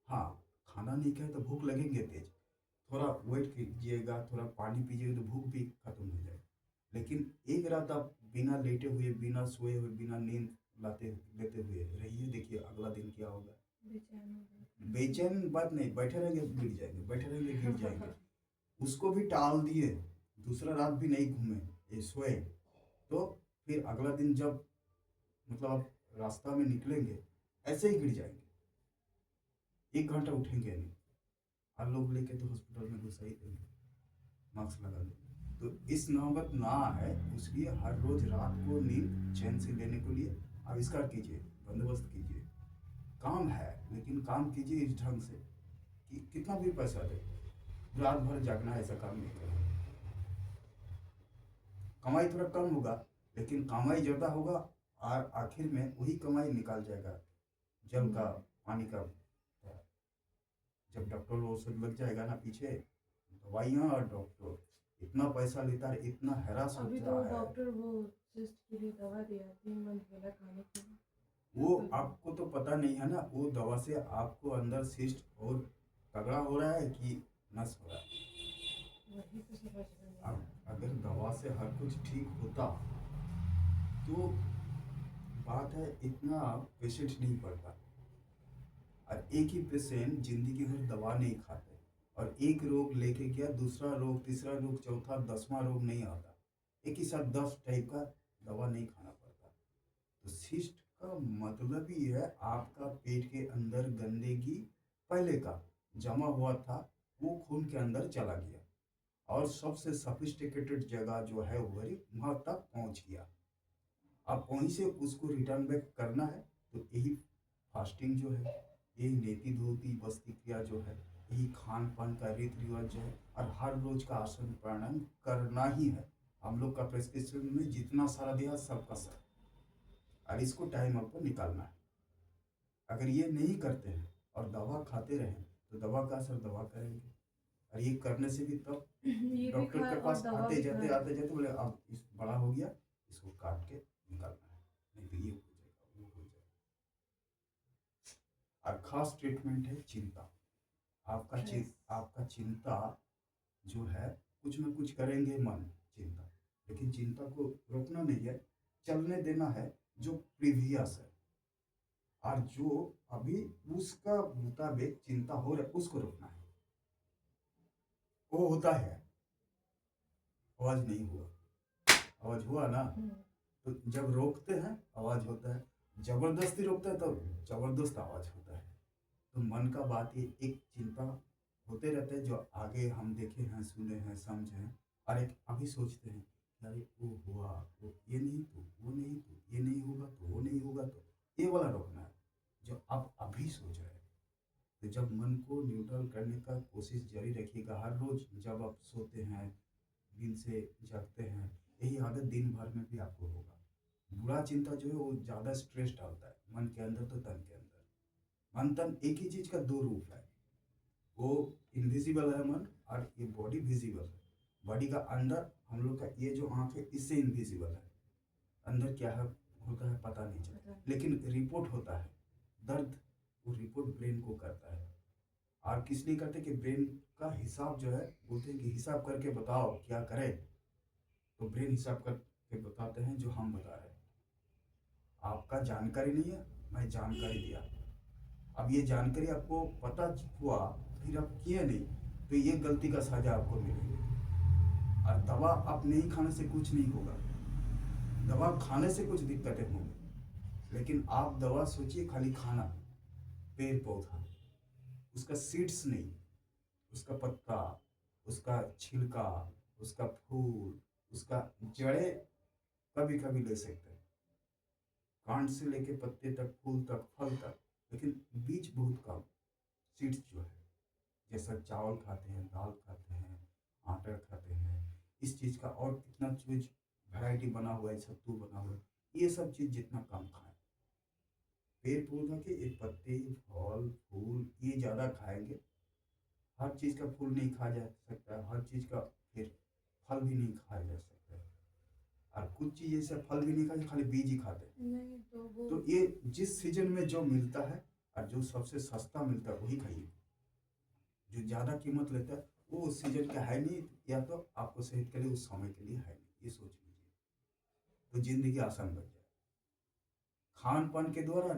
हाँ, खाना नहीं खाए तो भूख लगेंगे तेज, थोड़ा वेट कीजिएगा, थोड़ा पानी पीजिएगा तो भूख भी खत्म हो जाएगी। लेकिन एक रात आप बिना लेटे हुए, बिना सोए हुए, बिना नींद लाते लेते हुए रहिए, देखिए अगला दिन क्या होगा। बेचैन हो गए। बेचैन बात नहीं, बैठे रहेंगे गिर जाएंगे, बैठे रहेंगे गिर जाएंगे। उसको भी टाल दिए, दूसरा रात भी नहीं घूमे, ये सोए, तो फिर अगला दिन जब मतलब आप रास्ता में निकलेंगे ऐसे ही गिर जाएंगे, 1 घंटा उठेंगे नहीं। हर लोग लेके तो हॉस्पिटल में घुसा ही देंगे, मास्क लगा लेंगे। तो इस नौबत ना है, इसलिए हर रोज रात को नींद चैन से लेने के लिए आविष्कार कीजिए, बंदोबस्त कीजिए। काम है लेकिन काम कीजिए इस ढंग से कि कितना भी पैसा दे, रात भर जागना है, ऐसा काम नहीं करना। कमाई थोड़ा कम होगा लेकिन कमाई ज़्यादा होगा, और आखिर में वही कमाई निकाल जाएगा जल का, पानी का। जब डॉक्टर वो सब लग जाएगा ना पीछे, दवाइयाँ और डॉक्टर इतना पैसा लेता है, इतना हैरास अभी होता तो है। डॉक्टर वो सिस्ट के लिए दवा दिया 3 मंथ पहले खाने के लिए। वो आपको तो पता नहीं है ना, वो दवा से आपको अंदर सिस्ट और तगड़ा हो रहा है कि नस हो रहा है। वही तो समझ में नहीं अब अगर दवा से हर कुछ ठीक होता तो बात है इतना पेशेंट नहीं पड़ता। और एक ही पेशेंट जिंदगी भर दवा नहीं खाते, और एक रोग लेके क्या दूसरा रोग, तीसरा रोग, चौथा, 10वां रोग नहीं आता, एक ही साथ 10 टाइप का दवा नहीं खाना पड़ता। तो सिस्ट का मतलब ही है आपका पेट के अंदर गंदगी पहले का जमा हुआ था, वो खून के अंदर चला गया, और सबसे सफिस्टिकेटेड जगह जो है वही वहाँ तक पहुँच गया। अब वहीं से उसको रिटर्न बैक करना है, तो यही फास्टिंग जो है, यही नेति धोती बस्ती क्रिया जो है, यही खान पान का रीति रिवाज जो है, और हर रोज का आसन प्राणायाम करना ही है। हम लोग का प्रेस्क्रिप्शन में जितना सारा दिया सबका सर, और इसको टाइम आपको निकालना है। अगर ये नहीं करते हैं और दवा खाते रहें तो दवा का असर दवा करेंगे, और ये करने से भी तब ये भी डॉक्टर खाए के और पास दवा आते भी जाते खाए। आते जाते बोले अब इस बड़ा हो गया, इसको काट के निकालना है, नहीं तो ये हो जाएगा, वो हो जाएगा। और खास ट्रीटमेंट है चिंता। आपका चिंता जो है, कुछ ना कुछ करेंगे मन चिंता, लेकिन चिंता को रोकना नहीं है, चलने देना है जो प्रीवियस है, और जो अभी उसका मुताबिक चिंता हो रहा है उसको रोकना है। वो होता है, आवाज नहीं हुआ, आवाज हुआ ना, तो जब रोकते हैं आवाज होता है, जबरदस्ती रोकते हैं तो जबरदस्त आवाज होता है। तो मन का बात ये एक चिंता होते रहते हैं, जो आगे हम देखे हैं, सुने हैं, समझे हैं, और एक अभी सोचते हैं अरे वो हुआ, वो ये नहीं तो वो नहीं तो ये नहीं होगा तो वो नहीं होगा, तो ये वाला रोकना है जो आप अभी सोच रहे हैं। तो जब मन को न्यूट्रल करने का कोशिश जारी रखिएगा, हर रोज जब आप सोते हैं, दिन से जागते हैं, यही आदत दिन भर में भी आपको होगा। बुरा चिंता जो है वो ज़्यादा स्ट्रेस डालता है मन के अंदर, तो तन के अंदर। मन तन एक ही चीज़ का दो रूप है, वो इनविजिबल है मन, और ये बॉडी विजिबल है। बॉडी का अंदर हम लोग का ये जो आँख है इससे इनविजिबल है, अंदर क्या है होता है पता नहीं चलता, लेकिन रिपोर्ट होता है दर्द, वो रिपोर्ट ब्रेन को करता है। और किस लिए करते हैं कि ब्रेन का हिसाब जो है, बोलते हैं कि हिसाब करके बताओ क्या करें, तो ब्रेन हिसाब करके बताते हैं जो हम बता रहे हैं। आपका जानकारी नहीं है, मैं जानकारी दिया, अब ये जानकारी आपको पता हुआ फिर आप किए नहीं, तो ये गलती का सजा आपको मिलेगी। और दवा आप नहीं खाने से कुछ नहीं होगा, दवा खाने से कुछ दिक्कतें होंगी, लेकिन आप दवा सोचिए खाली खाना, पेड़ पौधा, उसका सीड्स नहीं, उसका पत्ता, उसका छिलका, उसका फूल, उसका जड़े कभी कभी ले सकते हैं, कांड से लेके पत्ते तक, फूल तक, फल तक, लेकिन बीज बहुत कम, सीड्स जो है, जैसा चावल खाते हैं, दाल खाते हैं, आटा खाते हैं, इस चीज़ का और कितना चीज वैरायटी बना हुआ है, सत्तू बना हुआ है, ये सब चीज़ जितना कम खाएं। पेड़ पौधा के एक पत्ते, फल, फूल ये ज़्यादा खाएंगे। हर चीज़ का फूल नहीं खाया जा सकता, हर चीज़ का फिर फल भी नहीं खाया जा सकता, और कुछ चीज़ ऐसे फल भी नहीं खाते, खाली बीज ही खाते हैं। नहीं तो वो तो ये जिस सीजन में जो मिलता है और जो सबसे सस्ता मिलता है वही खाइए। ज़्यादा कीमत लेता है वो उस सीजन का है नहीं, या तो आपको सेहत के लिए उस समय के लिए है नहीं, ये सोच लीजिए। तो ज़िंदगी आसान बन जाए खान पान के द्वारा।